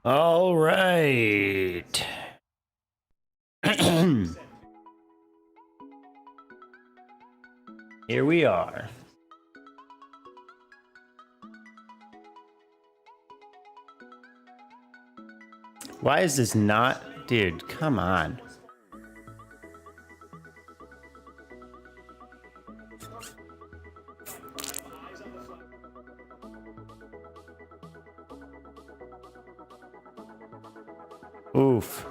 All right. Here we are. Why is this not? Dude, come on. Oof.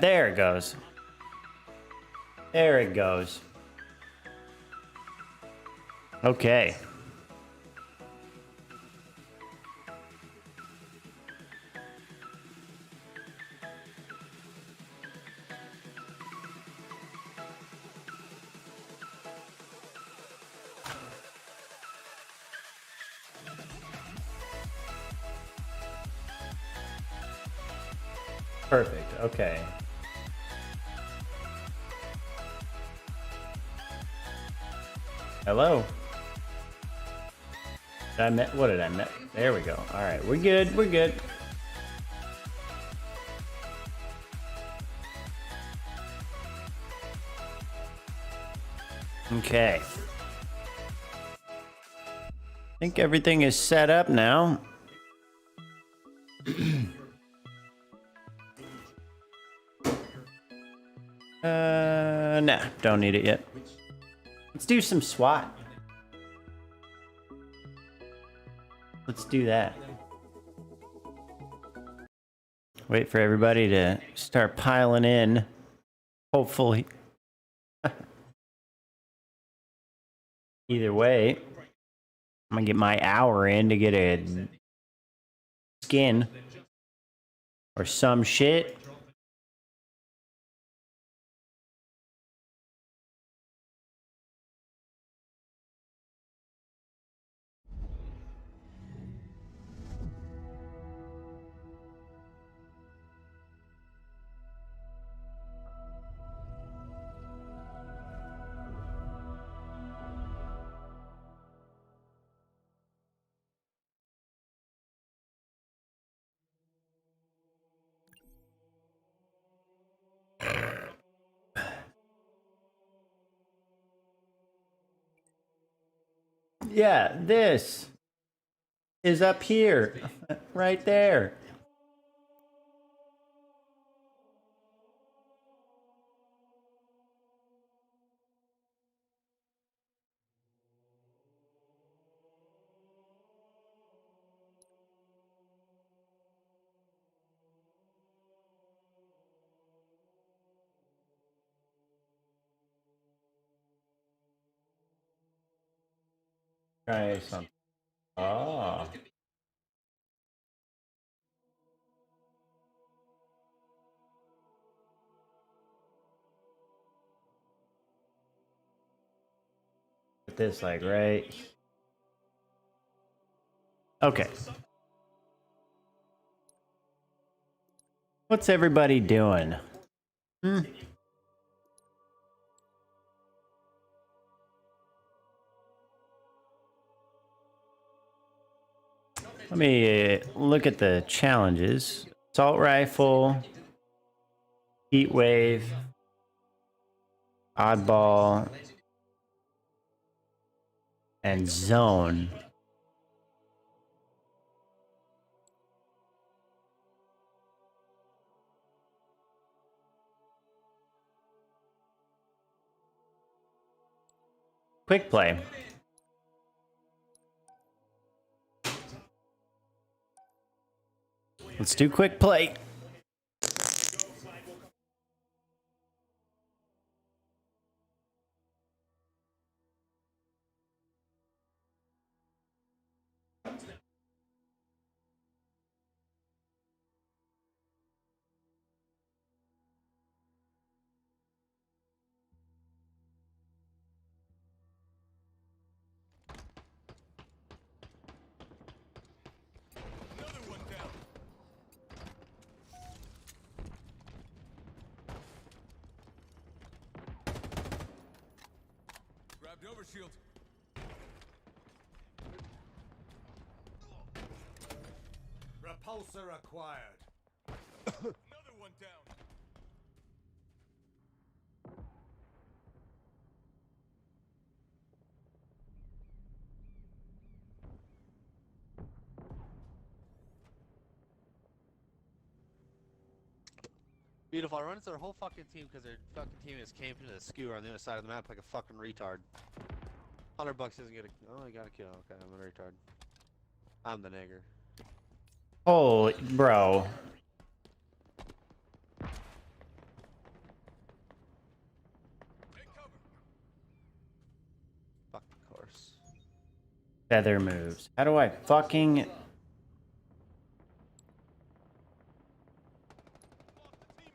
There it goes. There it goes. Okay. Perfect. Okay. Hello. What did I met? There we go. All right, we're good. We're good. Okay. I think everything is set up now. Nah, don't need it yet. Let's do some SWAT. Let's do that. Wait for everybody to start piling in. Hopefully. Either way, I'm gonna get my hour in to get a skin or some shit. Yeah, this is up here, right there. Try something. Oh. Put this like right. Okay. What's everybody doing? Let me look at the challenges. Assault rifle, heat wave. Oddball. And zone. Quick play. Let's do quick play. Overshield. Repulsor acquired. Another one down. Beautiful. I run into their whole fucking team because their fucking team is camping in a skewer on the other side of the map like a fucking retard. $100 doesn't get a. Oh, I got a kill. Okay, I'm a retard. I'm the nigger. Holy, bro. Fucking course. Feather moves. How do I fucking...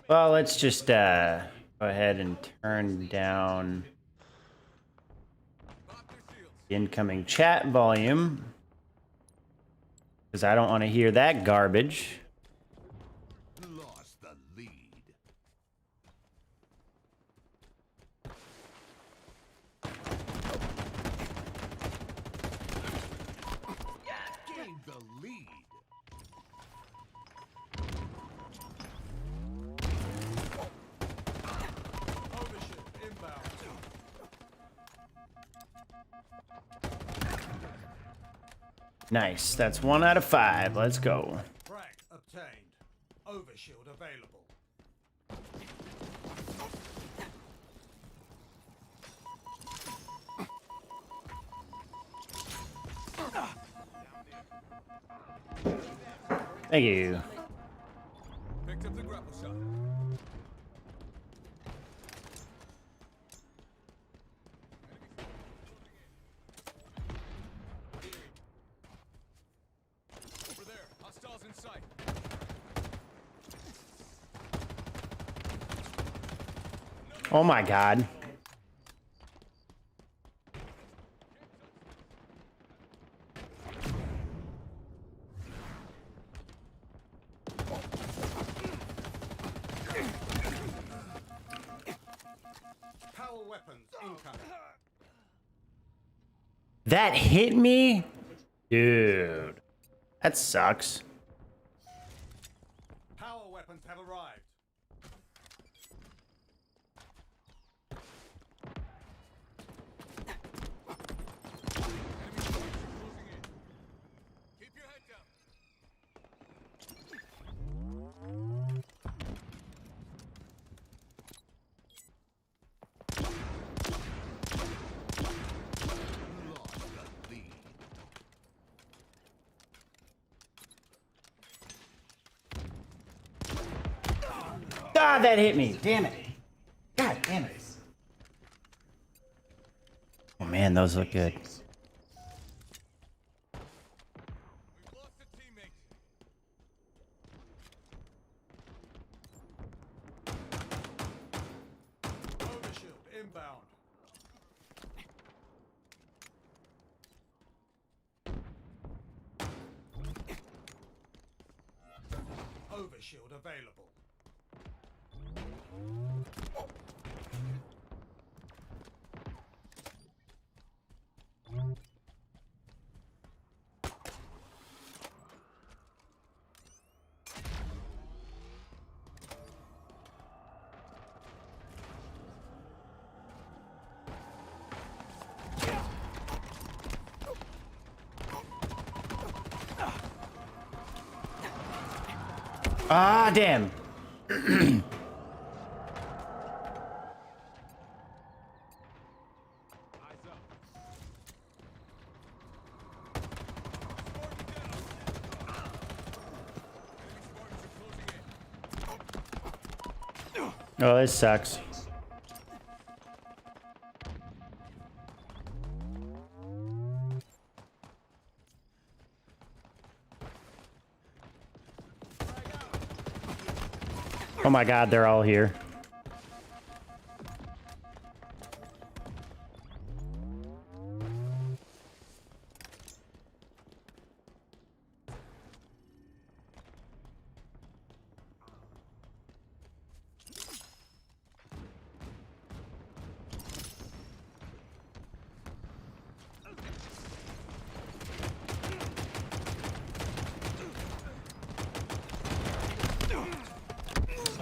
Well, let's just go ahead and turn down the incoming chat volume, because I don't want to hear that garbage. Lost the lead. Gained the lead. Overshield inbound. Nice. That's 1 out of 5. Let's go. Frag obtained. Overshield available. Thank you. Picked up the grapple shot. Over there, hostiles in sight. Oh my god. Power weapons incoming. That hit me? Dude. That sucks. Power weapons have arrived. Keep your head down. Lost the lead. Ah, that hit me. Damn it. God damn it. Oh man, those look good. We've lost a teammate. Overshield inbound. Overshield available. Ah, damn. Oh, this sucks. Oh my god, they're all here.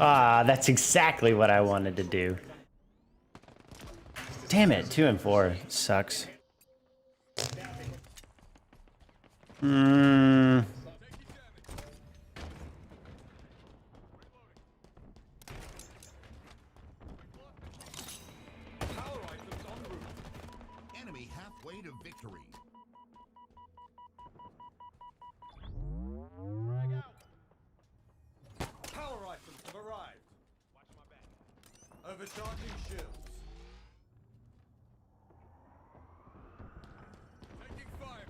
Ah, that's exactly what I wanted to do. Damn it, 2 and 4 sucks. Enemy halfway to victory. Power items have arrived. Watch my back. Overcharging shields. Taking fire.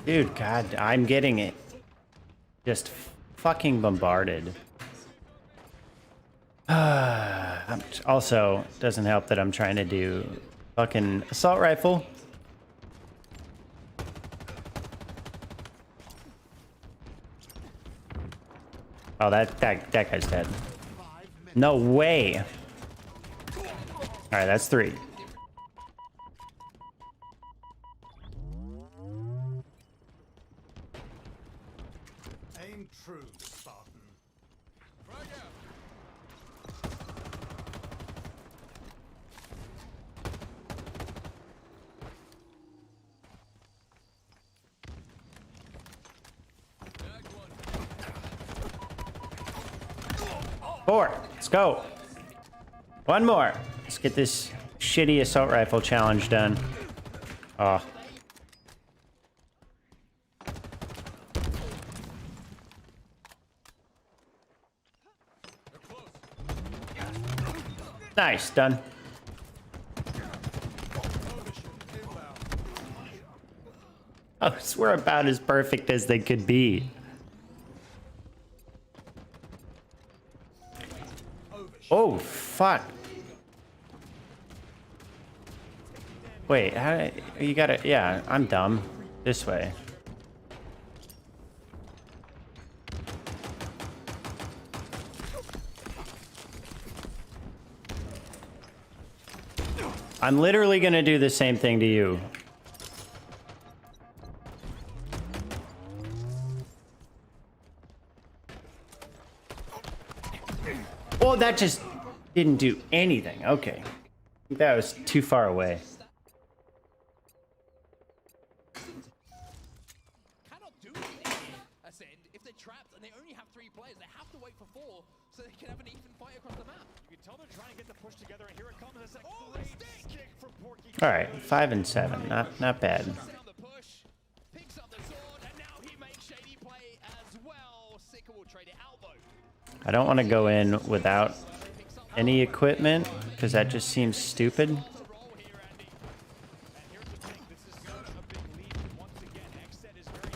Dude, God, I'm getting it. Just fucking bombarded. Also, doesn't help that I'm trying to do fucking assault rifle. Oh, that guy's dead. No way. All right, that's 3. Aim true, Spartan. Frag out. Tag one. 4. Let's go. 1 more. Let's get this shitty assault rifle challenge done. Oh. They're close. Nice, done. Overshield inbound. Oh, so we're about as perfect as they could be. Overshield. Oh, fuck. Wait, how you gotta, yeah, I'm dumb. This way. I'm literally gonna do the same thing to you. Oh, that just didn't do anything. Okay. That was too far away. Cannot do anything. Ascend, if they're trapped and they only have 3 players, they have to wait for 4 so they can have an even fight across the map. You can tell they're trying to get the push together, and here it comes. It's a great kick from Porky. All right, 5 and 7. Not bad. Sit on the push, picks up the sword, and now he makes shady play as well. Sika will trade it out though. I don't want to go in without any equipment because that just seems stupid. Roll here, Andy. And here's the thing. This is such a big lead. Once again, XZ is very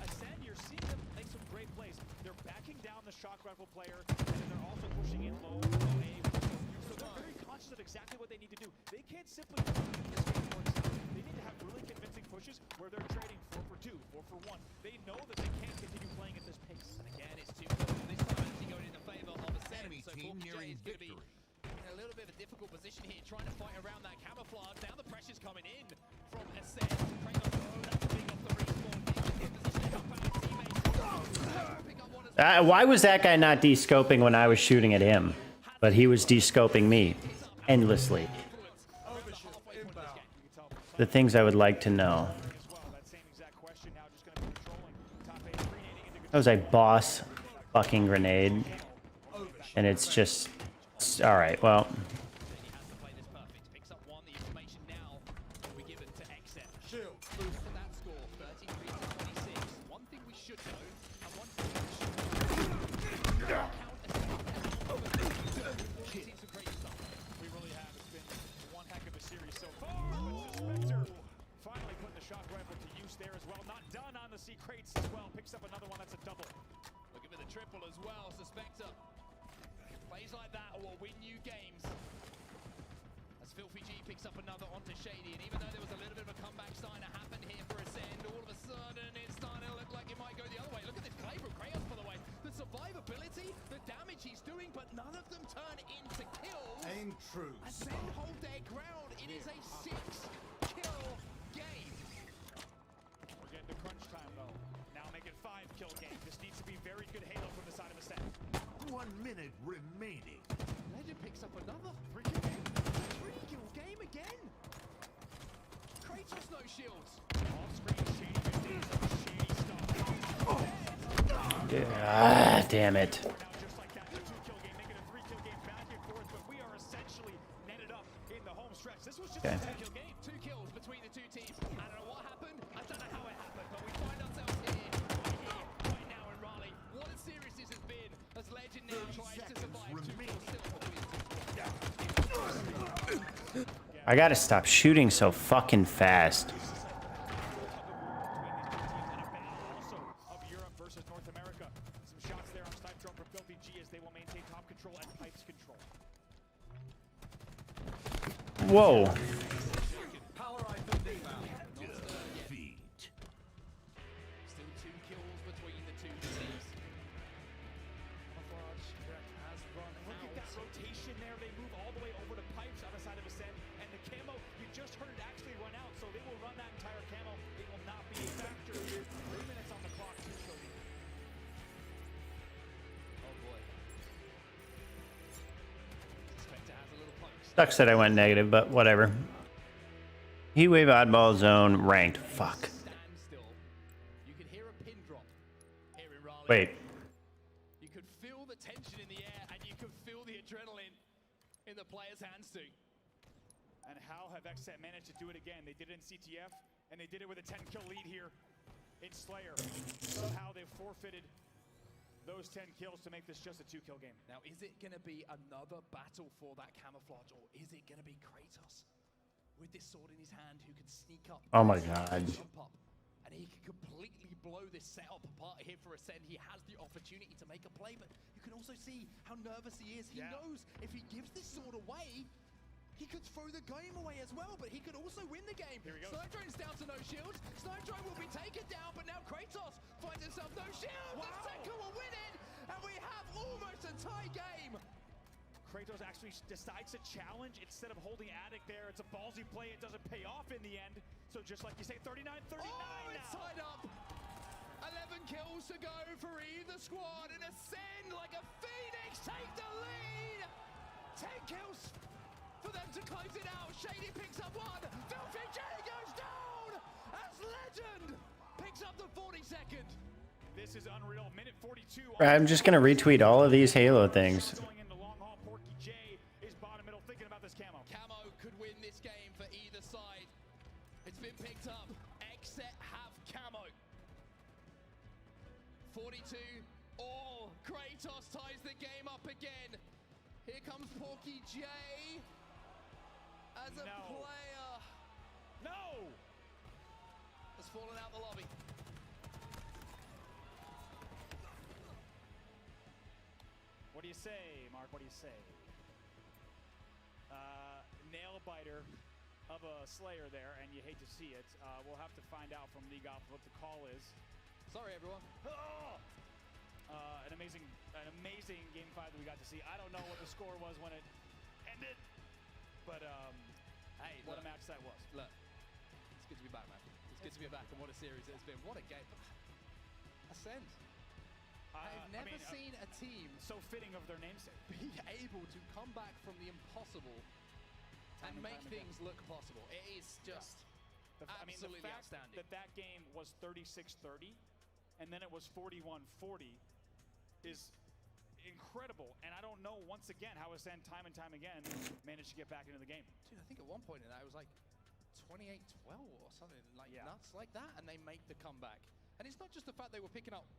Ascend, you're seeing them make some great plays. They're backing down the shock rifle player, and then they're also pushing in low aim. So they're very conscious of exactly what they need to do. They can't simply run this game for itself. They need to have really convincing pushes where they're trading 4 for 2, 4 for 1. They know that they can't continue playing at this pace. And again, it's too close. This time, as he got in the face. Ascend. So Porky J is going to be in a little bit of a difficult position here, trying to fight around that camouflage. Now the pressure's coming in from Ascend. Kratos, oh, that's big off the respawn. He's in good position to help out his teammates. Pick up one as well. Why was that guy not de-scoping when I was shooting at him? But he was de-scoping me endlessly. The things I would like to know. That was a boss fucking grenade. And it's just... all right, well... damn it. Okay. 2 kills between the 2 teams. I don't know what happened. I don't know how it happened, but we find ourselves right now in Raleigh. What a series this has been as Legend now tries to survive 2 kills still. I gotta stop shooting so fucking fast. Whoa. Sucks that I went negative, but whatever. Heatwave oddball zone ranked. Fuck. Wait. You could feel the tension in the air and you could feel the adrenaline in the players' hands too. And how have XSET managed to do it again? They did it in CTF and they did it with a 10-kill lead here in Slayer. Somehow they've forfeited those 10 kills to make this just a 2-kill game. Now, is it going to be another battle for that camouflage, or is it going to be Kratos with this sword in his hand who can sneak up? Oh my god. Jump up, and he can completely blow this setup apart here for Ascend. He has the opportunity to make a play, but you can also see how nervous he is. He knows if he gives this sword away, he could throw the game away as well, but he could also win the game. Here we go. Snipe Drone's down to no shields. Snipe Drone will be taken down, but now Kratos finds himself no shields. Wow. The second will win it, and we have almost a tie game. Kratos actually decides to challenge instead of holding Attic there. It's a ballsy play. It doesn't pay off in the end. So just like you say, 39-39 Oh, it's tied up. 11 kills to go for either squad, and Ascend like a phoenix take the lead. 10 kills for them to close it out. Shady picks up 1. Filthy J goes down as Legend picks up the 42nd. This is unreal. Minute 42. I'm just gonna retweet all of these Halo things. Going in the long haul, Porky J is bottom middle thinking about this camo. Camo could win this game for either side. It's been picked up. XSET have camo. 42 all. Kratos ties the game up again. Here comes Porky J as a player. No! Has fallen out the lobby. What do you say, Mark? What do you say? Nail biter of a Slayer there, and you hate to see it. We'll have to find out from League Ops what the call is. Sorry, everyone. Oh! An amazing game 5 that we got to see. I don't know what the score was when it ended, but Hey, what look, a match that was. Look, it's good to be back, man. It's good to be back, and what a series it's been. What a game. Ascend. I've never seen a team so fitting of their namesake. be able to come back from the impossible and make things look possible. It is just absolutely the fact outstanding. that game was 36-30, and then it was 41-40 is incredible. And I don't know, once again, how Ascend time and time again managed to get back into the game. Dude, I think at one point in that it was like 28-12 or something like nuts like that, and they make the comeback. And it's not just the fact they were picking up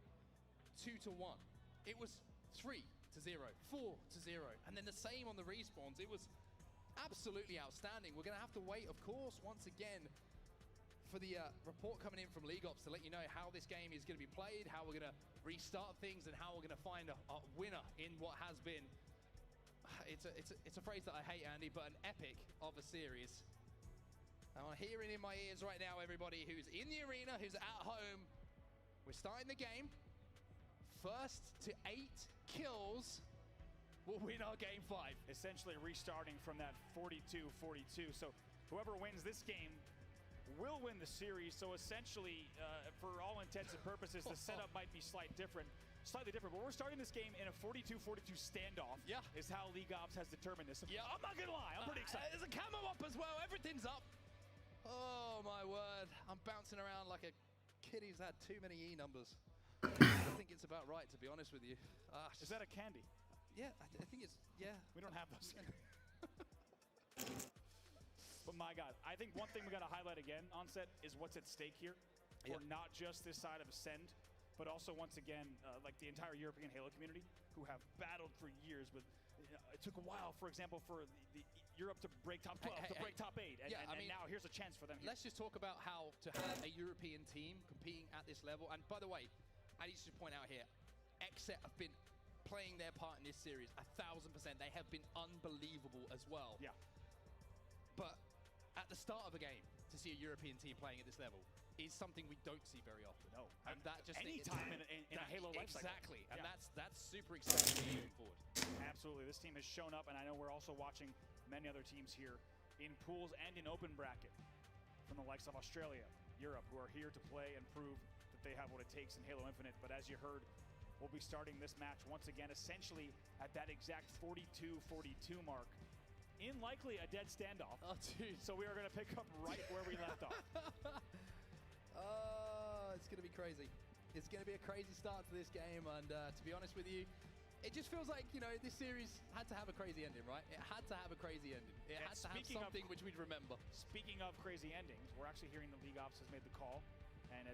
2-1. It was 3-0, 4-0, and then the same on the respawns. It was absolutely outstanding. We're gonna have to wait, of course, once again, for the report coming in from League Ops to let you know how this game is gonna be played, how we're gonna restart things, and how we're gonna find a winner in what has been, it's a phrase that I hate, Andy, but an epic of a series. I'm hearing in my ears right now, everybody who's in the arena, who's at home, we're starting the game. First to 8 kills will win our game 5. Essentially restarting from that 42-42. So whoever wins this game will win the series. So essentially, for all intents and purposes, the setup might be slightly different, but we're starting this game in a 42-42 standoff. Yeah. Is how League Ops has determined this. Yeah, I'm not gonna lie, I'm pretty excited. There's a camo up as well, everything's up. Oh my word, I'm bouncing around like a kid who's had too many E numbers. I think it's about right, to be honest with you. Is that a candy? Yeah, I think it's, yeah. We don't have those. But my God, I think one thing we got to highlight again, Onset, is what's at stake here for not just this side of Ascend, but also once again, like the entire European Halo community, who have battled for years with. It took a while, for example, for the Europe to break top 12, to break top 8, and, I mean, now here's a chance for them here. Let's just talk about how to have a European team competing at this level. And by the way, I need to point out here, XSET have been playing their part in this series 1000%. They have been unbelievable as well. Yeah. But at the start of a game, to see a European team playing at this level is something we don't see very often. No, and that just any time in a Halo life cycle. Exactly, and that's super exciting moving forward. Absolutely, this team has shown up, and I know we're also watching many other teams here in pools and in open bracket from the likes of Australia, Europe, who are here to play and prove that they have what it takes in Halo Infinite. But as you heard, we'll be starting this match once again, essentially at that exact 42-42 mark, in likely a dead standoff. Oh, dude. So we are going to pick up right where we left off. Oh, it's going to be crazy. It's going to be a crazy start to this game, and to be honest with you, it just feels like, you know, this series had to have a crazy ending, right? It had to have a crazy ending. It had to have something which we'd remember. Speaking of crazy endings, we're actually hearing the League Ops has made the call, and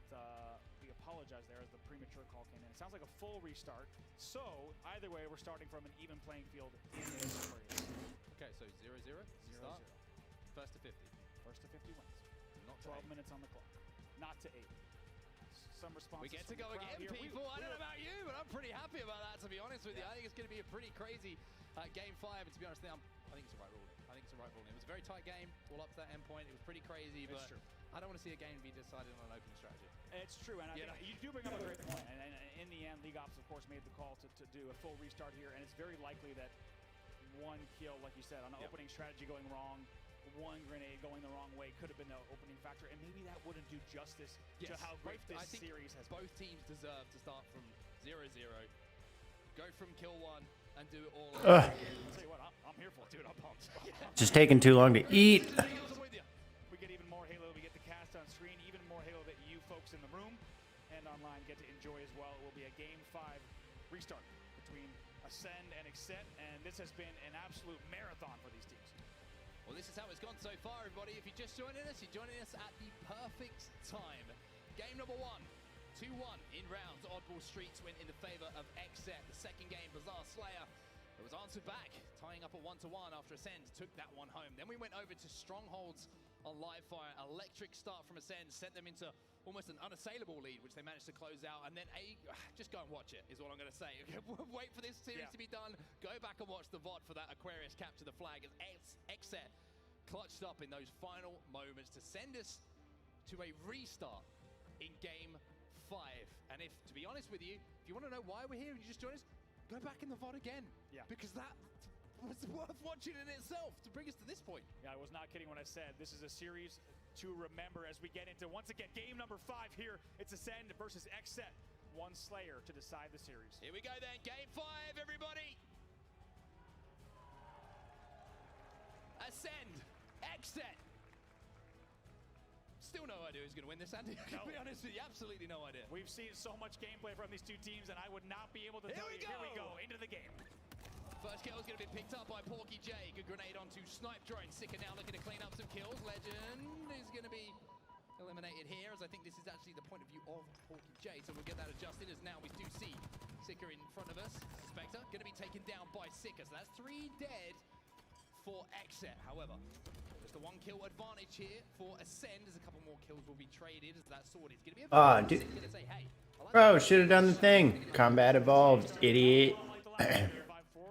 we apologize there as the premature call came in. It sounds like a full restart. So either way, we're starting from an even playing field in this series. Okay, so 0-0. Start. First to 50. First to 50 wins. Not 12 minutes on the clock. Not to 8. Some responses. We get to go again, people. I don't know about you, but I'm pretty happy about that, to be honest with you. I think it's going to be a pretty crazy game 5. And to be honest, I think it's the right ruling. I think it's the right ruling. It was a very tight game, all up to that end point. It was pretty crazy, but I don't want to see a game be decided on an open strategy. It's true, and I think you do bring up a great point. And in the end, League Ops, of course, made the call to do a full restart here, and it's very likely that one kill, like you said, on the opening strategy going wrong, one grenade going the wrong way could have been the opening factor, and maybe that wouldn't do justice to how great this series has been. Both teams deserve to start from 0-0, go from kill 1, and do it all over again. I'll tell you what, I'm here for it, dude. I'm pumped. Just taking too long to eat. We get even more Halo. We get the cast on screen, even more Halo that you folks in the room and online get to enjoy as well. It will be a Game 5 restart between Ascend and XSET, and this has been an absolute marathon for these teams. Well, this is how it's gone so far, everybody. If you're just joining us, you're joining us at the perfect time. Game number 1, 2-1 in rounds. Oddball Streets went in the favor of XSET. The second game, Bazaar Slayer, it was answered back, tying up at 1-1 after Ascend took that one home. Then we went over to Strongholds on live fire. Electric start from Ascend sent them into almost an unassailable lead, which they managed to close out. And then just go and watch it, is what I'm going to say. Wait for this series to be done. Go back and watch the VOD for that Aquarius capture the flag as XSET clutched up in those final moments to send us to a restart in Game 5. And if, to be honest with you, if you want to know why we're here and you just joined us, go back in the VOD again. Yeah. Because that was worth watching in itself to bring us to this point. Yeah, I was not kidding when I said this is a series to remember as we get into, once again, game number 5 here. It's Ascend versus XSET. One Slayer to decide the series. Here we go then, game 5, everybody. Ascend, XSET. Still no idea who's going to win this, Andy. To be honest with you, absolutely no idea. We've seen so much gameplay from these two teams, and I would not be able to tell you. Here we go, into the game. First kill is going to be picked up by Porky J. Good grenade onto Snipe Drone. Sika now looking to clean up some kills. Legend is going to be eliminated here, as I think this is actually the point of view of Porky J. So we'll get that adjusted, as now we do see Sika in front of us. Spectre going to be taken down by Sika. So that's 3 dead for XSET. However, just a 1 kill advantage here for Ascend, as a couple more kills will be traded, as that sword is going to be Ah, dude. going to say, hey, Bro, should have done the thing. Combat evolved, idiot.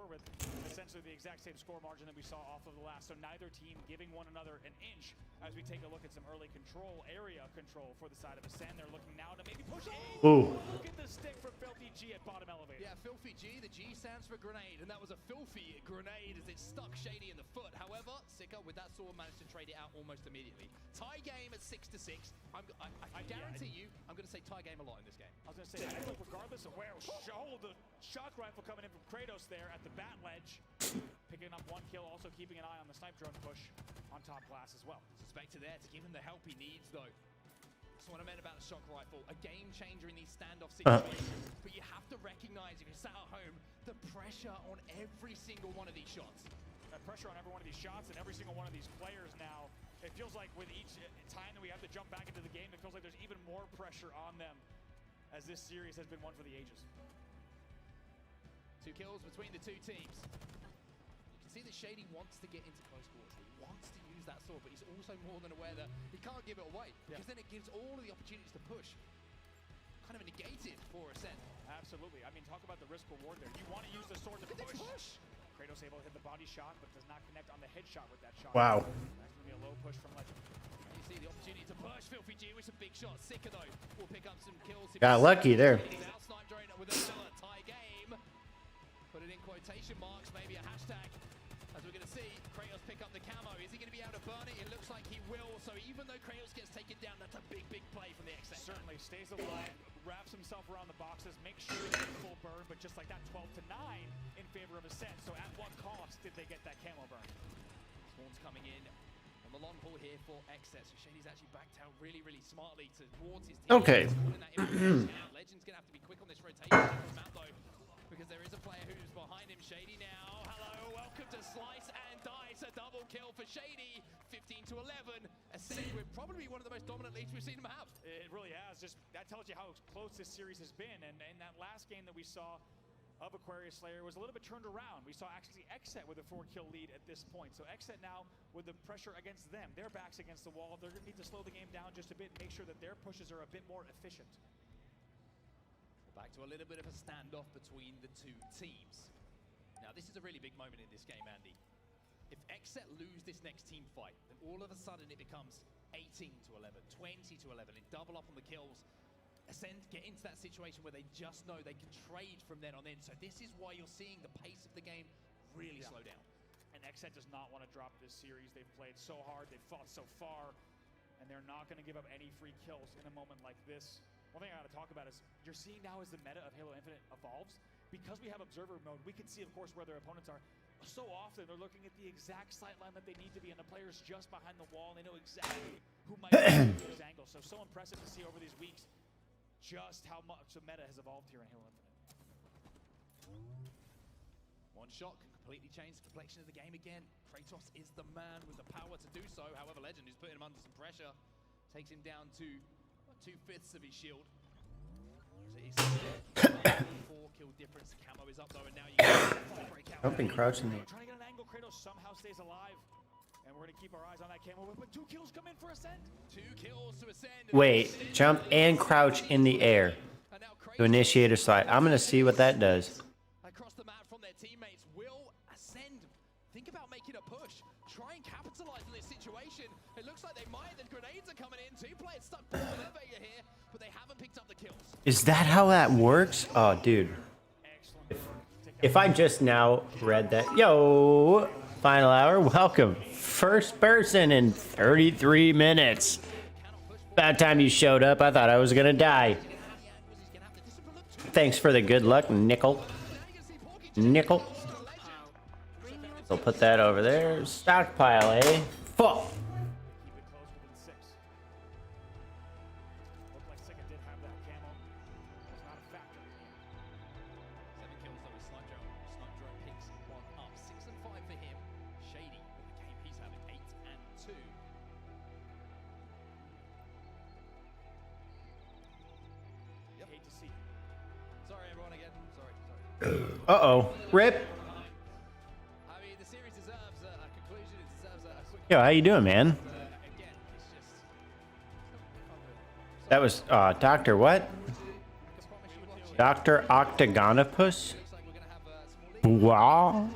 With essentially the exact same score margin that we saw off of the last. So neither team giving one another an inch as we take a look at some early area control for the side of Ascend. They're looking now to maybe push. Ooh. Look at the stick from Filthy G at bottom elevator. Yeah, Filthy G, the G stands for grenade, and that was a filthy grenade as it stuck Shady in the foot. However, Sika with that sword managed to trade it out almost immediately. Tie game at 6-6. I guarantee you, I'm going to say tie game a lot in this game. I was going to say, I think regardless of where, the shock rifle coming in from Kratos there at the bat ledge, picking up 1 kill, also keeping an eye on the snipe drone push on top glass as well. Suspector there to give him the help he needs, though. That's what I meant about the shock rifle. A game changer in these standoff situations. But you have to recognize, if you're sat at home, the pressure on every single one of these shots. That pressure on every one of these shots and every single one of these players now, it feels like with each time that we have to jump back into the game, it feels like there's even more pressure on them, as this series has been one for the ages. 2 kills between the 2 teams. You can see that Shady wants to get into close quarters. He wants to use that sword, but he's also more than aware that he can't give it away, because then it gives all of the opportunities to push. Kind of negated for Ascend. Absolutely. I mean, talk about the risk reward there. You want to use the sword to push. Kratos able to hit the body shot, but does not connect on the headshot with that shot. Wow. That's going to be a low push from Legend. You see the opportunity to push Filthy G with some big shots. Sika, though, will pick up some kills. Got lucky there. Now Snipe Drone with another tie game. Put it in quotation marks, maybe a hashtag. As we're going to see, Kratos pick up the camo. Is he going to be able to burn it? It looks like he will. So even though Kratos gets taken down, that's a big, big play from the XSET. Certainly stays alive, wraps himself around the boxes, makes sure he gets full burn, but just like that, 12-9 in favor of Ascent. So at what cost did they get that camo burn? Swarm's coming in on the long haul here for XSET. So Shady's actually backed out really, really smartly towards his team. Okay. Legend's going to have to be quick on this rotation from Matt, though, because there is a player who's behind him. Shady now. Hello, welcome to Slice and Dice. A double kill for Shady. 15-11. Ascend with probably one of the most dominant leads we've seen him have. It really has. Just that tells you how close this series has been. And that last game that we saw of Aquarius Slayer was a little bit turned around. We saw actually XSET with a 4-kill lead at this point. So XSET now with the pressure against them, their backs against the wall, they're going to need to slow the game down just a bit and make sure that their pushes are a bit more efficient. Back to a little bit of a standoff between the 2 teams. Now, this is a really big moment in this game, Andy. If XSET lose this next team fight, then all of a sudden it becomes 18-11, 20-11, and double up on the kills. Ascend get into that situation where they just know they can trade from then on in. So this is why you're seeing the pace of the game really slow down. And XSET does not want to drop this series. They've played so hard, they've fought so far, and they're not going to give up any free kills in a moment like this. One thing I got to talk about is you're seeing now as the meta of Halo Infinite evolves, because we have observer mode, we can see, of course, where their opponents are. So often they're looking at the exact sight line that they need to be, and the player's just behind the wall, and they know exactly who might be this angle. So impressive to see over these weeks just how much the meta has evolved here in Halo Infinite. One shot can completely change the complexion of the game again. Kratos is the man with the power to do so. However, Legend, who's putting him under some pressure, takes him down to 2/5 of his shield. So 4-kill difference. Camo is up though, and now you can break out. I've been crouching there. Trying to get an angle. Kratos somehow stays alive, and we're going to keep our eyes on that camo. But 2 kills come in for Ascend. 2 kills to Ascend. Wait, jump and crouch in the air to initiate a slide. I'm going to see what that does. Across the map from their teammates, will Ascend think about making a push. Try and capitalize on this situation. It looks like they might. The grenades are coming in. 2 players stuck to the elevator here, but they haven't picked up the kills. Is that how that works? Oh, dude. If I just now read that, yo, final hour, welcome. First person in 33 minutes. About time you showed up, I thought I was gonna die. Thanks for the good luck, Nickel. Nickel. So put that over there. Stockpile, eh? Fuck. Keep it close within 6. Looked like Sika did have that camo. Was not a factor. 7 kills though with Sludge Drone. Sludge Drone picks 1 up. 6 and 5 for him. Shady with the game he's having 8 and 2. Yep. Hate to see it. Sorry everyone again. Sorry. Uh-oh. Rip. I mean, the series deserves a conclusion. It deserves a quick. Yo, how you doing, man? Again, it's just. That was, Dr. what? I can promise you watching. Dr. Octagonopus? Looks like we're gonna have a small lead. Wow. We're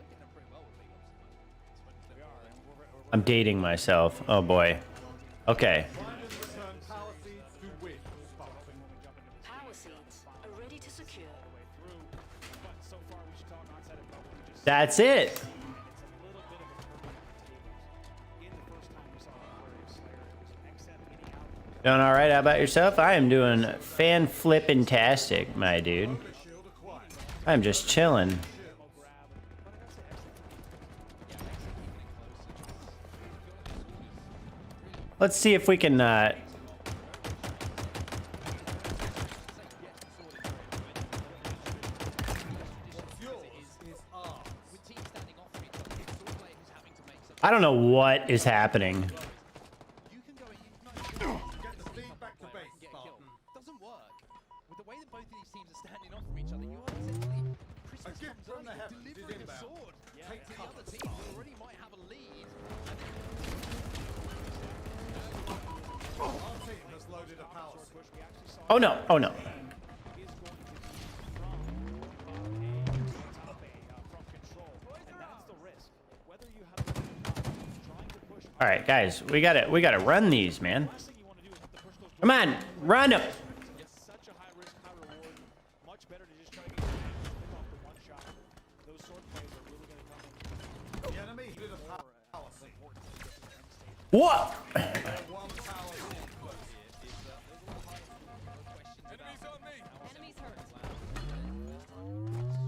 getting them pretty well with lead. We are, and we're I'm dating myself. Oh boy. Okay. Finally return power seeds to win. Power seeds are ready to secure. way through. But so far, we should talk outside of bubble. We just That's it. it's a little bit of a turn in the first time we saw the Aquarius Slayer. It was XM hitting out. Doing all right? How about yourself? I am doing fan-flippin-tastic, my dude. Shield acquired. I'm just chilling. Grab. But I gotta say, Let's see if we can, With teams standing off from each other, it's all player who's having to make some. I don't know what is happening. You can go and you Get the speed back to base, get Spartan. killed. Doesn't work. With the way that both of these teams are standing off from each other, you are essentially Christmas gift comes from the early, heavens is delivering a inbound. sword Take to the cover, other team who already might have a lead. Our team has loaded a power seed. push. We actually saw Oh no, oh no. is going to be from from control, and that's the risk. Whether you have trying to push. All right, guys, we gotta run these, man. Last thing you want to do is have to push those. Come on, run them. It's such a high risk, high reward. Much better to just try to get pick off the one shot. Those sword plays are really going to come in. The enemy did a power seed. What? One power seed. Enemies on me. Enemies hurt.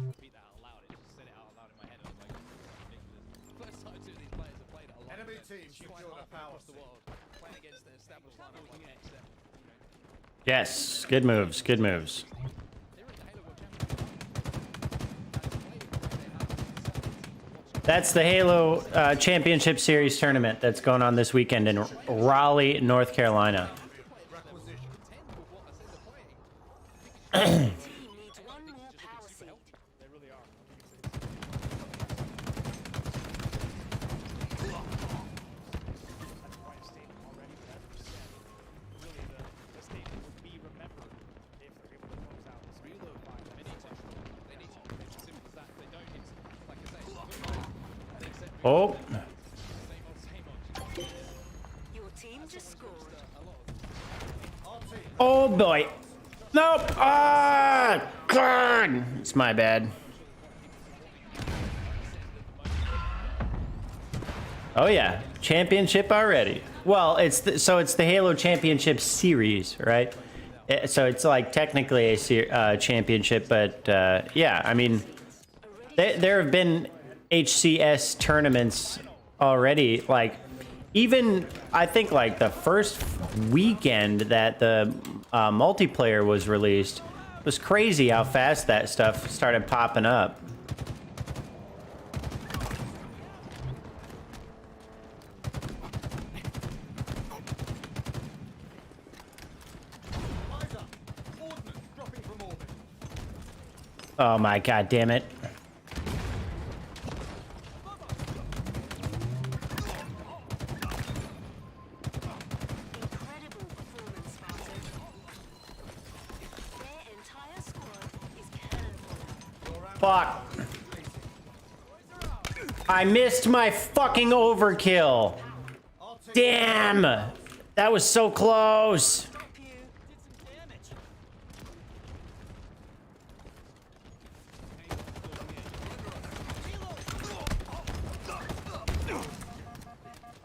Repeat that out loud. It just said it out loud in my head. I was like, ridiculous. First time two of these players have played it a lot. Enemy team Quite secured a halfway power across the seed. world, playing against the established lineup like XM. Yes, good moves, good moves. They were in the Halo World Championship. That's the Halo Championship Series tournament that's going on this weekend in Raleigh, North Carolina. Requisition. Team needs one more power seed. They really are. That's quite a statement already, but as you said, really the statement would be remembered if they're able to close out this Reload. They need to. They need to. It's as simple as that. If they don't, it's like I say, it's goodbye. They said Oh, same old. Your team just scored. A lot of Our team oh boy. Nope. Ah, God. It's my bad. Oh yeah, championship already. Well, it's it's the Halo Championship Series, right? So it's like technically a championship, but yeah, I mean, there have been HCS tournaments already. Like, even I think like the first weekend that the multiplayer was released, it was crazy how fast that stuff started popping up. eyes up. Ordnance dropping from orbit. Oh my God, damn it. Incredible performance, Spartan. Their entire squad is cannon fodder. Fuck. I missed my fucking overkill. Damn! That was so close.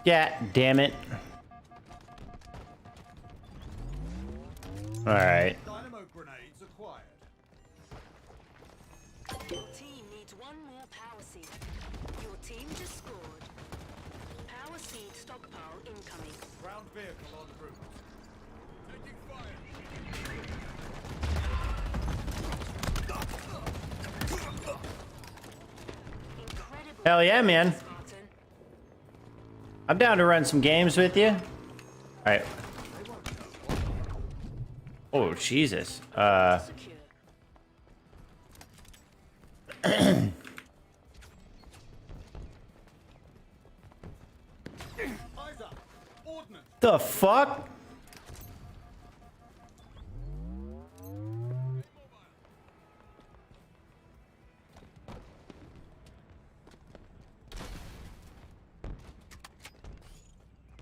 Yeah, damn it. All right. Dynamo grenades acquired. Your team needs one more power seed. Your team just scored. Power seed stockpile incoming. Ground vehicle en route. Taking fire. Incredible. Hell yeah, man. Spartan. I'm down to run some games with you. All right. Oh, Jesus. Secure. Eyes up. Ordnance. The fuck?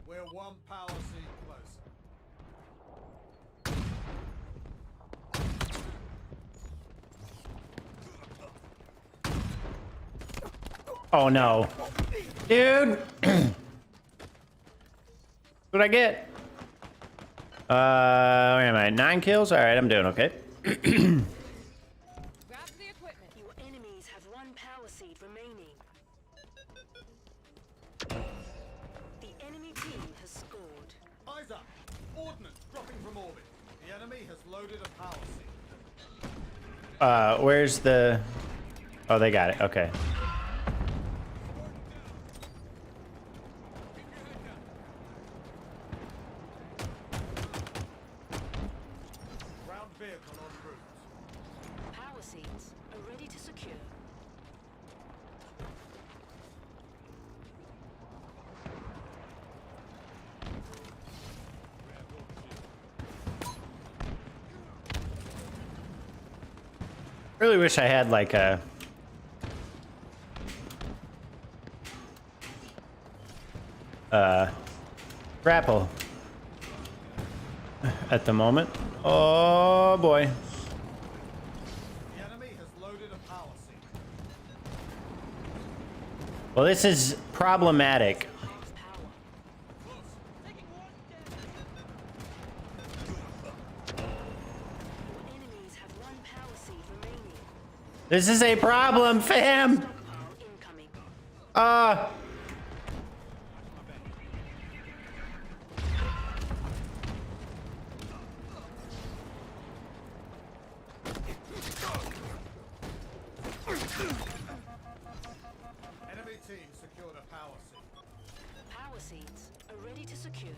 We're one power seed closer. Oh no. Dude. What'd I get? Where am I? 9 kills? Alright, I'm doing okay. Grab the equipment. Your enemies have one power seed remaining. The enemy team has scored. Eyes up. Ordnance dropping from orbit. The enemy has loaded a power seed. Where's the... Oh, they got it. Okay. Ground vehicle en route. Power seeds are ready to secure. Really wish I had like a... grapple at the moment. Oh boy. The enemy has loaded a power seed. Well, this is problematic. Half power. Your enemies have one power seed remaining. This is a problem, fam. Stockpile incoming. Enemy team secured a power seed. Power seeds are ready to secure.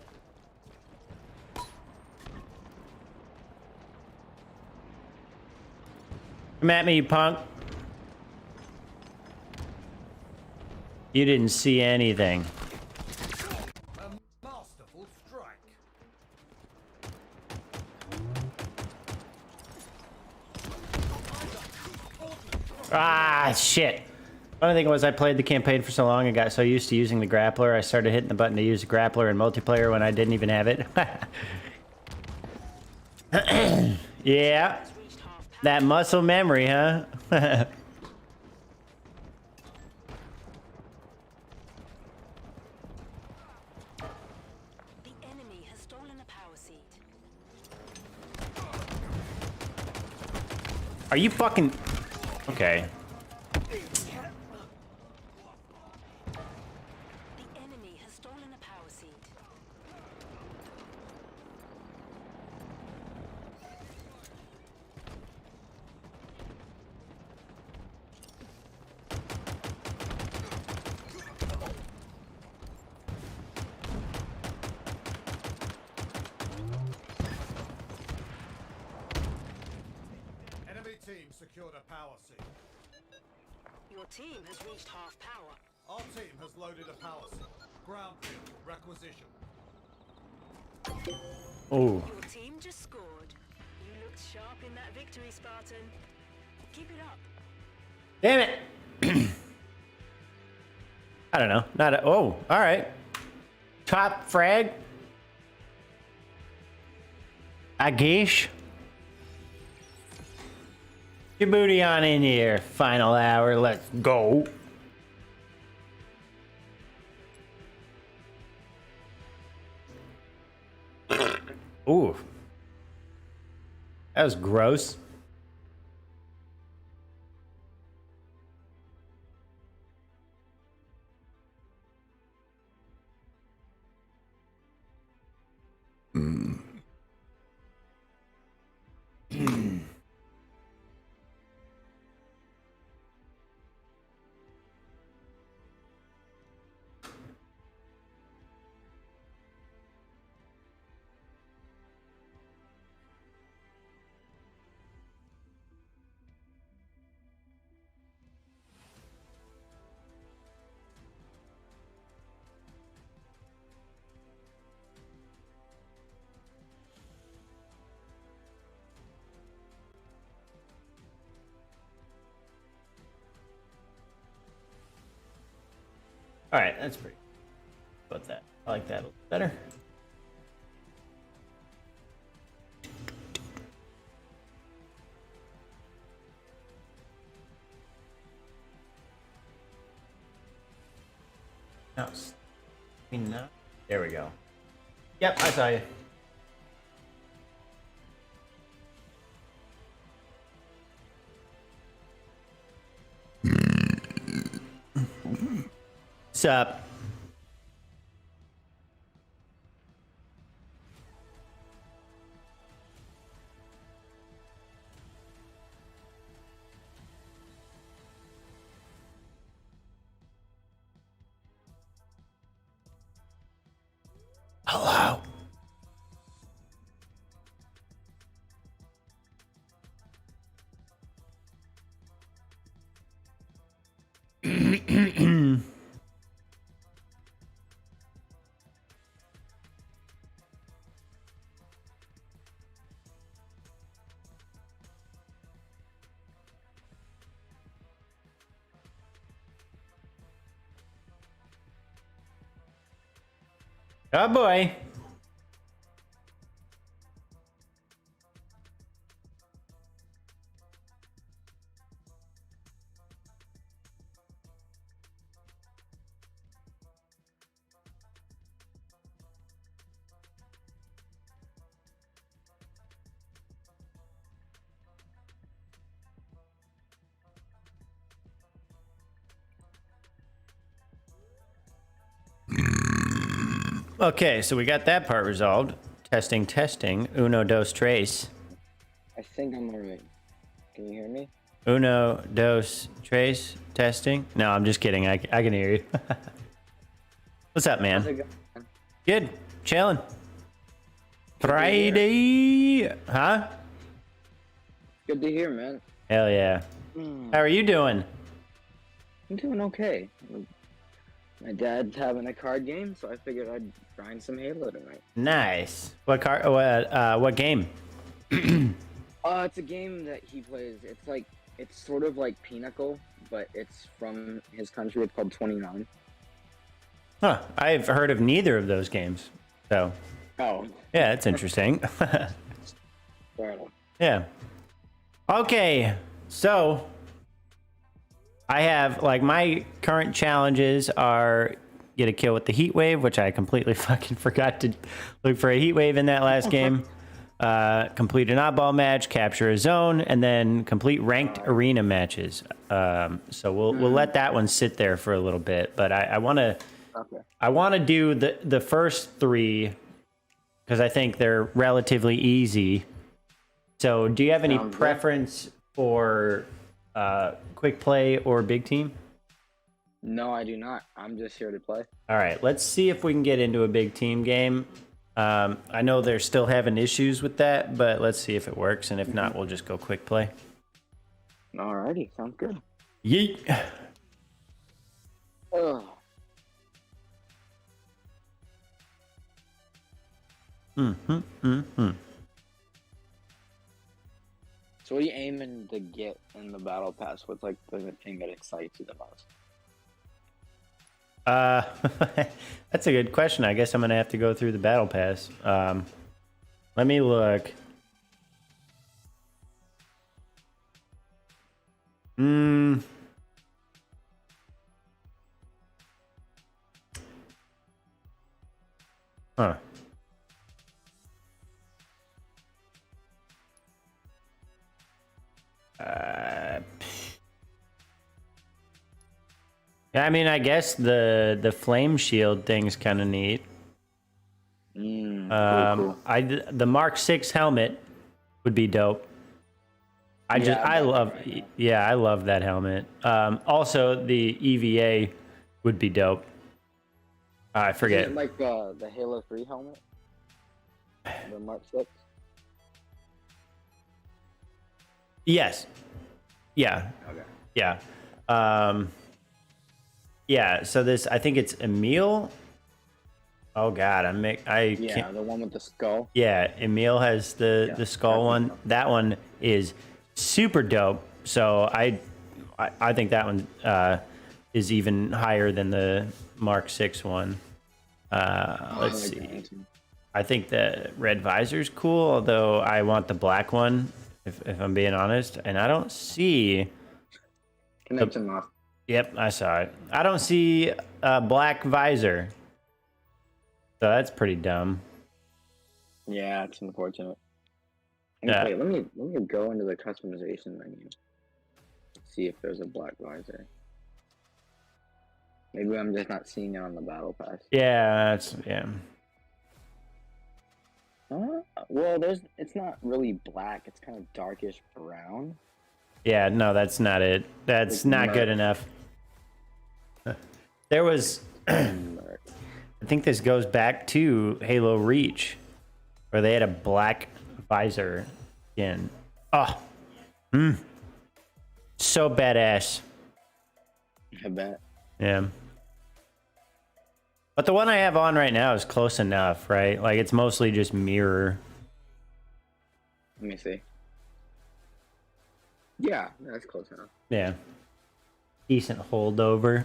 Come at me, you punk. You didn't see anything. A masterful strike. Ah, shit. Funny thing was, I played the campaign for so long and got so used to using the grappler, I started hitting the button to use the grappler in multiplayer when I didn't even have it. Yeah. Has reached half power. That muscle memory, huh? The enemy has stolen a power seed. Are you fucking... Okay. The enemy has stolen a power seed. Enemy team secured a power seed. Your team has reached half power. Our team has loaded a power seed. Ground field requisition. Oh. Your team just scored. You looked sharp in that victory, Spartan. Keep it up. Damn it. I don't know. Not a, oh, all right. Top frag. I guess. Your booty on in here. Final hour. Let's go. Ooh. That was gross. All right, that's pretty. How about that? I like that a little better. No, no. There we go. Yep, I saw you. What's up? Hello. Oh boy. Okay, so we got that part resolved. Testing, testing. Uno, dos, tres. I think I'm alright. Can you hear me? Uno, dos, tres. Testing. No, I'm just kidding. I can hear you. What's up, How's man? it going? Good. Chilling. Friday. Huh? Good to hear, man. Hell yeah. How are you doing? I'm doing okay. My dad's having a card game, so I figured I'd grind some Halo tonight. Nice. What car? What game? It's a game that he plays. It's sort of like Pinnacle, but it's from his country. It's called 29. Huh. I've heard of neither of those games. So, Oh, yeah, that's interesting. fair enough. Yeah. Okay. So, I have, like, my current challenges are get a kill with the heat wave, which I completely fucking forgot to look for a heat wave in that last game. Complete an oddball match, capture a zone, and then complete ranked arena matches. So we'll let that one sit there for a little bit. But I want to do the first three because I think they're relatively easy. So do you have any Sounds good. preference for quick play or big team? No, I do not. I'm just here to play. All right, let's see if we can get into a big team game. I know they're still having issues with that, but let's see if it works. And if not, we'll just go quick play. Alrighty, sounds good. Yeet. Ugh. So what are you aiming to get in the battle pass? What's like the thing that excites you the most? That's a good question. I guess I'm gonna have to go through the battle pass. Let me look. Huh. Yeah, I mean, I guess the flame shield thing's kind of neat. Cool. The Mark 6 helmet would be dope. I love that helmet. Also the EVA would be dope. I forget. Is it like the Halo 3 helmet? The Mark 6? Yes. Yeah. Okay. Yeah. Yeah, so this, I think it's Emil. Oh god, I Yeah, can't. the one with the skull. Yeah, Emil has the skull one. That one is super dope. So I think that one is even higher than the Mark 6 one. Let's see. I think the red visor's cool, although I want the black one, if I'm being honest. And I don't see. Connection off. Yep, I saw it. I don't see a black visor. So that's pretty dumb. Yeah, it's unfortunate. Yeah. Wait, let me go into the customization menu. See if there's a black visor. Maybe I'm just not seeing it on the battle pass. Yeah, Well, it's not really black. It's kind of darkish brown. Yeah, no, that's not it. That's It's not not. good enough. There was, I think this goes back to Halo Reach, where they had a black visor skin. Oh, so badass. I bet. Yeah. But the one I have on right now is close enough, right? Like, it's mostly just mirror. Let me see. Yeah, that's close enough. Yeah. Decent holdover.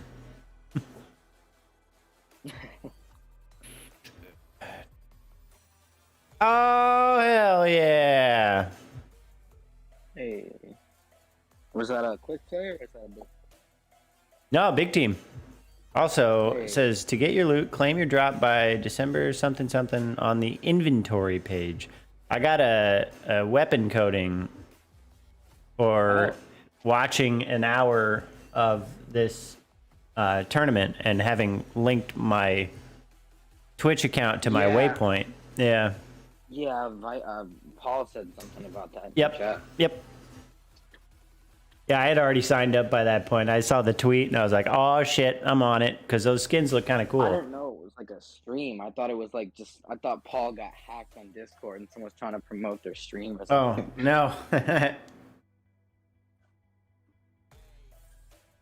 Oh, hell yeah. Hey. Was that a quick play or was that a big? No, big team. Also, Hey. it says to get your loot, claim your drop by December something something on the inventory page. I got a weapon coding for watching an hour of this tournament and having linked my Twitch account to my Yeah. waypoint. Yeah. Yeah, Paul said something about that. in Yep. Chat. Yep. Yeah, I had already signed up by that point. I saw the tweet and I was like, "Oh shit, I'm on it," because those skins look kind of I cool. didn't know it was like a stream. I thought it was like I thought Paul got hacked on Discord and someone was trying to promote their stream or Oh something. no.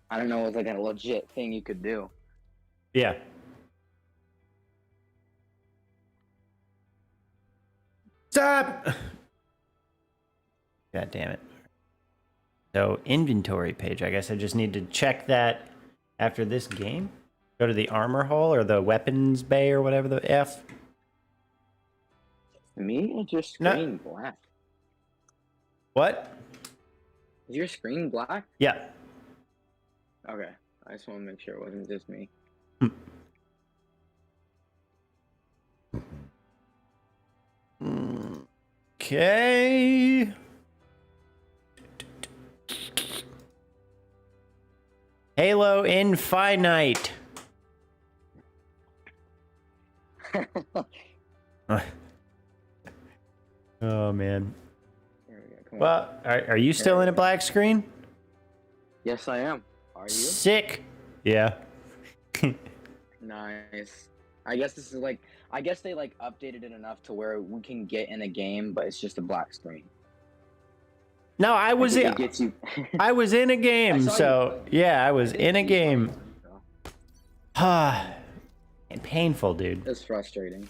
I don't know, it was like a legit thing you could do. Yeah. Stop! God damn it. So, inventory page. I guess I just need to check that after this game. Go to the armor hole or the weapons bay or whatever the F. Me? Is your No. screen black? What? Is your screen black? Yeah. Okay. I just want to make sure it wasn't just me. Okay. Halo Infinite. Oh man. There we go. Come on. Well, are you still in a black screen? Yes, I am. Are you? Sick. Yeah. Nice. I guess this is like, I guess they like updated it enough to where we can get in a game, but it's just a black screen. No, I was in. It gets you. I was in a game, saw you so play. yeah, I was in a game. So, Ah, painful, dude. it's frustrating.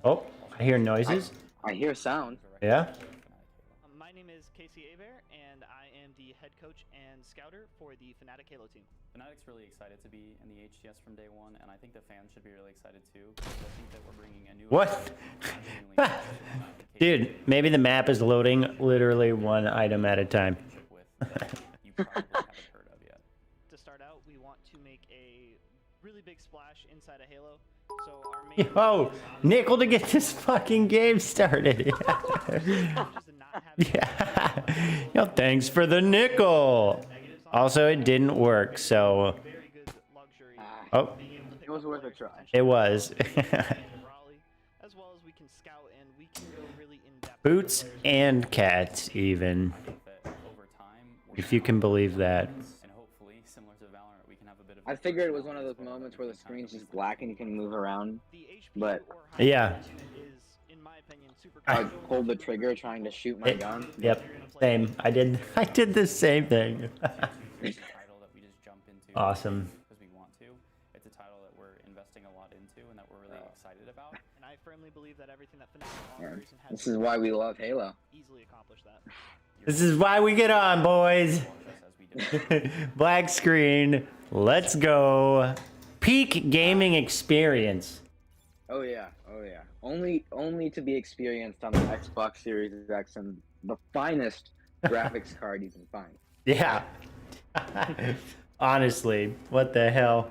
Oh, I hear noises. I hear sound. Yeah. My name is Casey Aver, and I am the head coach and scouter for the Fnatic Halo team. Fnatic's really excited to be in the HTS from day one, and I think the fans should be really excited too, because I think that we're bringing a new... What? Dude, maybe the map is loading literally one item at a time. You probably haven't heard of yet. To start out, we want to make a really big splash inside a Halo. So our main Yo, nickel to get this fucking game started. Yeah. Yo, thanks for the nickel. Also, it didn't work, so... Oh, It was worth a try. it was. As well as we can scout and we can go really in-depth. Boots and cats, even. If you can believe that. And hopefully, similar to Valorant, we can have a bit of... I figured it was one of those moments where the screen's just black and you can move around. But Yeah. Is, in my opinion, super I pulled the trigger trying to shoot my gun. Yep. Same. I did the same thing. It's a title that we just jump into. Awesome. Because we want to. It's a title that we're investing a lot into and that we're really excited about. And I firmly believe that everything that Fnatic Yeah. offers and has This is why we love Halo. easily accomplish that. This is why we get on, boys. Black screen. Let's go. Peak gaming experience. Oh yeah, oh yeah. Only to be experienced on the Xbox Series X and the finest graphics card you can find. Yeah. Honestly, what the hell?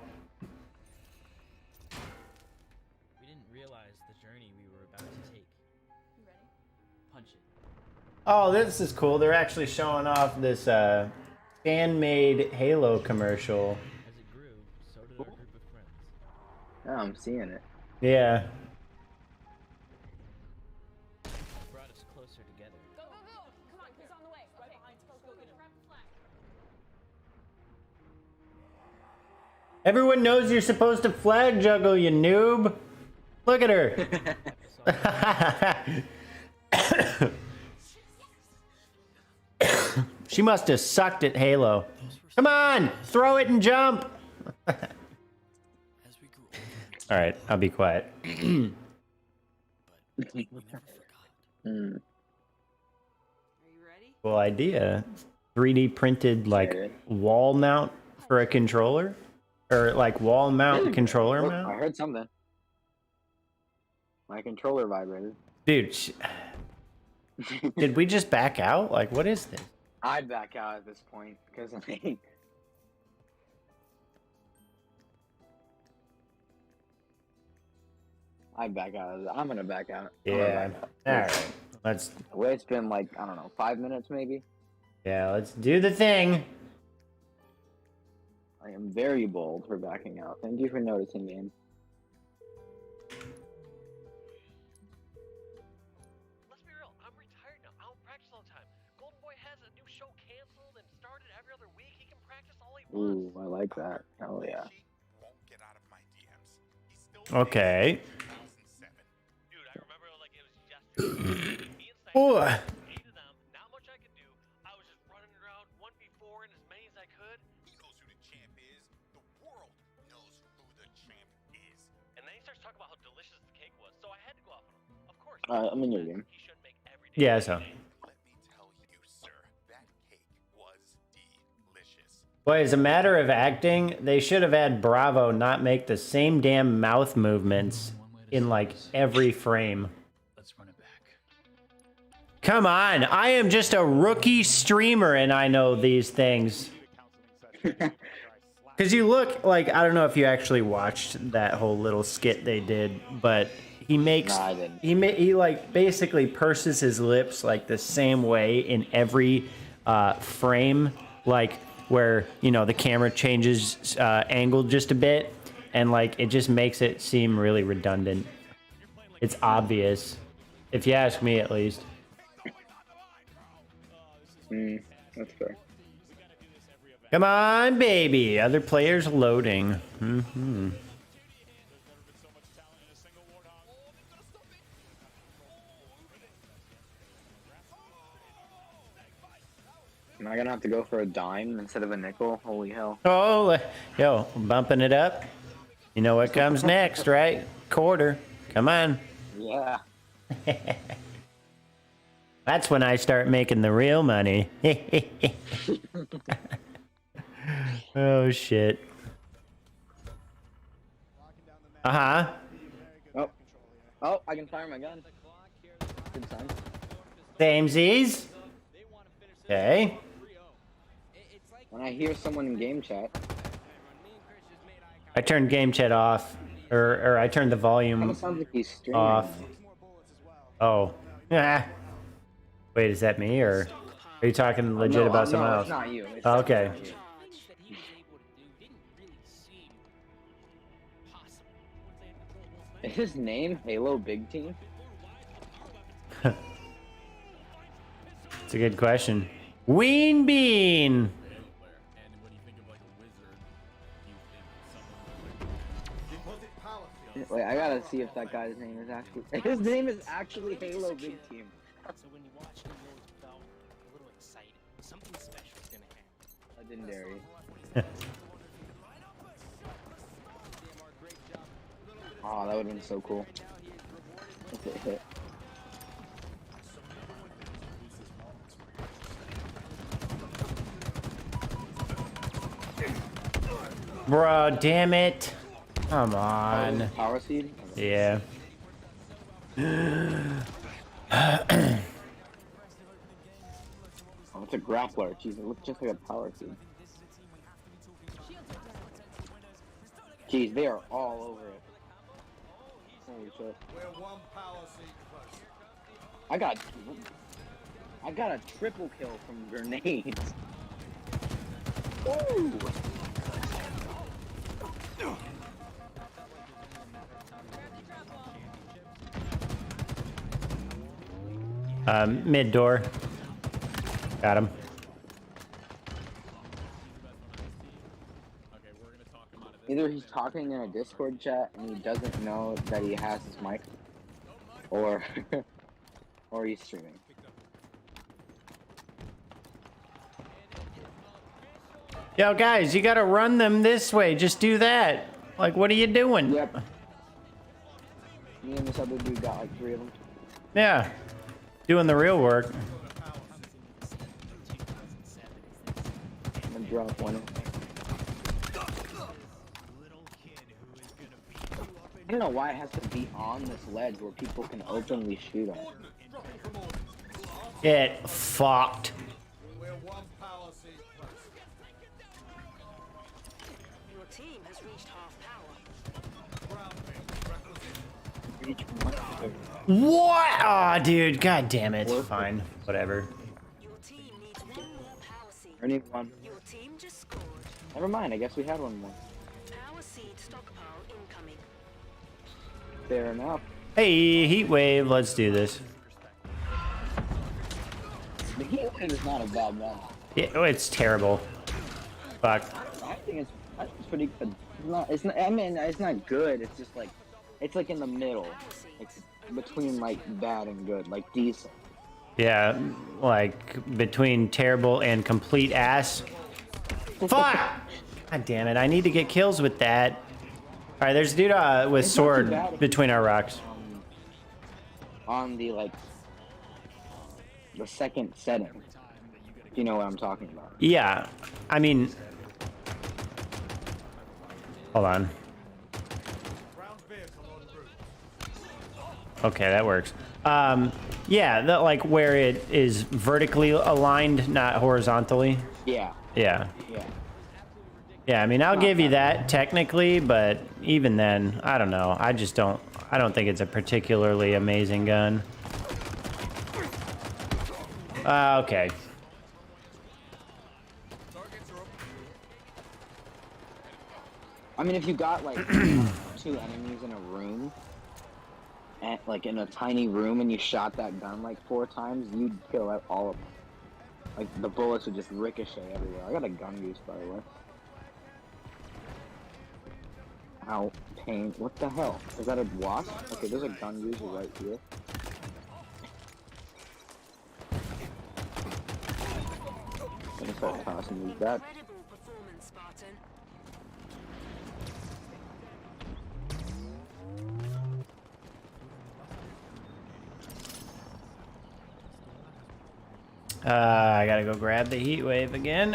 We didn't realize the journey we were about to take. Punch it. Oh, this is cool. They're actually showing off this fan-made Halo commercial. As it grew, so did our group of friends. Oh, I'm seeing it. Yeah. It brought us closer together. Go, go, go! Come on, he's on the way. Right behind. Go, go, get him. Grab the flag. Everyone knows you're supposed to flag juggle, you noob. Look at her. She must have sucked at Halo. Come on, throw it and jump. All right, I'll be quiet. Hmm. Are you ready? Cool idea. 3D printed like wall mount for a controller, or like wall mount controller Oh, I mount. heard something. My controller vibrated. Dude, did we just back out? Like, what is this? I'd back out at this point because like, I'd back out. I'm gonna back out. I'm gonna Yeah. back out. All right. Let's. The way it's been like, I don't know, 5 minutes maybe. Yeah. Let's do the thing. I am very bold for backing out. Thank you for noticing, game. Let's be real, I'm retired now. I don't practice all the time. Golden Boy has a new show canceled and started every other week. He can practice all he Ooh, wants. I like that. Hell yeah. Won't get out of my DMs. He's still Okay. 2007. Dude, I remember like it was yesterday. Me and Ooh. Simon, 8 of them, not much I could do. I was just running around 1v4 and as many as I could. He knows who the champ is. The world knows who the champ is. And then he starts talking about how delicious the cake was. So I had to go off on him. Of course. I'm in your game. He shouldn't make every day. Yeah. So. Let me tell you, sir, that cake was delicious. Boy, as a matter of acting, they should have had Bravo not make the same damn mouth movements in like every frame. Let's run it back. Come on, I am just a rookie streamer and I know these things. Because you look like, I don't know if you actually watched that whole little skit they did, but he makes, Nah, I didn't. he like basically purses his lips like the same way in every frame, like where, you know, the camera changes angle just a bit and like it just makes it seem really redundant. It's obvious, if you ask me at least. That's fair. Come on, baby. Other players loading. Mm-hmm. Am I gonna have to go for a dime instead of a nickel? Holy hell. Oh, yo, bumping it up. You know what comes next, right? Quarter. Come on. Yeah. That's when I start making the real money. Oh shit. Uh-huh. Oh. Oh, I can fire my gun. Good sign. Samesies. Okay. When I hear someone in game chat, I turned game chat off. Or I turned the kind volume of sounds like he's streaming. off. Oh. Ah. Wait, is that me or are you talking legit No, about no, someone it's else? not you. It's Oh, okay. not you. Is his name Halo Big Team? It's a good question. Ween Bean. Wait, I gotta see if that guy's name is actually. His name is actually Halo Big Team. So when you watch him, you always felt a little excited. Something special is gonna happen. Legendary. Oh, that would've been so cool. If it hit. Bro, damn it. Come on. Power seed? Yeah. Oh, it's a grappler. Jeez, it looks just like a power seed. Jeez, they are all over it. Holy shit. We're one power seed close. I got a triple kill from grenades. Ooh! Mid door. Got him. Either he's talking in a Discord chat and he doesn't know that he has his mic, or or he's streaming. Yo, guys, you gotta run them this way. Just do that. Like, what are you doing? Yep. Me and this other dude got like 3 of them. Yeah. Doing the real work. I'm gonna drop one. I don't know why it has to be on this ledge where people can openly shoot on. Get fucked. We're one power seed close. Your team has reached half power. Reach one. What? Aw, dude. God damn it. Fine. Whatever. Your team needs one more power seed. I need one. Your team just scored. Never mind, I guess we had one more. Power seed stockpile incoming. Fair enough. Hey, heat wave. Let's do this. The heat wave is not a bad gun. Yeah, oh, it's terrible. Fuck. I think it's pretty good. It's not, I mean, it's not good. It's just like, it's like in the middle. It's between like bad and good, like decent. Yeah, like between terrible and complete ass. Fuck! God damn it, I need to get kills with that. Alright, there's a dude with It's not too sword bad if between our rocks. On the like, the second setting. If you know what I'm talking about. Yeah, I mean... Hold on. Ground vehicle en route. Okay, that works. Yeah, like where it is vertically aligned, not horizontally. Yeah. Yeah. Yeah. Yeah, I mean, I'll give you that technically, but even then, I don't know. I don't think it's a particularly amazing gun. Okay. I mean, if you got like 2 enemies in a room, and like in a tiny room, and you shot that gun like 4 times, you'd kill out all of them. Like the bullets would just ricochet everywhere. I got a gun goose, by the way. Ow, pain. What the hell? Is that a wasp? Okay, there's a gun user right here. I'm gonna start tossing these back. Incredible performance, Spartan. I gotta go grab the heat wave again.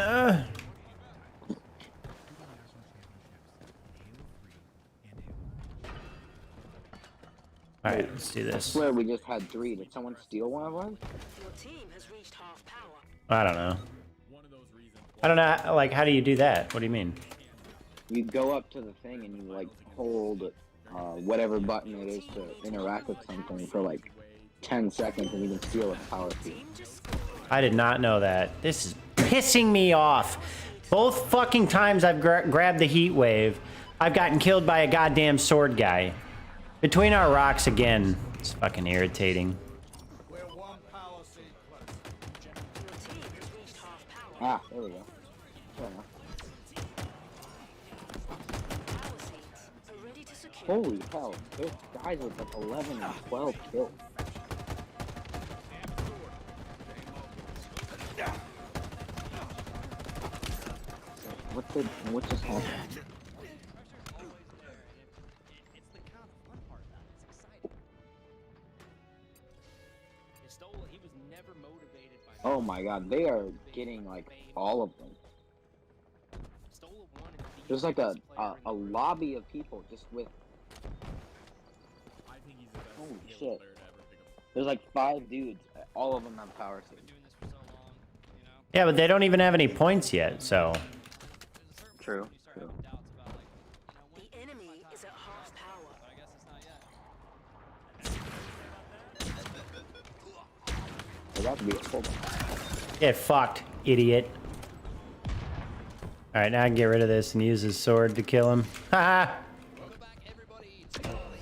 All right, let's do I this. swear we just had 3. Did someone steal one of ours? Your team has reached half power. I don't know. I don't know. Like, how do you do that? What do you mean? You go up to the thing and you like hold whatever button it is to interact with something for like 10 seconds and you can steal a power seed. I did not know that. This is pissing me off. Both fucking times I've grabbed the heat wave, I've gotten killed by a goddamn sword guy. Between our rocks again. It's fucking irritating. We're one power seed close. Your team has reached half power. Ah, there we go. Fair enough. Power seeds are ready to secure. Holy hell, there's guys with like 11 and 12 kills. What just happened? Oh my god, they are getting like all of them. There's like a lobby of people just with. Holy shit. There's like 5 dudes. All of them have power seeds. Yeah, but they don't even have any points yet, so. True. The enemy is at half power. They got to be a full. Get fucked, idiot. Alright, now I can get rid of this and use his sword to kill him. Haha!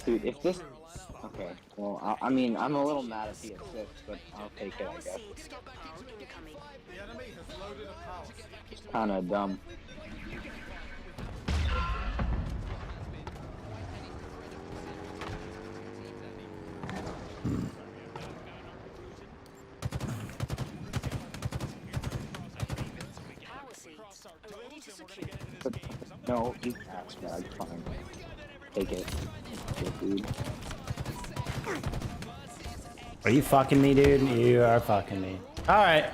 Dude, if this. Okay, well, I mean, I'm a little mad at the assist, but I'll take it, I guess. Seed stockpile incoming. The enemy has loaded a power seed. It's kinda dumb. Power seeds are ready to secure. But, no, you pass, bag, fine. Take it. Good dude. Are you fucking me, dude? You are fucking me. Alright.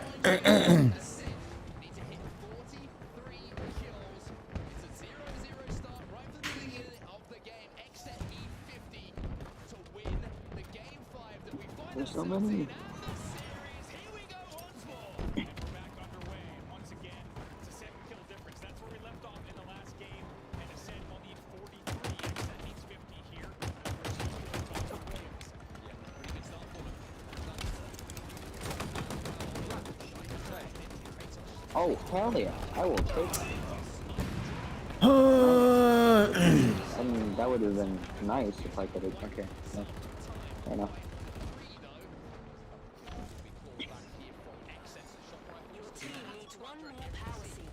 There's so many. Oh, hell yeah. I will take it. I mean, that would have been nice if I could have. Okay. No. Fair enough. Your team needs one more power seed.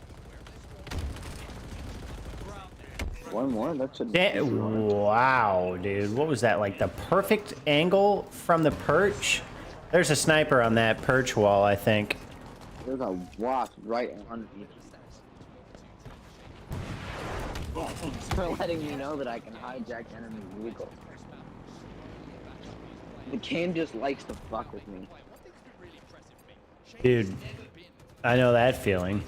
One more? That should Wow, dude. What was that? Like the perfect angle from the perch? There's a sniper on that perch wall, I think. There's a wasp right underneath. Yeah, thanks for letting me know that I can hijack enemy vehicles. The game just likes to fuck with me. Dude, I know that feeling.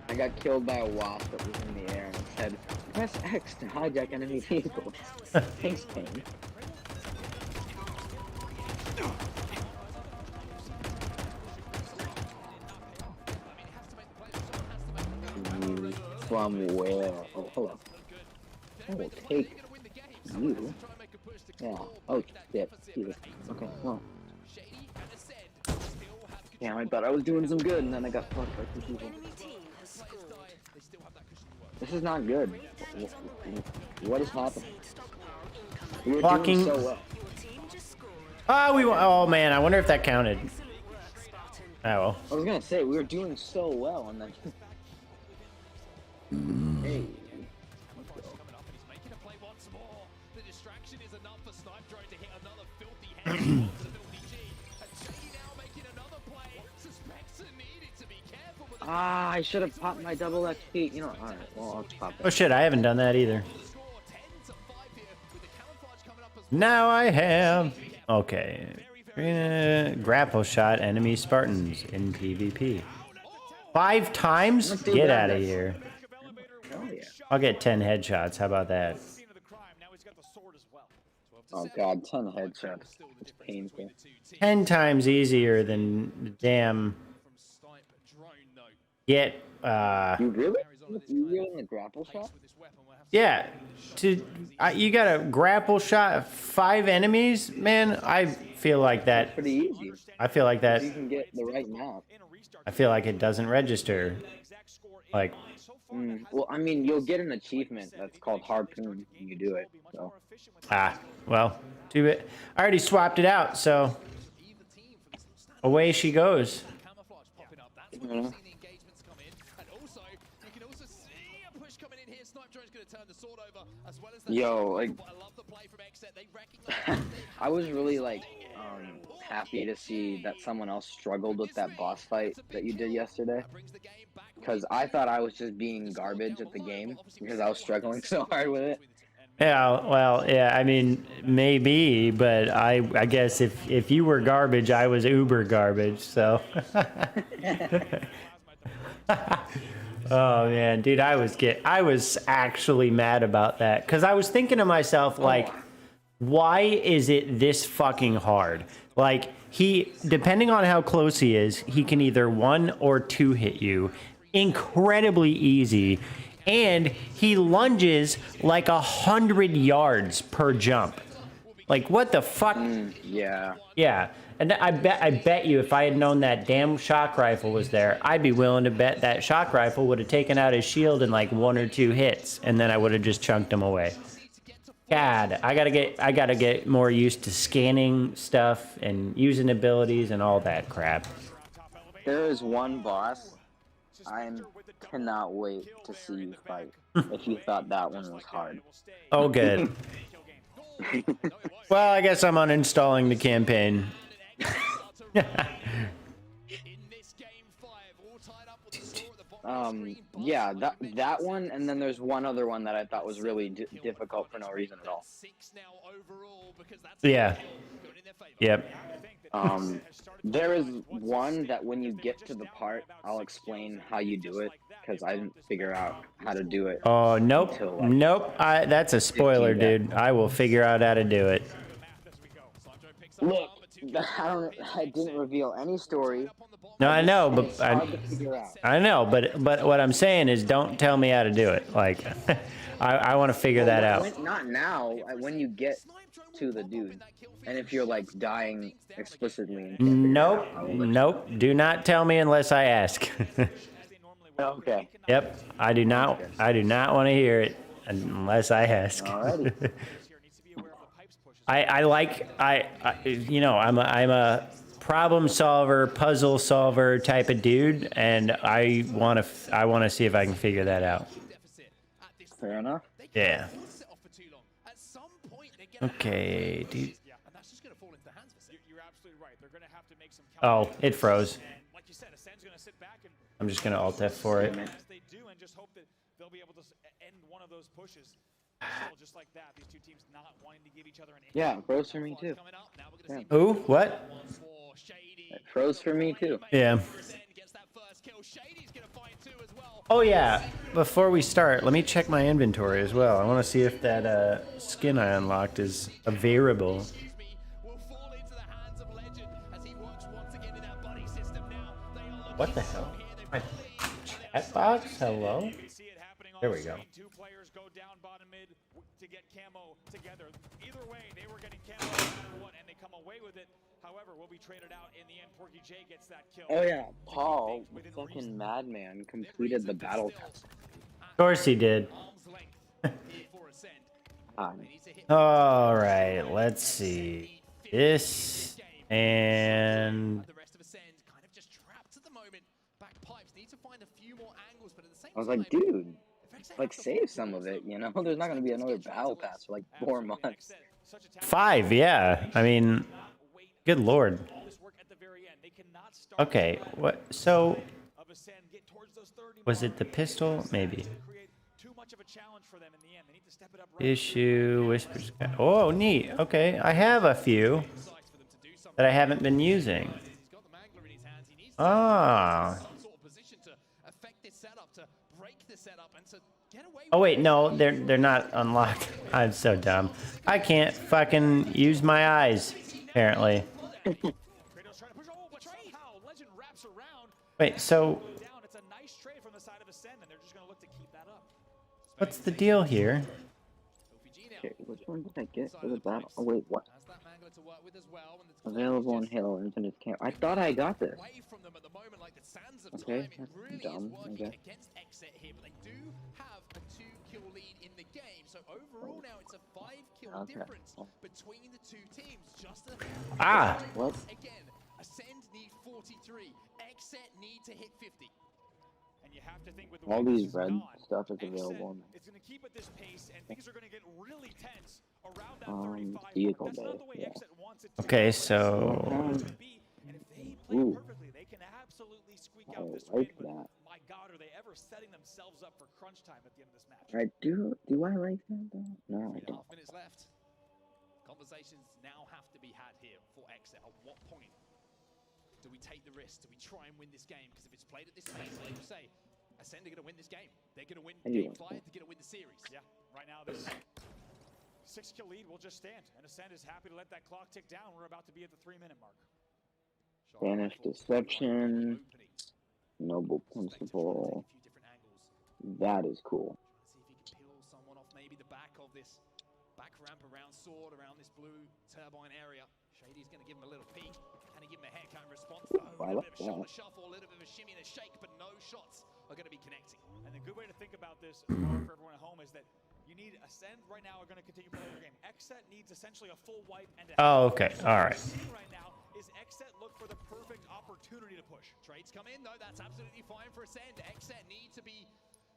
I got killed by a wasp that was in the air and it said, press X to hijack enemy vehicles. Thanks, Kane. From where? Oh, hello. I will take you. Yeah. Oh, shit. Here. Okay, well. Damn, I thought I was doing some good and then I got fucked by 2 people. Enemy team has scored. This is not good. What is happening? Seed stockpile incoming. We were Fucking- doing so well. Your team just scored. Oh man, I wonder if that counted. Excellent work, Spartan. Oh well. I was gonna say, we were doing so well and then... Hey. Ah, I should have popped my double XP. You know, alright, well, I'll just pop Oh it. shit, I haven't done that either. Now I have. Okay. Grapple shot enemy Spartans in PvP. 5 times? Get out of here. Hell yeah. I'll get 10 headshots. How about that? Oh god, 10 headshots. It's painful. 10 times easier than the damn get You really? You really in the grapple shot? yeah, you got a grapple shot 5 enemies, man. I feel like that. Pretty easy. I feel like that. You can get the right map. I feel like it doesn't register. Like, Well, I mean, you'll get an achievement that's called Harpoon when you do it. So. well, too bad. I already swapped it out, so away she goes. Yeah. Yo, like, I was really like happy to see that someone else struggled with that boss fight that you did yesterday, because I thought I was just being garbage at the game because I was struggling so hard with it. Yeah, well, yeah, I mean, maybe, but I guess if you were garbage, I was uber garbage, so. Oh man, dude, I was actually mad about that because I was thinking to myself, like, why is it this fucking hard? Like, depending on how close he is, he can either 1 or 2 hit you, incredibly easy, and he lunges like 100 yards per jump. Like, what the fuck? Yeah. Yeah. And I bet you if I had known that damn shock rifle was there, I'd be willing to bet that shock rifle would have taken out his shield in like 1 or 2 hits, and then I would have just chunked him away. God, I gotta get more used to scanning stuff and using abilities and all that crap. There is one boss I cannot wait to see you fight. If you thought that one was hard. Oh, good. Well, I guess I'm uninstalling the campaign. Yeah, that one, and then there's one other one that I thought was really difficult for no reason at all. Yeah. Yep. There is one that when you get to the part, I'll explain how you do it, because I didn't figure out how to do it. Oh, nope. Until, like, Nope. That's a spoiler, dude. I will figure out how to do it. Look, I didn't reveal any story. No, I know, but It's hard to figure out. I know, but what I'm saying is, don't tell me how to do it. Like, I want to figure that out. Not now. When you get to the dude, and if you're like dying explicitly. Nope. Nope. Do not tell me unless I ask. Okay. Yep. I do not want to hear it unless I ask. Alrighty. I'm a problem solver, puzzle solver type of dude, and I want to see if I can figure that out. Fair enough. Yeah. Okay, dude. Oh, it froze. I'm just gonna Alt F for it. Yeah, it froze for me too. Yeah. Ooh, what? It froze for me too. Yeah. Oh yeah, before we start, let me check my inventory as well. I want to see if that skin I unlocked is available. What the hell? My chat box? Hello? There we go. Two players go down bottom mid to get camo together. Either way, they were getting camo no matter what, and they come away with it. However, will be traded out in the end. Porky J gets that kill. Oh yeah, Paul, the fucking madman, completed the battle test. Of course he did. All right, let's see. This and I was like, dude, like save some of it, you know? There's not gonna be another battle pass for like 4 months. 5, yeah. I mean, good lord. Okay, what? So, was it the pistol? Maybe. Issue, whispers. Oh, neat. Okay, I have a few that I haven't been using. Ah. Get away Oh with wait, it. no, they're not unlocked. I'm so dumb. I can't fucking use my eyes, apparently. Kratos trying to push. Oh, but somehow Legend wraps around. Wait, so Down. It's a nice trade from the side of Ascend, and they're just going to look to keep that up. what's the deal here? Okay, which one did I get for the battle? Oh wait, what? Has that Mangler to work with as well, and it's Available on just Halo Infinite Camp. I thought I got this. away from them at the moment, like the sands of Okay, time. It that's really dumb, is I working guess. against Exet here, but they do have a 2-kill lead in the game. So overall now it's a 5-kill Okay. difference between the two teams. Just a Ah! What? Again, Ascend need 43. Exet need to hit 50. And you have to think with the All way this these is red gone, stuff is Exet available. is going to keep at this pace, and things are going to get really tense around that 35 vehicle mark. That's not bay, the way yeah. Exet wants it to Okay, be. so And if they play Ooh. perfectly, they can absolutely squeak I out this like win. that. But my God, are they ever setting themselves up for crunch time at the end of this match? I do. Do I like that though? No, I 3.5 don't. minutes left. Conversations now have to be had here for Exet. At what point do we take the risk? Do we try and win this game? Because if it's played at this pace, like you say, Ascend are going to win this game. They're going to win I do game like 5. that. They're going to win the series. Yeah, right now this 6-kill lead will just stand, and Ascend is happy to let that clock tick down. We're about to be at the 3-minute mark. Shot Banish rifle, Deception. opening. Noble Suspect to try and Principle. take a few different angles. That is cool. See if he can peel someone off maybe the back of this back ramp around Sword, around this blue turbine area. Shady's going to give him a little peek. Can he give him a haircut in response? No, I a little like bit of a shoulder that. shuffle, a little bit of a shimmy and a shake, but no shots are going to be connecting. And the good way to think about this as well for everyone at home is that you need Ascend right now are going to continue playing their game. Exet needs essentially a full wipe and a Oh, okay. All right. right now is Exet look for the perfect opportunity to push. Trades come in, though. That's absolutely fine for Ascend. Exet need to be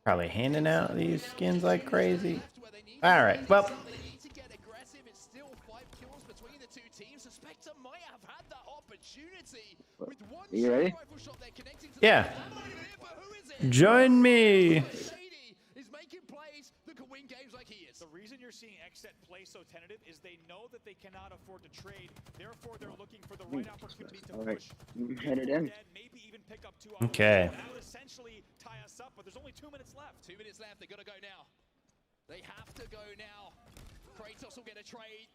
Probably handing out these skins like crazy. left where they need All to right, be. well. They need to get aggressive. It's still 5 kills between the two teams. Suspector might have had that opportunity with one You ready? rifle shot. They're connecting to Yeah. the might have been it, but who is it? Join me. Shady is making plays that can win games like he is. The reason you're seeing Exet play so tentative is they know that they cannot afford to trade. Therefore, they're looking for the right opportunity to All right, push. headed in. Dead, maybe even pick up 2 Okay. That would essentially tie us up, but there's only 2 minutes left. 2 minutes left. They got to go now. They have to go now. Kratos will get a trade.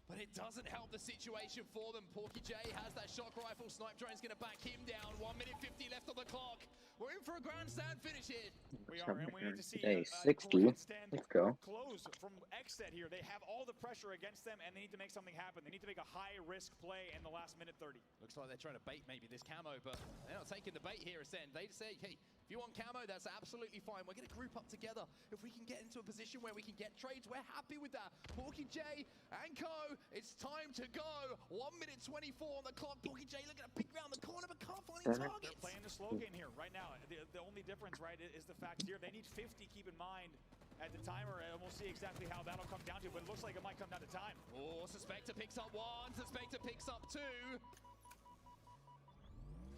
But it doesn't help the situation for them. Porky J has that shock rifle. Snipe drone's going to back him down. 1 minute 50 left on the clock. We're in for a grandstand finish here. We are, and we need to see Today, a 60. grandstand Let's go. close from Exet here. They have all the pressure against them, and they need to make something happen. They need to make a high-risk play in the last minute 30. Looks like they're trying to bait maybe this camo, but they're not taking the bait here, Ascend. They say, hey, if you want camo, that's absolutely fine. We're going to group up together. If we can get into a position where we can get trades, we're happy with that. Porky J and Co, it's time to go. 1 minute 24 on the clock. Porky J looking to peek around the corner, but can't find any targets. They're playing the slow game here right now. The only difference, right, is the fact here they need 50, keep in mind, at the timer, and we'll see exactly how that'll come down to, but it looks like it might come down to time. Oh, Suspector picks up 1, Suspector picks up 2.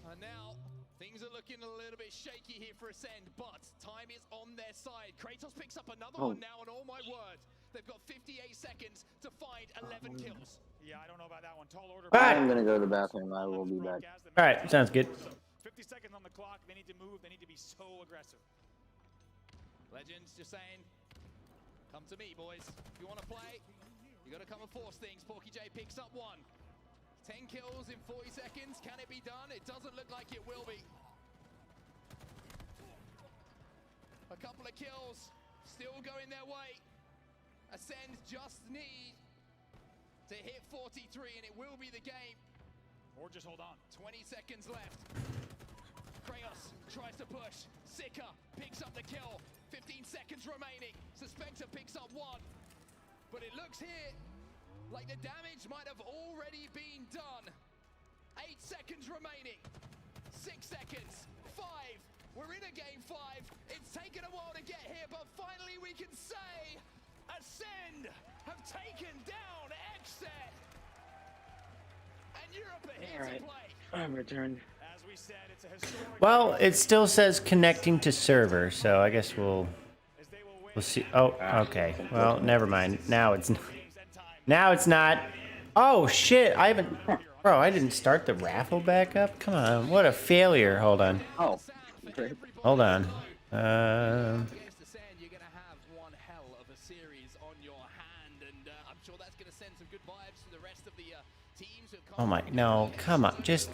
And now, things are looking a little bit shaky here for Ascend, but time is on their side. Kratos picks up another one now, and oh my word, they've got 58 seconds to find 11 kills. Yeah, I don't know about that one. Tall order. I'm gonna go to the bathroom. I will be back. All right, sounds good. 50 seconds on the clock. They need to move. They need to be so aggressive. Legends just saying, come to me, boys. If you want to play, you got to come and force things. Porky J picks up 1. 10 kills in 40 seconds. Can it be done? It doesn't look like it will be. A couple of kills still going their way. Ascend just need to hit 43 and it will be the game. Or just hold on. 20 seconds left. Kratos tries to push. Sika picks up the kill. 15 seconds remaining. Suspector picks up 1. But it looks here like the damage might have already been done. 8 seconds remaining. 6 seconds. 5. We're in a game 5. It's taken a while to get here, but finally we can say Ascend have taken down Exet. And Europe are here to play. I'm returned. As we said, it's a historic. Well, it still says connecting to server, so I guess we'll see. Oh, okay. Well, never mind. Now it's now it's not. Oh shit! I haven't. Bro, I didn't start the raffle back up. Come on, what a failure. Hold on. Oh, great. Hold on. Against the Sen, you're gonna have one hell of a series on your hand, and I'm sure that's gonna send some good vibes to the rest of the teams who've come. Oh my, no, come on, just.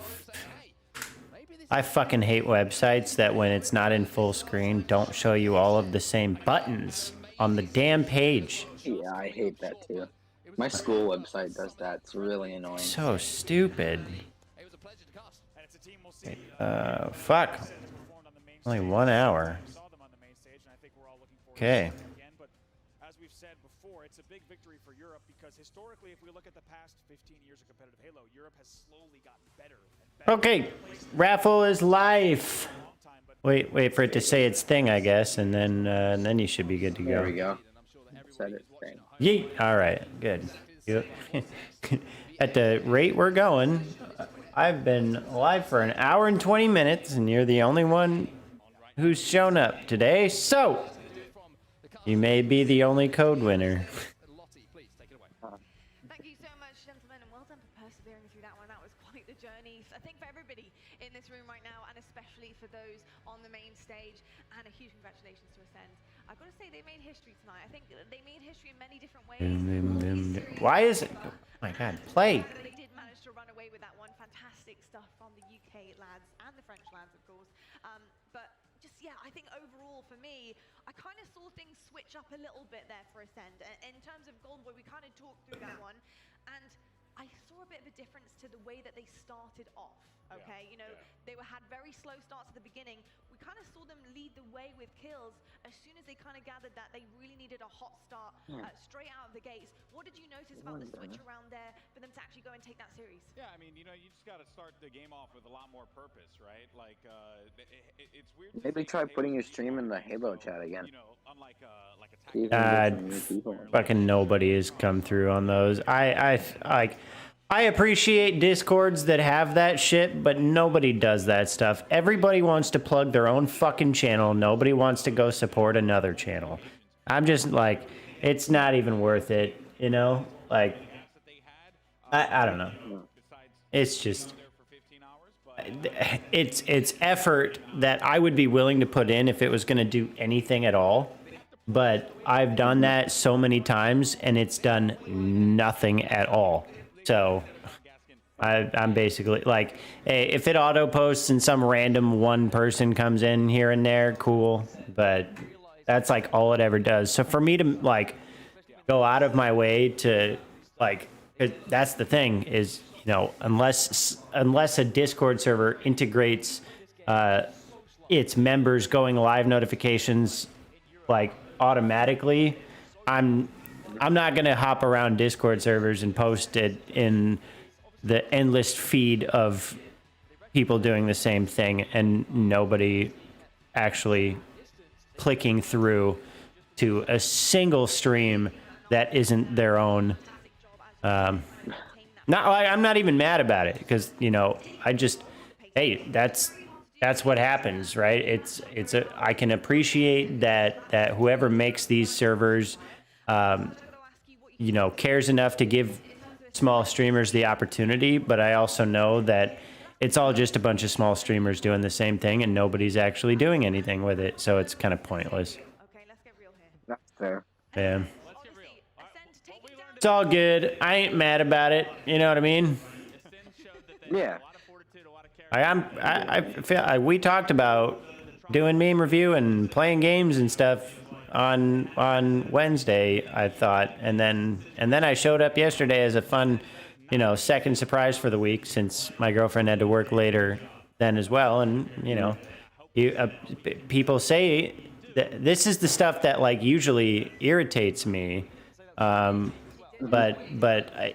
I fucking hate websites that when it's not in full screen don't show you all of the same buttons on the damn page. Yeah, I hate that too. My school website does that. It's really annoying. So stupid. It was a pleasure to cast. And it's a team we'll see. Fuck. Only 1 hour. Okay. But as we've said before, it's a big victory for Europe because historically, if we look at the past 15 years of competitive Halo, Europe has slowly gotten better and better. Okay. Raffle is live. Wait for it to say its thing, I guess, and then you should be good to go. There we go. Said it thing. Yeet. All right. Good. At the rate we're going, I've been live for an hour and 20 minutes, and you're the only one who's shown up today. So you may be the only code winner. Thank you so much, gentlemen, and well done for persevering through that one. That was quite the journey. I think for everybody in this room right now, and especially for those on the main stage, and a huge congratulations to Ascend. I've got to say, they made history tonight. I think they made history in many different ways. Why is it? Oh my God, play. They did manage to run away with that one. Fantastic stuff from the UK lads and the French lads, of course. But just, yeah, I think overall for me, I kind of saw things switch up a little bit there for Ascend. In terms of Golden Boy, we kind of talked through that one, and I saw a bit of a difference to the way that they started off. Okay, you know, they had very slow starts at the beginning. We kind of saw them lead the way with kills as soon as they kind of gathered that they really needed a hot start straight out of the gates. What did you notice about the switch around there for them to actually go and take that series? Yeah, I mean, you know, you just got to start the game off with a lot more purpose, right? Like, it's weird. Maybe try putting your stream in the Halo chat again. You know, unlike like Fucking nobody has come through on those. I appreciate Discords that have that shit, but nobody does that stuff. Everybody wants to plug their own fucking channel. Nobody wants to go support another channel. I'm just like, it's not even worth it, you know? Like, I don't know. It's just, it's effort that I would be willing to put in if it was going to do anything at all. But I've done that so many times, and it's done nothing at all. So I'm basically like, hey, if it auto posts and some random one person comes in here and there, cool. But that's like all it ever does. So for me to like go out of my way to like, that's the thing is, you know, unless a Discord server integrates its members going live notifications like automatically, I'm not going to hop around Discord servers and post it in the endless feed of people doing the same thing and nobody actually clicking through to a single stream that isn't their own. I'm not even mad about it because, you know, hey, that's what happens, right? I can appreciate that whoever makes these servers you know, cares enough to give small streamers the opportunity, but I also know that it's all just a bunch of small streamers doing the same thing and nobody's actually doing anything with it, so it's kind of pointless. Okay, let's get real here. That's fair. Yeah. It's all good. I ain't mad about it. You know what I mean? Yeah. I feel we talked about doing meme review and playing games and stuff on Wednesday, I thought, and then I showed up yesterday as a fun, you know, second surprise for the week since my girlfriend had to work later then as well, and you know, people say that this is the stuff that like usually irritates me, but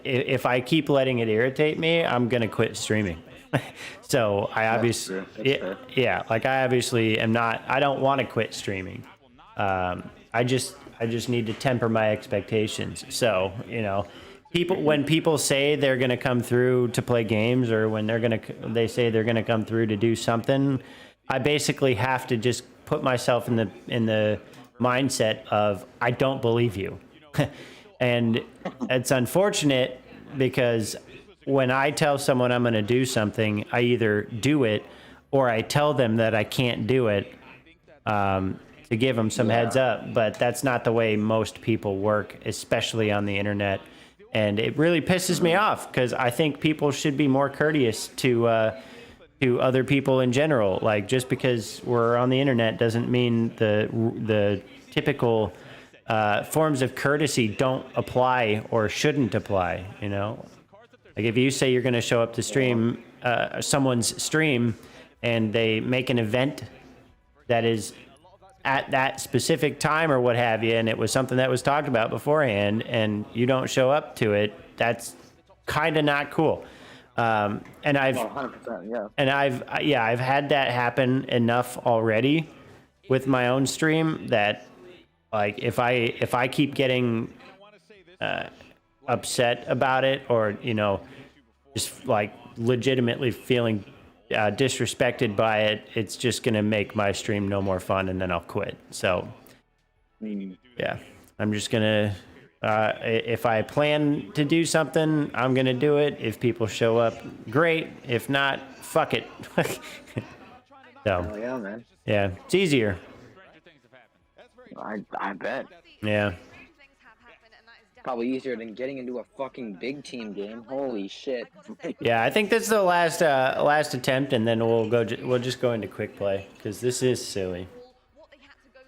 if I keep letting it irritate me, I'm gonna quit streaming. So I obviously, yeah, like I obviously am not. I don't want to quit streaming. I just need to temper my expectations. So, you know, when people say they're going to come through to play games or when they say they're going to come through to do something, I basically have to just put myself in the mindset of, I don't believe you. And it's unfortunate because when I tell someone I'm going to do something, I either do it or I tell them that I can't do it. to give them some heads up, but that's not the way most people work, especially on the internet. And it really pisses me off because I think people should be more courteous to other people in general. Like, just because we're on the internet doesn't mean the typical forms of courtesy don't apply or shouldn't apply, you know? Like, if you say you're going to show up to stream someone's stream and they make an event that is at that specific time or what have you, and it was something that was talked about beforehand, and you don't show up to it, that's kind of not cool. And I've 100%, yeah. and I've had that happen enough already with my own stream that, like, if I keep getting upset about it, or, you know, just like legitimately feeling disrespected by it, it's just gonna make my stream no more fun, and then I'll quit. So yeah, I'm just gonna if I plan to do something, I'm gonna do it. If people show up, great. If not, fuck it. So Oh, yeah, man. yeah, it's easier. I bet. Yeah. Probably easier than getting into a fucking big team game. Holy shit. Yeah, I think this is the last attempt, and then we'll just go into quick play because this is silly. What they had to go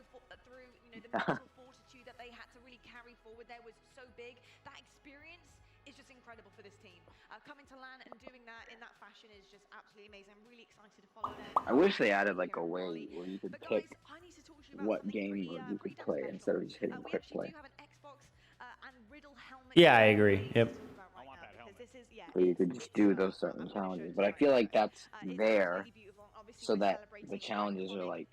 through, you know, the mental fortitude that they had to really carry forward there was so big. That experience is just incredible for this team. Coming to LAN and doing that in that fashion is just absolutely amazing. I'm really excited to follow them. I wish they added like a way where you could pick what game mode you could play instead of just hitting quick play. Yeah, I agree. Yep. So you could just do those certain challenges. But I feel like that's there so that the challenges are like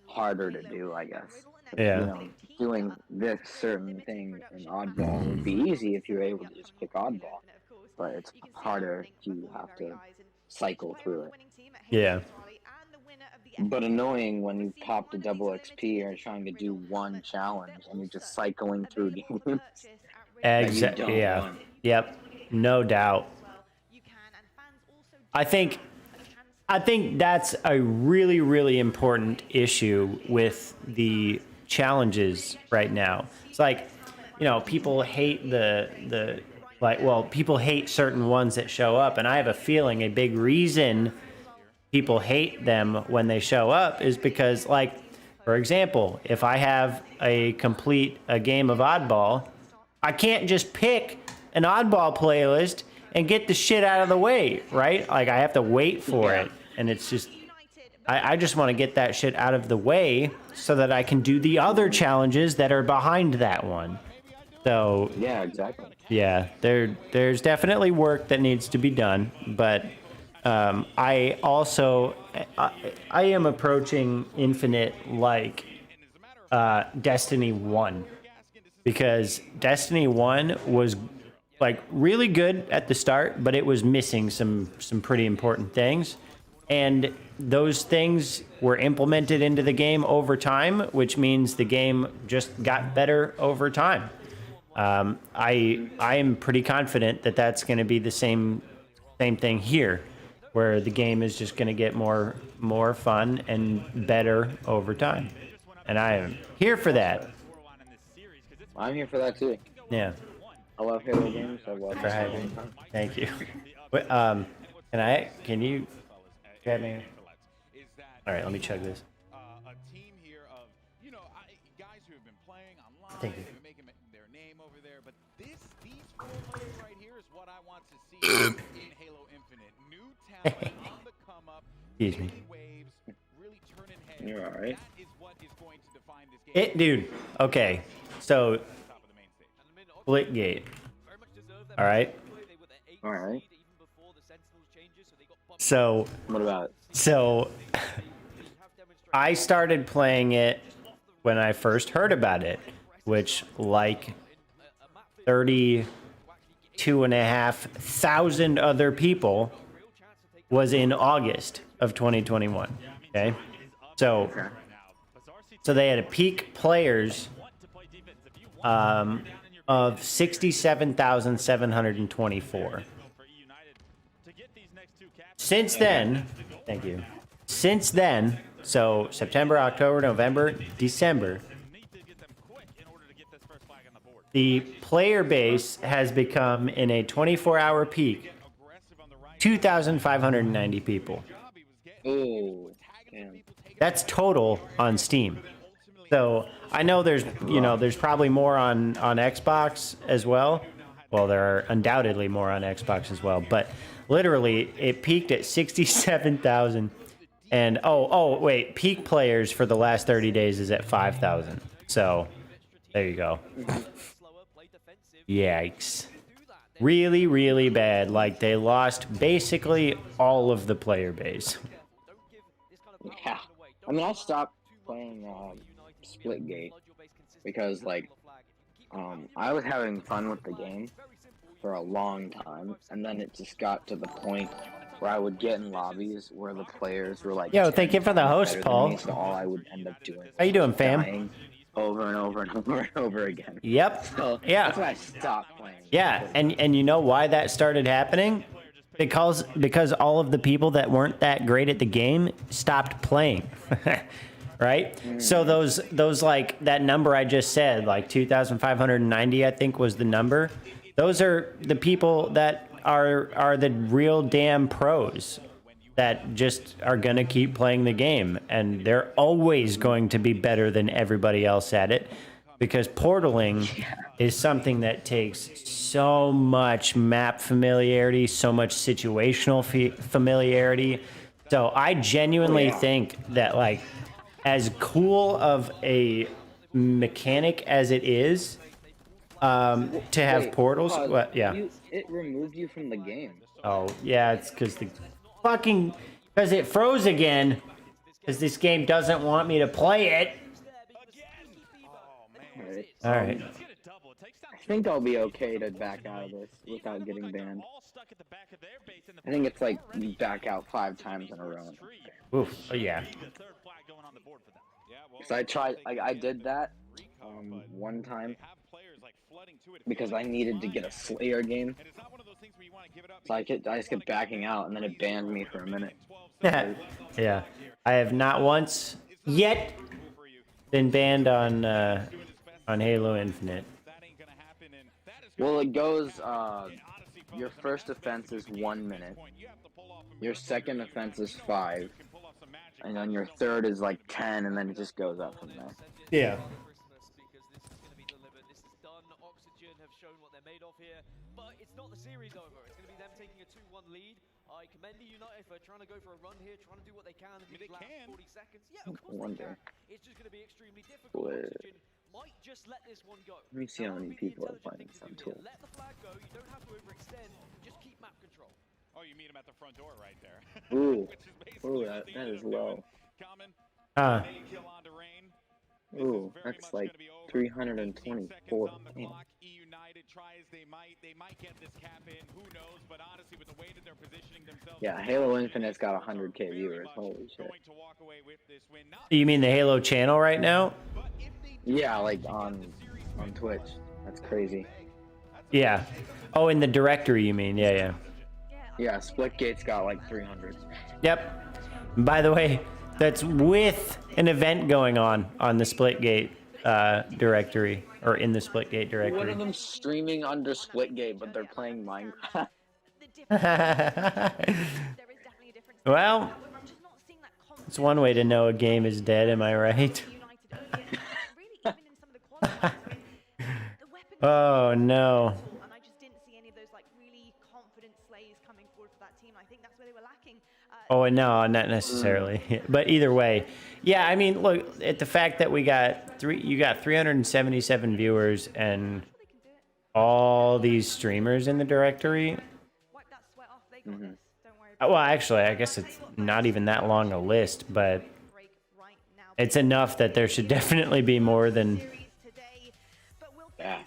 harder to do, I guess. Yeah. You know, doing this certain thing in oddball would be easy if you're able to just pick oddball. But it's harder to have to cycle through it. Yeah. But annoying when you pop the double XP or trying to do one challenge and you're just cycling through games. Exactly. Yeah. Want. Yep. No doubt. I think that's a really, really important issue with the challenges right now. It's like, you know, people hate people hate certain ones that show up, and I have a feeling a big reason people hate them when they show up is because, like, for example, if I have a game of oddball, I can't just pick an oddball playlist and get the shit out of the way, right? Like, I have to wait for it, and it's just, I just want to get that shit out of the way so that I can do the other challenges that are behind that one. So yeah, exactly. Yeah, there's definitely work that needs to be done, but I am approaching Infinite like Destiny 1, because Destiny 1 was like really good at the start, but it was missing some pretty important things, and those things were implemented into the game over time, which means the game just got better over time. I am pretty confident that that's going to be the same thing here, where the game is just going to get more fun and better over time, and I am here for that. I'm here for that too. Yeah. I love Halo games. I love for having. Thank you. Wait, can you grab me? All right, let me chug this. A team here of, you know, guys who have been playing online, Thank you. making their name over there, but these 4 players right here is what I want to see in Halo Infinite. New talent on the come up, Excuse me. waves, really turning heads. You're all right. That is what is going to define this game. Dude. Okay. So, Splitgate. All right. All right. So, What about it? So, I started playing it when I first heard about it, which, like 32,500 other people, was in August of 2021. Okay, so they had a peak players of 67,724. Since then, thank you. Since then, So September, October, November, December. The player base has become, in a 24-hour peak, 2,590 people. Oh, damn. That's total on Steam. So I know there's, you know, there's probably more on Xbox as well. Well, there are undoubtedly more on Xbox as well, but literally it peaked at 67,000. And wait, peak players for the last 30 days is at 5,000. So there you go. Yikes. Really, really bad. Like, they lost basically all of the player base. Yeah. I mean, I stopped playing Splitgate because, like, I was having fun with the game for a long time, and then it just got to the point where I would get in lobbies where the players were like, yo, thank you for the host, Paul. So all I would end up doing, how you doing, fam? dying over and over and over and over again. Yep. So yeah. That's why I stopped playing. Yeah, and you know why that started happening? Because all of the people that weren't that great at the game stopped playing. Right? So those like that number I just said, like 2,590 I think was the number. Those are the people that are the real damn pros that just are going to keep playing the game, and they're always going to be better than everybody else at it, because portaling is something that takes so much map familiarity, so much situational familiarity. So I genuinely think that, like, as cool of a mechanic as it is, to have portals, It removed you from the game. Oh yeah, it's because because it froze again. Because this game doesn't want me to play it. All right. I think I'll be okay to back out of this without getting banned. I think it's like you back out 5 times in a row. Oof. Oh yeah. So I did that one time because I needed to get a Slayer game. So I just kept backing out, and then it banned me for a minute. Yeah. I have not once yet been banned on Halo Infinite. Well, it goes, your first offense is 1 minute, your second offense is 5, and then your third is like 10, and then it just goes up from there. Yeah. But it's not the series over. It's going to be them taking a 2-1 lead. I commend the United for trying to go for a run here, trying to do what they can in these last 40 seconds. Yeah, of course they can. It's just going to be extremely difficult. Oxygen might just let this one go. Let me see how many people are playing some tool. Let the flag go. You don't have to overextend. Just keep map control. Oh, you meet him at the front door right there. Ooh, that is low. Ooh, that's like 324. Damn. Yeah, Halo Infinite's got 100k viewers. Holy shit. You mean the Halo channel right now? Yeah, like on Twitch. That's crazy. Yeah. Oh, in the directory, you mean? Yeah. Yeah, Splitgate's got like 300. Yep. By the way, that's with an event going on the Splitgate directory, or in the Splitgate directory. One of them streaming under Splitgate, but they're playing Minecraft. Well, it's one way to know a game is dead, am I right? Oh no. And I just didn't see any of those like really confident slays coming forward for that team. I think that's where they were lacking. Oh no, not necessarily. But either way, yeah. I mean, look at the fact that you got 377 viewers and all these streamers in the directory. Well, actually, I guess it's not even that long a list, but it's enough that there should definitely be more than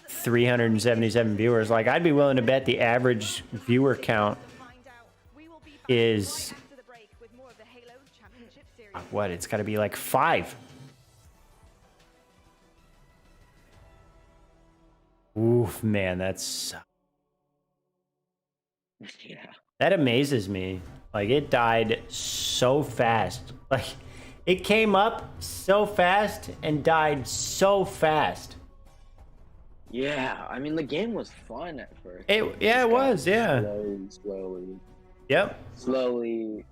377 viewers. Like, I'd be willing to bet the average viewer count is what? It's got to be like 5. Oof, man, that's Yeah. that amazes me. Like, it died so fast. Like, It came up so fast and died so fast. Yeah, I mean the game was fun at first. Yeah, it was. Yeah. Slowly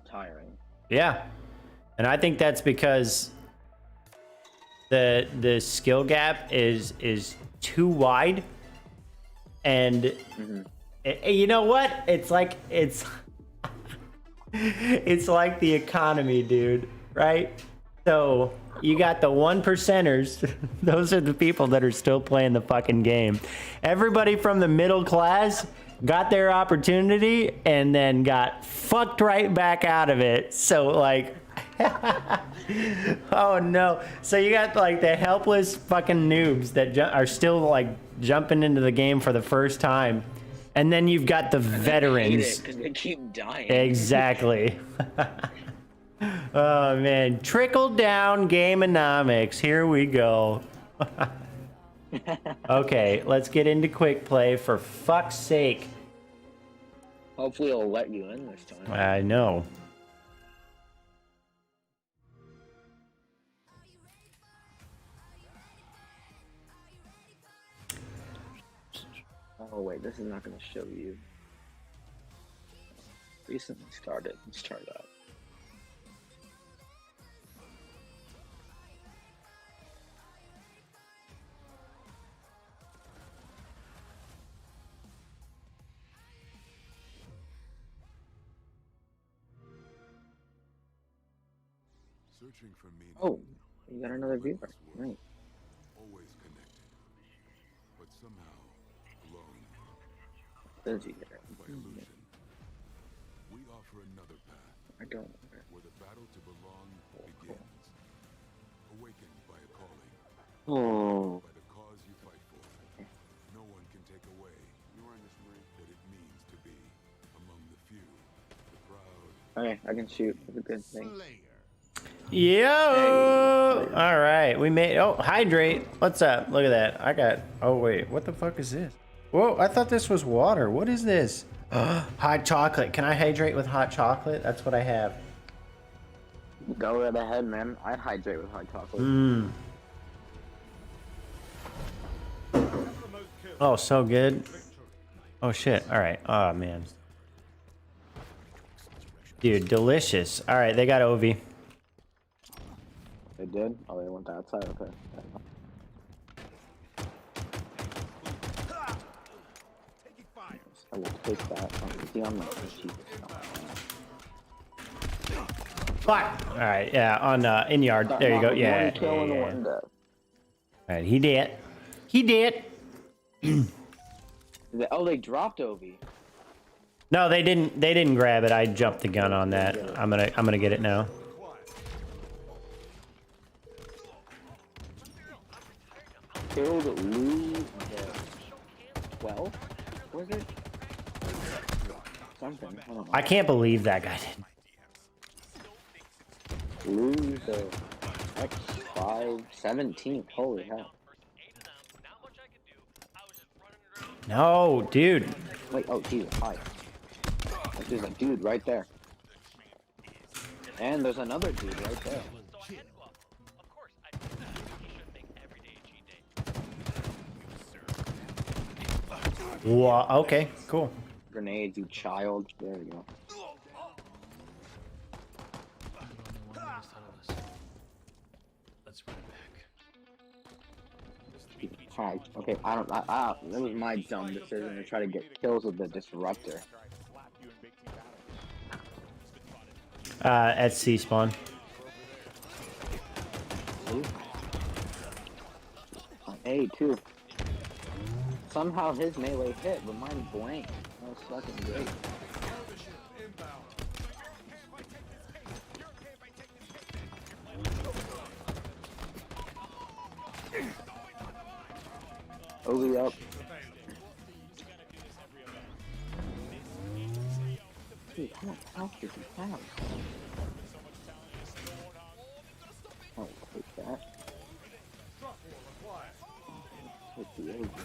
tiring. Yeah, and I think that's because the skill gap is too wide, and you know what? It's like it's like the economy, dude. Right? So you got the 1%ers. Those are the people that are still playing the fucking game. Everybody from the middle class got their opportunity and then got fucked right back out of it. So like, oh no. So you got like the helpless fucking noobs that are still like jumping into the game for the first time. And then you've got the veterans. Because they keep dying. Exactly. Oh man, trickle down gameonomics. Here we go. Okay, let's get into quick play for fuck's sake. Hopefully it'll let you in this time. I know. Oh wait, this is not going to show you. Recently started. Let's try that. Oh, you got another viewer. Right. Always connected, but somehow alone. Busy here. By illusion. We offer another path. I don't. Where the battle to belong begins. Awakened by a calling. Oh. By the cause you fight for. No one can take away what it means to be among the few, the proud. Okay, I can shoot. That's a good thing. Yo! Hey. All right, we made. Oh, hydrate. What's up? Look at that. I got. Oh wait, what the fuck is this? Whoa! I thought this was water. What is this? Hot chocolate. Can I hydrate with hot chocolate? That's what I have. Go right ahead, man. I'd hydrate with hot chocolate. Mmm. Oh, so good. Oh shit. All right. Oh man. Dude, delicious. All right, they got Ovi. They did? Oh, they went outside. Okay. I will take that. See, I'm not the cheapest. Fuck. All right. Yeah. On in yard. There you go. Yeah. All right. He did. He did. Oh, they dropped Ovi. No, they didn't. They didn't grab it. I jumped the gun on that. I'm gonna get it now. Killed Lou 12? Was it? Something. I don't know. I can't believe that guy did. Lou the X5 17. Holy hell. No, dude. Wait, oh, Jesus, hi. There's a dude right there. And there's another dude right there. Wow, okay, cool. Grenades, you child. There we go. Hi. Okay, that was my dumb decision to try to get kills with the disruptor. At C spawn. A too. Somehow his melee hit, but mine blank. That was fucking great. Over up. Dude, how much health does he have? Oh, take that. With the over.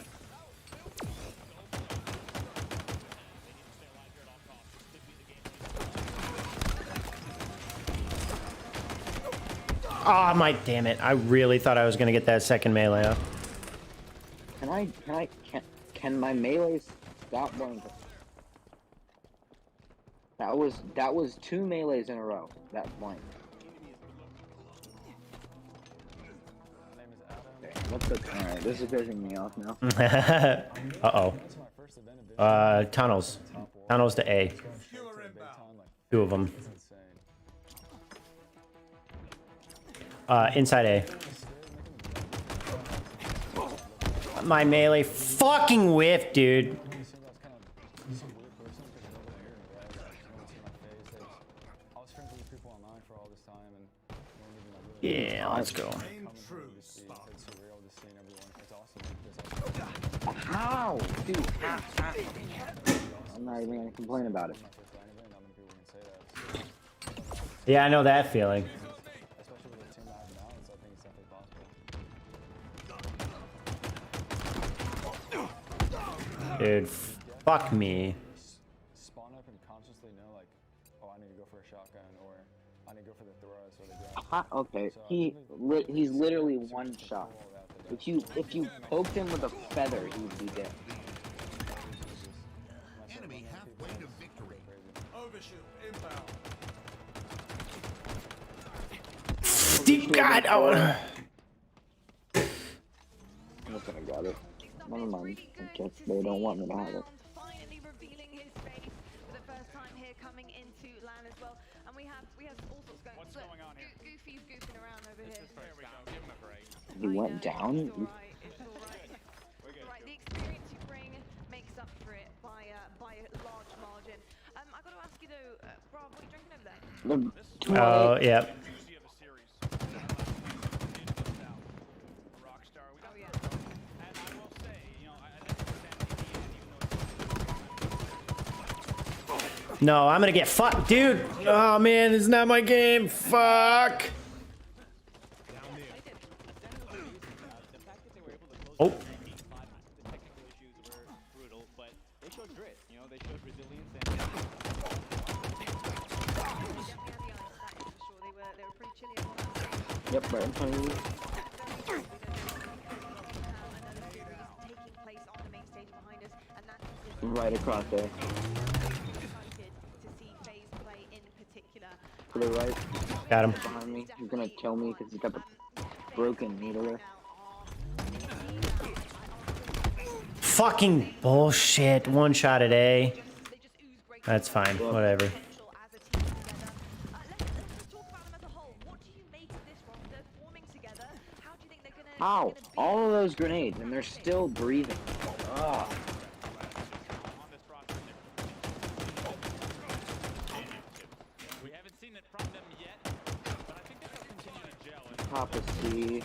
Oh my, damn it. I really thought I was gonna get that second melee up. Can my melee stop going to... That was 2 melees in a row. That blank. Alright, this is pissing me off now. Uh-oh. Tunnels. Tunnels to A. 2 of them. Inside A. My melee fucking whiff, dude. Yeah, let's go. How? Dude, I'm not even gonna complain about it. Yeah, I know that feeling. Dude, fuck me. Spawn up and consciously know, like, oh, I need to go for a shotgun, or I need to go for the Thoras or the grab. Okay, he's literally one shot. If you poked him with a feather, he would be dead. Enemy halfway to victory. Overshoot inbound. Deep God! Oh. Look, I got it. Never mind. Okay, they don't want me to have it. Finally revealing his face for the first time here, coming into LAN as well. And we have all sorts going on. What's going on here? Goofy's goofing around over here. There we go. Give him a break. He went down. It's alright. Right, the experience you bring makes up for it by a large margin. I got to ask you though, Rob, what are you drinking over there? Oh, yeah. ROCKSTAR. We got Oh, yeah. And I will say, you know, I think No, I'm gonna get fucked, dude. Oh man, this is not my game. Fuck. Oh. The technical issues were brutal, but they showed grit. You know, they showed resilience and. They were pretty chilly as well. Yep, right in front of you. Taking place on the main stage behind us, and that's Right across there. excited to see FaZe play in particular. To the right. Got him. Behind me. He's gonna kill me because he's got the broken needler. Fucking bullshit. One shot at A. That's fine. Whatever. Ow! All of those grenades, and they're still breathing. Ugh. we haven't seen it from them yet, but I think they'll continue to gel. And Top of C.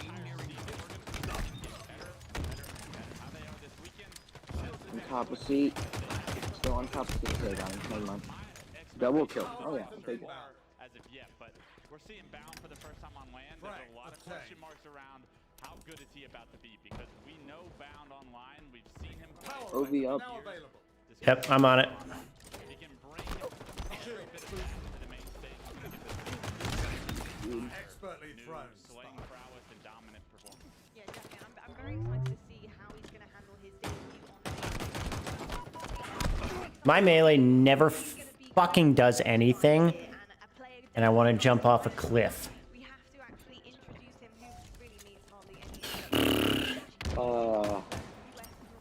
On top of C. Still on top of C. Okay, got him. Never mind. Double kill. Oh yeah, I'll take it. as of yet, but we're seeing Bound for the first time on land. There's a lot of question marks around how good is he about to be, because we know Bound online. We've seen him play. OV up. Yep, I'm on it. He can bring a bit of to the main stage. Expertly thrown. Slaying prowess and dominant performance. Yeah, definitely. I'm very excited to see how he's going to handle his debut on the My melee never fucking does anything, and I want to jump off a cliff. We have to actually introduce him, who really needs hardly any US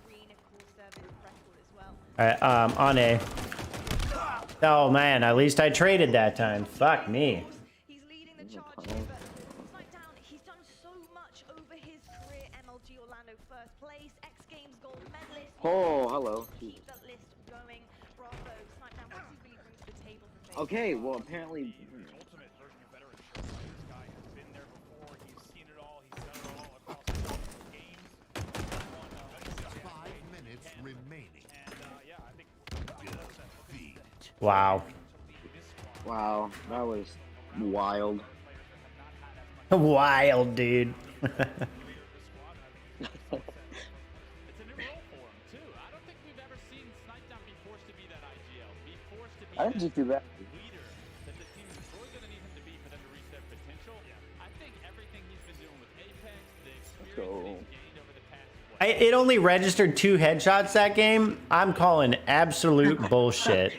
Marine Corps service record as well. Alright, on A. Oh man, at least I traded that time. Fuck me. He's leading the charge here, but Snipedown, he's done so much over his career. MLG Orlando first place, X Games gold medalist. Oh, hello. Keep that list going. Bravo, Snipedown, what does he really bring to the table for FaZe? Okay, well apparently. Ultimate version of veteran. This guy has been there before. He's seen it all. He's done it all across multiple games. 5 minutes remaining. And yeah, I think Wow. Wow, that was wild. Wild, dude. it's a new role for him too. I don't think we've ever seen Snipedown be forced to be that IGL, be forced to be I didn't do too bad. leader that the team is really going to need him to be for them to reach their potential. I think every It only registered 2 headshots that game. I'm calling absolute bullshit.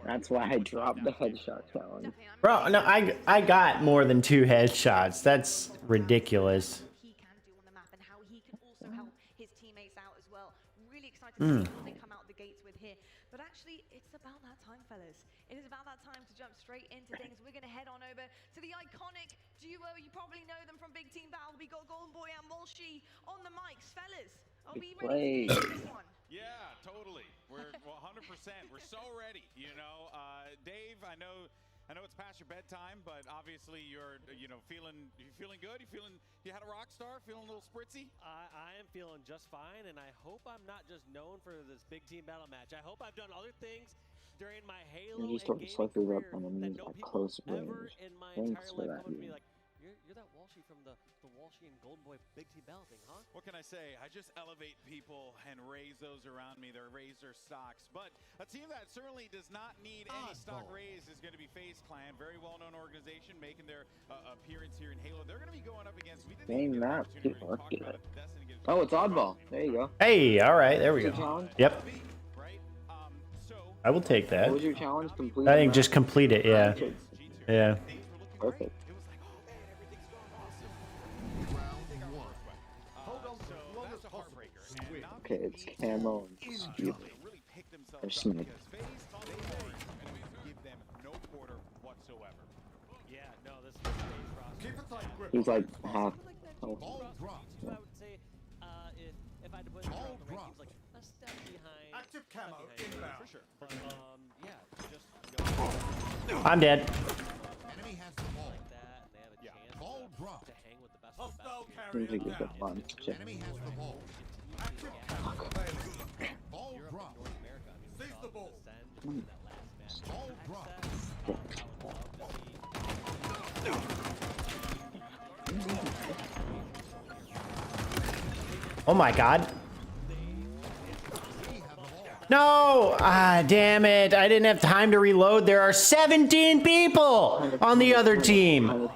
That's why I dropped the headshot challenge. Bro, no, I got more than 2 headshots. That's ridiculous. He can do on the map and how he can also help his teammates out as well. Really excited to see what they come out the gates with here. But actually, it's about that time, fellas. It is about that time to jump straight into things. We're going to head on over to the iconic duo. You probably know them from Big Team Battle. We got Golden Boy and Walshy on the mics. Fellas, are we ready to do this one? Yeah, totally. We're 100%. We're so ready. You know, Dave, I know it's past your bedtime, but obviously you're feeling good. You had a rock star, feeling a little spritzy. I am feeling just fine, and I hope I'm not just known for this big team battle match. I hope I've done other things during my Halo You and just start to gaming cycle career up enemies that no at people close ever range. in my Thanks for entire life that, come up to me man. like, you're that Walshy from the Walshy and Golden Boy big team battle thing, huh? What can I say? I just elevate people and raise those around me. They're raise their stocks. But a team that certainly does not need any stock raise is going to be FaZe Clan, very well-known organization, making their appearance here in Halo. They're going to be going up against. Same map, people are good. Oh, it's oddball. There you go. Hey, all right, there we What's go. your challenge? Yep. I will take that. What was your challenge? Complete. I think just complete it, yeah. Yeah. Perfect. Okay, it's camo and skew. Or snipe. Yeah, no, this is FaZe roster. He's like half. Oh. I would say if I had to put it in the rankings, like a step behind. Active camo inbound. For sure. But yeah, just go. I'm dead. Enemy has the ball. Like that, and they have a chance to hang with the best of the best. Seems like he's got fun. Shit. Enemy has the ball. Ball drop. Seize the ball. Ball drop. Oh my god. No! Ah, damn it. I didn't have time to reload. There are 17 people on the other team.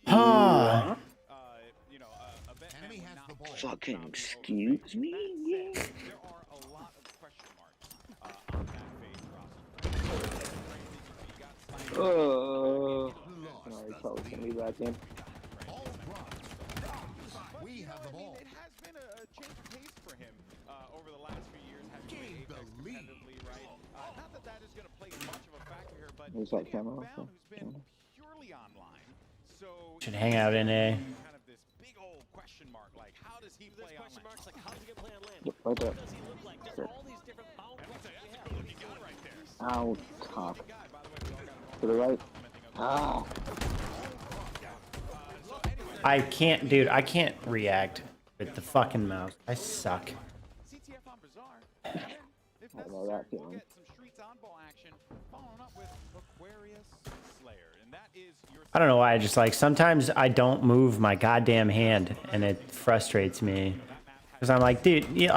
Huh. Fucking excuse me? Yeah. Oh. I already tell it's gonna be back in. We have the ball. It has been a change of pace for him over the last few years. Has been competitively, right? Not that that is going to play much of a factor here, but Who's that camera? who's been purely online. So Should hang out in A. kind of this big old question mark, like how does he play on land? Marks like how does he play on land? Yep, right there. What does he look like? Just all these different boundaries that we have. Looking guy right there. Ow, top. To the right. Ah. I can't, dude. I can't react with the fucking mouse. I suck. CTF on Bazaar. If I know that necessary, we'll feeling. get some streets on ball action, following up with Aquarius Slayer, and that is your. I don't know why. I just like sometimes I don't move my goddamn hand, and it frustrates me. Because I'm like, dude, you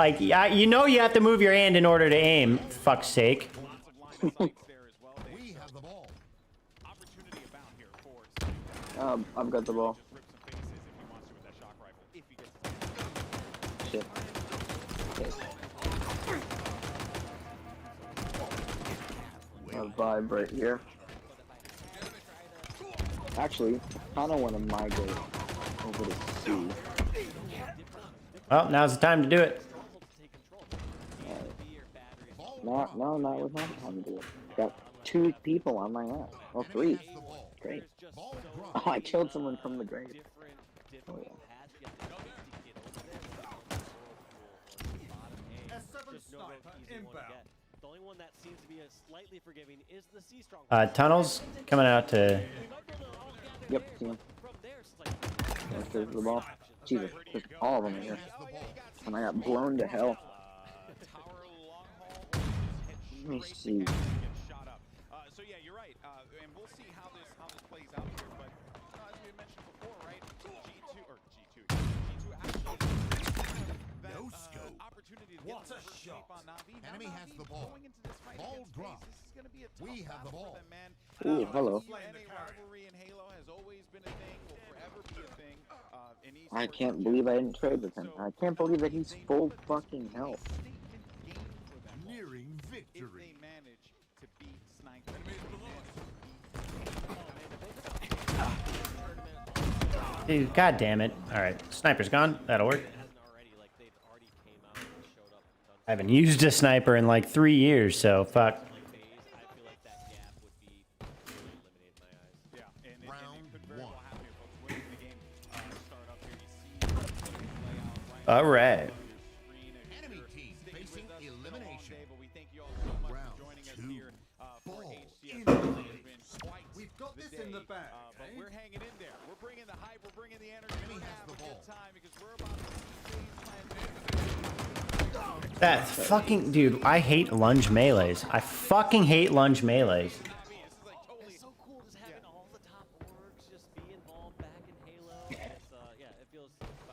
know you have to move your hand in order to aim. Fuck's sake. We have the ball. Opportunity abound here for I've got the ball. just rip some faces if he wants to with that shock rifle. If he gets Shit. A vibe right here. Actually, I kinda wanna migrate over to C. Well, now's the time to do it. No, not with my time to do it. Got 2 people on my ass. Well, 3. Great. Oh, I killed someone from the grave. Oh, yeah. The only one that seems to be a slightly forgiving is the C strong. Tunnels coming out to. Yep, see him. There's the ball. Jesus, there's all of them here. And I got blown to hell. Let me see. So yeah, you're right, and we'll see how this plays out here. But as we mentioned before, right? G2 actually that opportunity opportunity to get a shot on Navi. Enemy has the ball. Going into this fight Ball against drop. FaZe, this is going to be a tough We have the battle ball. for them, man. Ooh, hello. NA rivalry in Halo has always been a thing, will forever be a thing. In esports I in can't general. believe I didn't trade with him. So, I can't believe that he's they know full that this fucking will be a health. statement game for them Nearing if victory. they manage to beat Sniper. Dude, god damn it. Alright, sniper's gone. That'll work. I haven't used a sniper in like 3 years, so fuck. Alright. Enemy team facing elimination. Round 2. Ball incoming. We've got this in the bag. But we're hanging in there. We're bringing the hype. We're bringing the energy. Enemy We're has having the a good ball. time because we're about to see That fucking dude, I hate lunge melees. I fucking hate lunge melees. It's so cool just having all the top orgs just be involved back in Halo. It's, yeah, it feels special.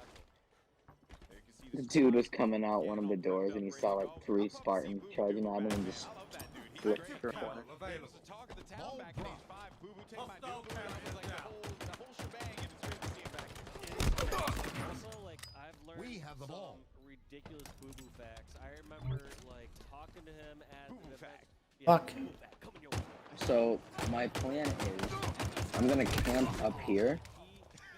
The dude was coming out one of the doors and he saw like 3 Spartans charging at him and just flipped for one. It was the talk of the town back in Age 5. Boo Boo, take my dude. It was like the whole shebang, and it's great to see him back. Also, like, I've learned We have the some ball. ridiculous Boo Boo facts. I remember, like, talking to him at Boo Boo an event. fact. Yeah, Fuck. Boo Boo fact, coming your way. So my plan is I'm gonna camp up here,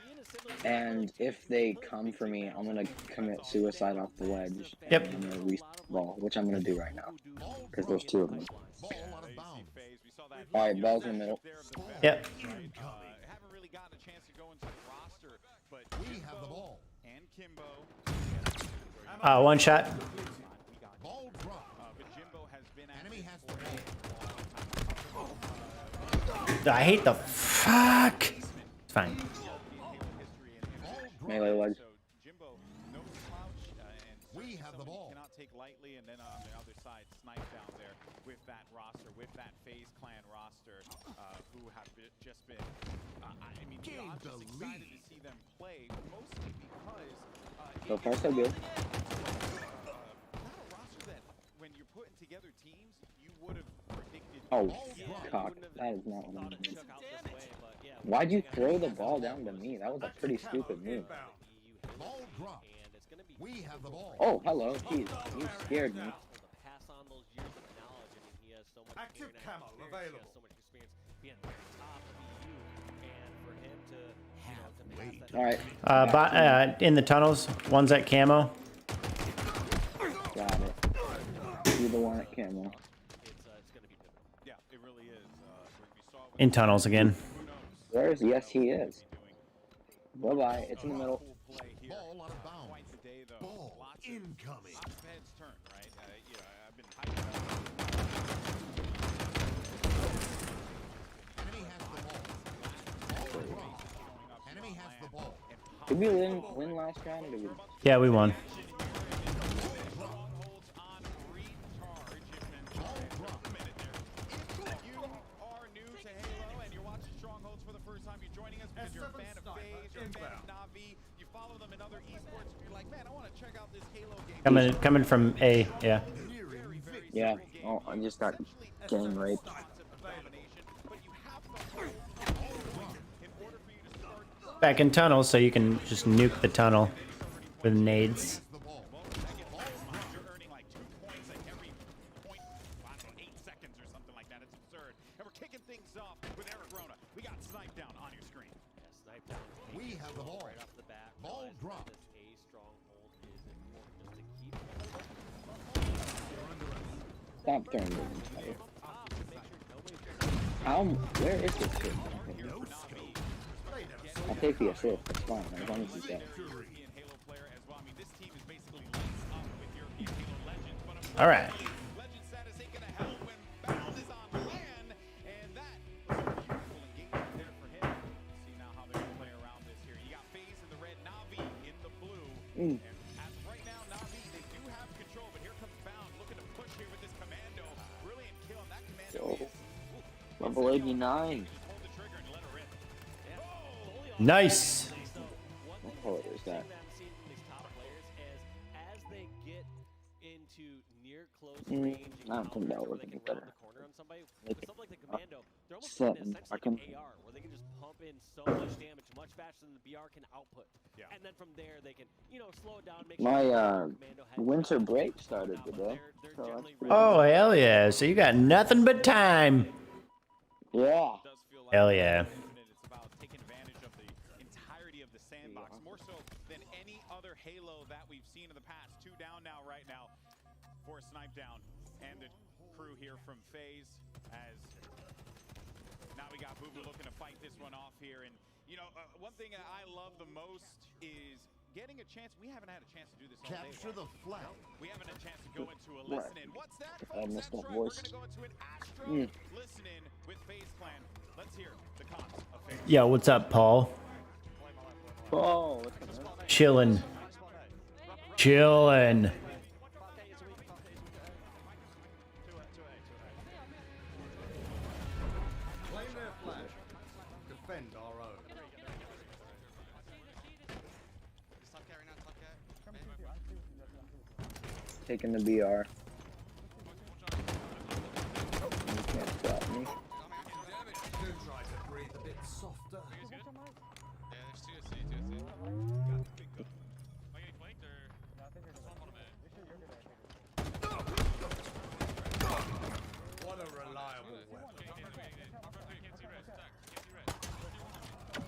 He in a similar and if they come for me, I'm gonna commit suicide off the ledge. Yep. And I'm gonna re-ball, which I'm gonna do right now, because there's 2 of them. Ball out of bounds. Alright, ball's in the middle. Yep. Haven't really gotten a chance to go into the roster, but We have the ball. and Kimbo. One shot. Ball drop. But Jimbo has been at Enemy this has for the ball. I hate the fuck. It's fine. Melee ledge. So Jimbo, no slouch, and We have the someone ball. you cannot take lightly. And then on the other side, Snipe down there with that roster, with that FaZe Clan roster, who have just been. I mean, you know, I'm Gained the just excited lead. to see them play, mostly because So far, so good. not a roster that, when you're putting together teams, you would have predicted. Oh, Yeah, cock. wouldn't have That is not what I'm thought it doing. shook out this way, but yeah, Why'd you throw the ball down to me? That was a pretty stupid move. Ball drop. and it's gonna be We have the ball. Oh, hello. Jeez, you scared me. able to pass on those years of knowledge. I mean, he has so much Active international camo experience, he has available. so much experience being at the very top of EU, and for him to, you know, to Wait. pass that. Alright, In the tunnels. One's at camo. got it. You the one at camo. It's gonna be pivotal. Yeah, it really is. We saw it with In tunnels again. who knows. Where's? Yes, he is. Doing. Bye-bye. It's in the middle. Cool play here. Ball out of bounds. Quite the day, though. Ball Lots incoming. of heads turn, right? You know, I've been hyped about Enemy has the ball. Ball drop. Enemy has the ball. Did we win last round? Or did we? Yeah, we won. strongholds on recharge. A minute there. If you are new to Halo and you're watching Strongholds for the first time, you're joining us because you're a fan of FaZe, you're a fan of Navi, you follow them in other esports, and you're like, man, I want to check out this Halo game. Coming from A. Yeah. Nearing victory. Yeah. Oh, I just got gang raped. Back in tunnels, so you can just nuke the tunnel with nades. The ball. You're earning like 2 points at every point, I don't know, 8 seconds or something like that. It's absurd. And we're kicking things off with Eric Rona. We got Snipe down on your screen. Yeah, snipe down. We have the ball. Right off the bat. Ball realize that dropped. This A stronghold is important just to keep. Stop throwing the entire. Top to make sure nobody How? Where is this kid? I'll take the assist. It's fine. As long as he's dead. European Halo player as well. I mean, this team is basically lights up with European Halo legends, but All right. legend status ain't gonna help when Bound is on land, and that was a beautiful engagement there for him. See now how they're gonna play around this here. You got FaZe in the red, Navi in the blue. And as of right now, Navi, they do have control, but here comes Bound looking to push here with this commando. Brilliant kill, and that commando is Level 89. just hold the trigger and let her rip. Nice. What color is that? I'm seeing from these top players is as they get I don't think that would be better. Stuff like the commando, they're almost Set in a sense like fucking. an AR, where they can just pump in so much damage much faster than the BR can output. And then from there, they can, you know, slow it down, make My sure winter break started today. So that's pretty Oh, hell yeah. So you got nothing but time. Yeah. Hell yeah. It's about taking advantage of the entirety of the sandbox, more so than any other Halo that we've seen in the past. 2 down now, right now, for a snipe down. And the crew here from FaZe as now we got Boo Boo looking to fight this one off here. And, you know, one thing that I love the most is getting a chance. We haven't had a chance to do this all day. Capture the flag. We haven't had a chance to go into a listen-in. What's that? I missed that That's right. We're voice. going to go into an Astro listen-in with FaZe Clan. Let's hear the cons of FaZe. Yo, what's up, Paul? Oh, Chillin'. Chillin'. Claim their flag. Defend our own. taking the BR. You can't stop me. Do try to breathe a bit softer. What a reliable weapon.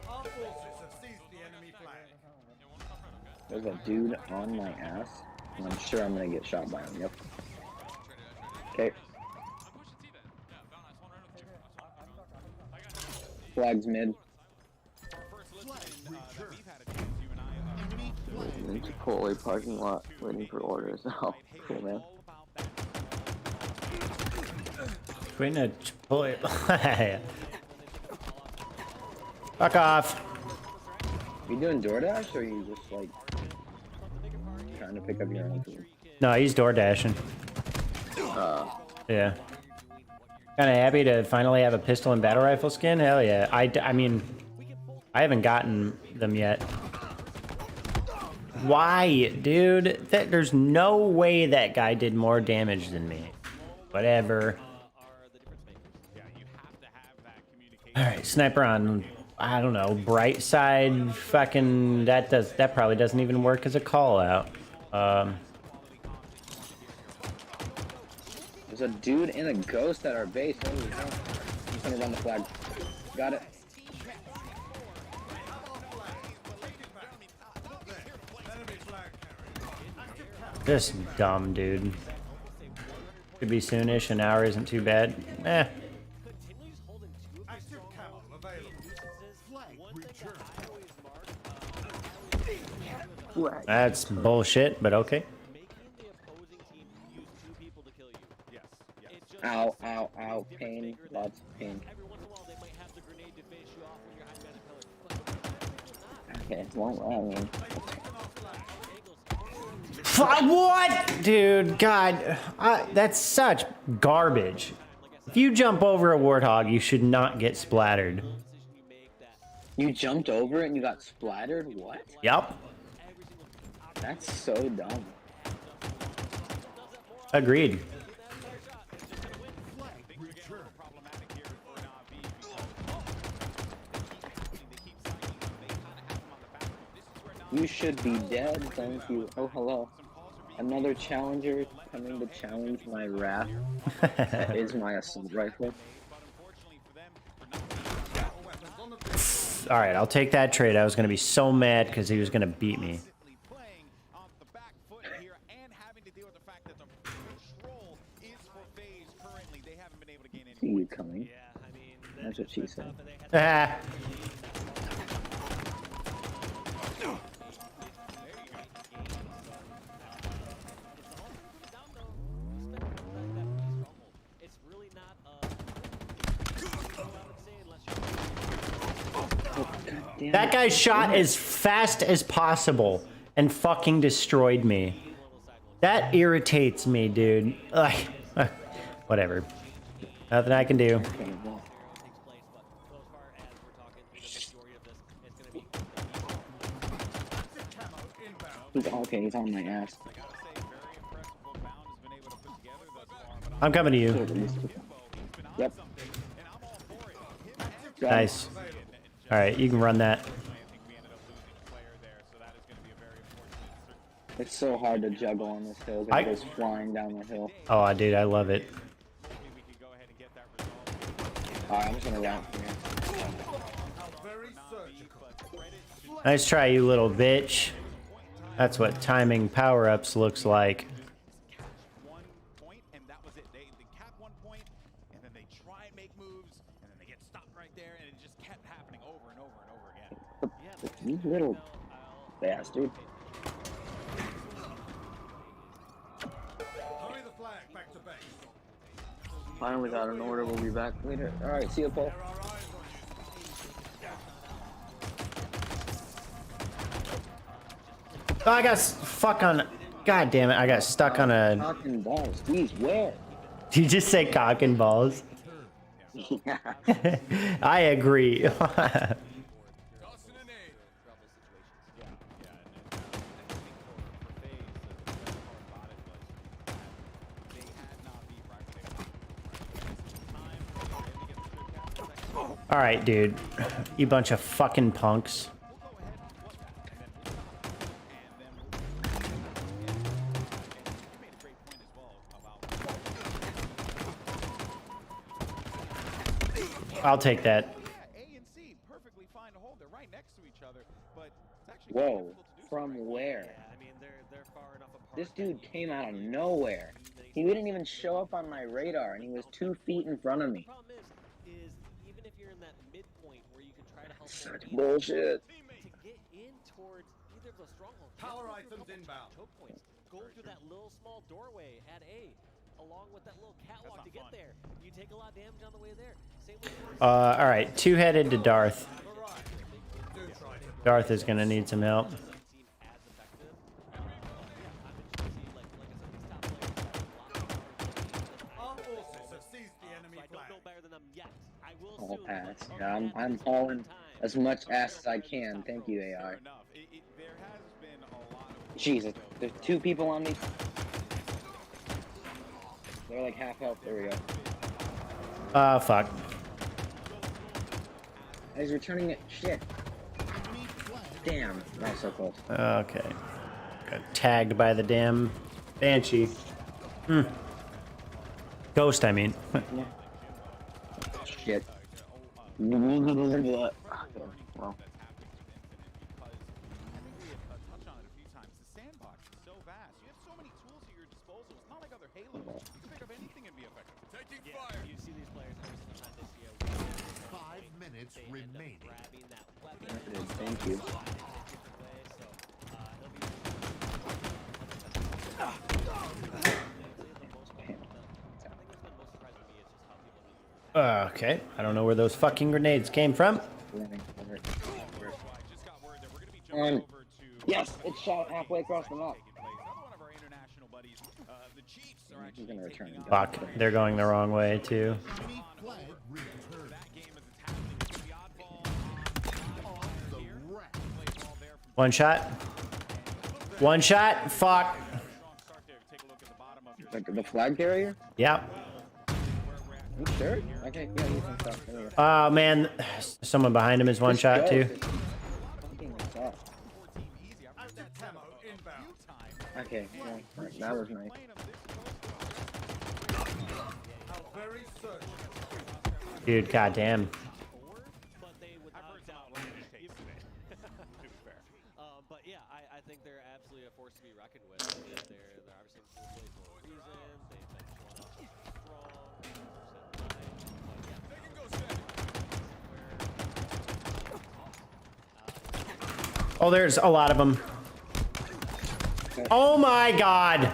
Our forces have seized the enemy flag. There's a dude on my ass, and I'm sure I'm gonna get shot by him. Yep. Okay. Flags mid. It's a Chipotle parking lot waiting for orders. Oh, cool, man. Queen a Chipotle. Fuck off. You doing DoorDash or are you just like trying to pick up your own food? No, he's door dashing. Yeah. Kind of happy to finally have a pistol and battle rifle skin. Hell yeah. I mean, I haven't gotten them yet. Why, dude? There's no way that guy did more damage than me. Whatever. Alright, sniper on, I don't know, bright side. Fucking, that probably doesn't even work as a call out. There's a dude and a ghost at our base. Holy hell. I'm just gonna run the flag. Got it. Just dumb, dude. Could be soonish, an hour isn't too bad. Eh. That's bullshit, but okay. Ow, ow, ow. Pain. Lots of pain. Okay, well, I mean. What? Dude, God. That's such garbage. If you jump over a warthog, you should not get splattered. You jumped over it and you got splattered? What? Yup. That's so dumb. Agreed. You should be dead, thank you. Oh, hello. Another challenger coming to challenge my wrath. That is my assault rifle. Alright, I'll take that trade. I was going to be so mad because he was going to beat me. See you coming. That's what she said. Ah. That guy shot as fast as possible and fucking destroyed me. That irritates me, dude. Like, whatever. Nothing I can do. Okay, he's on my ass. I'm coming to you. Yep. Nice. All right, you can run that. It's so hard to juggle on this hill because it goes flying down the hill. Oh, dude, I love it. Alright, I'm just gonna round from here. Nice try, you little bitch. That's what timing power-ups looks like. You little bastard. Finally got an order. We'll be back later. Alright, see you, Paul. Oh, I got fuck on. God damn it! I got stuck on a. Cock and balls. Jeez, where? Did you just say cock and balls? Yeah. I agree. All right, dude. You bunch of fucking punks. I'll take that. Whoa, from where? This dude came out of nowhere. He didn't even show up on my radar, and he was 2 feet in front of me. Such bullshit. Power items inbound. Go through that little small doorway at A, along with that little catwalk to get there. You take a lot of damage on the way there. Same with All right, two-headed to Darth. Darth is gonna need some help. I'll pass. Yeah, I'm hauling as much ass as I can. Thank you, AI. Jesus, there's 2 people on me. They're like half health. There we go. Fuck. He's returning it. Shit. Damn. Not so close. Okay. Got tagged by the damn Banshee. Ghost, I mean. Shit. Well. you see these players every single time this year. 5 minutes remaining. Thank you. Okay. I don't know where those fucking grenades came from. Yes, it's shot halfway across the map. He's gonna return it. Fuck. They're going the wrong way, too. One shot. One shot. Fuck. Like the flag carrier? Yep. You sure? Okay, yeah, you can stop. There we go. Oh, man. Someone behind him is one shot, too. Okay, well, right, that was nice. Dude, goddamn. But yeah, I think they're absolutely a force to be reckoned with. They're obviously in full play for a reason. They've been showing up strong. Oh, there's a lot of them. Oh my god.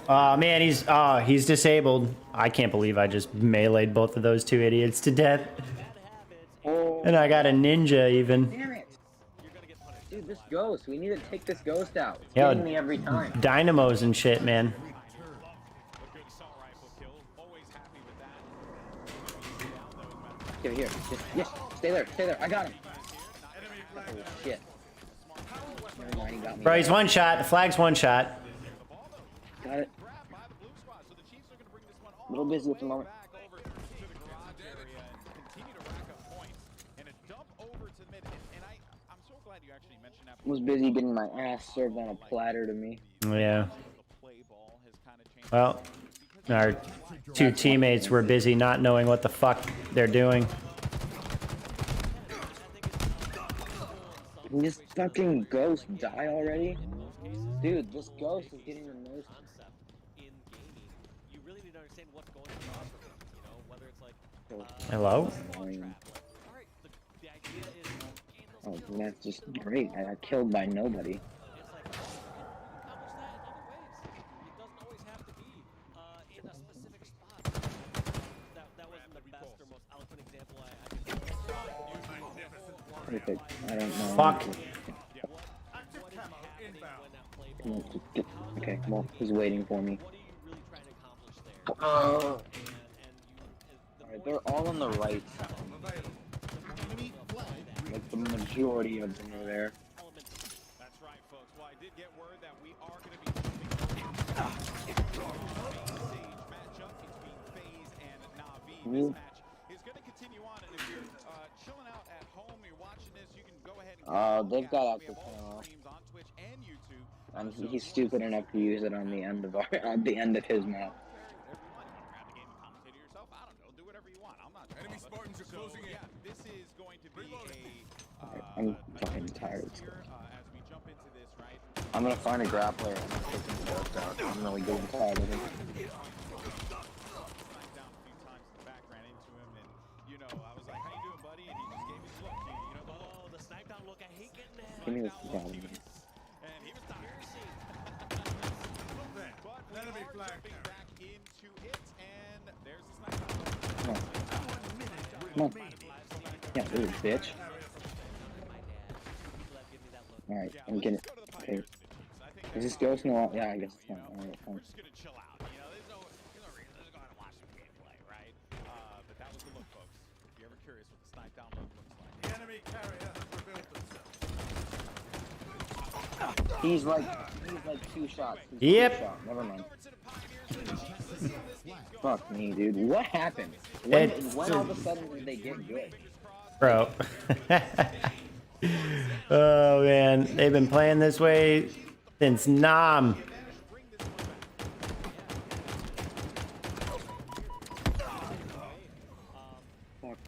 Man, he's disabled. I can't believe I just meleeed both of those 2 idiots to death. And I got a ninja even. Damn it. Dude, this ghost. We need to take this ghost out. It's Yo, getting me every time. Dynamos and shit, man. Get here. Yes, stay there. Stay there. I got him. Oh, shit. Never mind, he got me. Bro, he's one shot. The flag's one shot. Got it. little busy at the moment. Back over to the garage area and continue to rack up points. And a dump over to mid. And I'm so glad you actually mentioned that. I was busy getting my ass served on a platter to me. Yeah. Well, our two teammates were busy not knowing what the fuck they're doing. Can this fucking ghost die already? Dude, this ghost is getting the most. In gaming, you really need to understand what's going on, you know, whether it's like Hello? Oh, that's just great. I got killed by nobody. Perfect. I don't know. Fuck. Okay, well, he's waiting for me. Alright, they're all on the right side. Like the majority of them are there. That's right, folks. Well, I did get word that we are going to be matchup between FaZe and Na'Vi. This match is going to continue on, and if you're chilling out at home, you're watching this, you can go ahead and They've got active channel. on Twitch and YouTube. And he's stupid enough to use it on the end of his map. Grab the game and commentate yourself. I don't know. Do whatever you want. I'm not. Enemy Spartans are closing in. Yeah, this is going to be I'm fucking tired. as we jump into this, right? I'm gonna find a grappler and take him to ghost out. I'm really getting tired of him. Down a few times in the back, ran into him, and you know, I was like, "How you doing, buddy?" And he just gave me this look. You know, the snipe down look. I hate getting that. Give me this guy. and he was tired. But we are jumping back into it, and there's the snipe down. Come on. Yeah, little bitch. Alright, I'm getting it. Okay. Is this ghost? No, yeah, I guess it's not. Alright, fine. We're just gonna chill out. You know, there's no reason. Let's go ahead and watch some gameplay, right? But that was the look, folks. If you're ever curious what the snipe down look looks like. The enemy carrier has revealed themselves. He's like 2 shots. He's Yep. 2 shots. Never mind. Fuck me, dude. What happened? When all of a sudden did they get good? Bro. Oh man, they've been playing this way since Nam. Fuck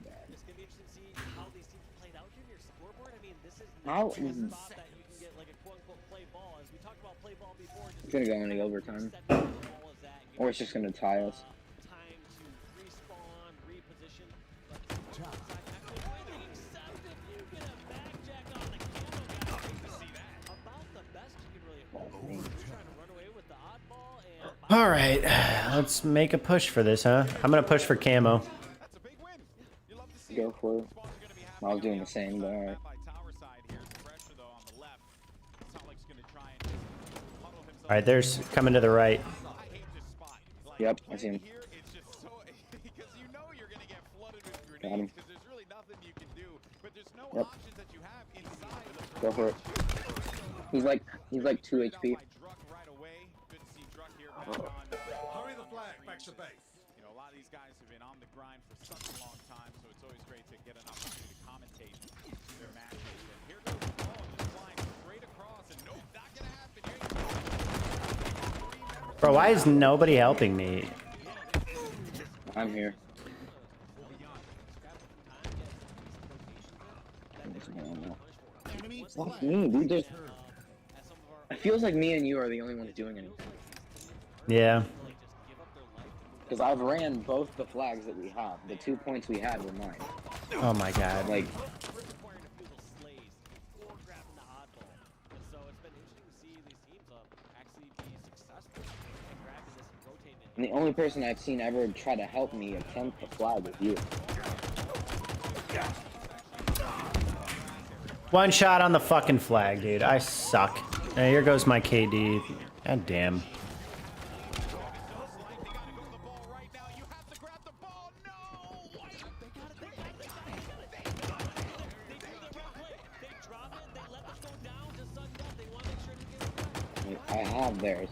that. It's gonna be interesting to see how these teams played out here in your scoreboard. I mean, this is How not is a spot that you can get like a quote-unquote play ball. As we talked about play ball before, it's gonna go into overtime? Or it's just gonna tie us. Time to respawn, reposition. All right, let's make a push for this, huh? I'm gonna push for camo. Go for it. I was doing the same, but alright. All right, there's coming to the right. Yep, I see him. Got him. Yep. Go for it. He's like 2 HP. Hurry the flag back to base. You know, a lot of these guys have been on the grind for such a long time, so it's always great to get an opportunity to commentate their matches. And here goes the ball, just flying straight across, and nope, not gonna happen. Bro, why is nobody helping me? I'm here. Fuck me, dude. It feels like me and you are the only ones doing anything. Yeah. Because I've ran both the flags that we have. The 2 points we had were mine. Oh my god. Like, and the only person I've seen ever try to help me attempt the flag is you. One shot on the fucking flag, dude. I suck. Hey, here goes my KD. God damn. I have theirs.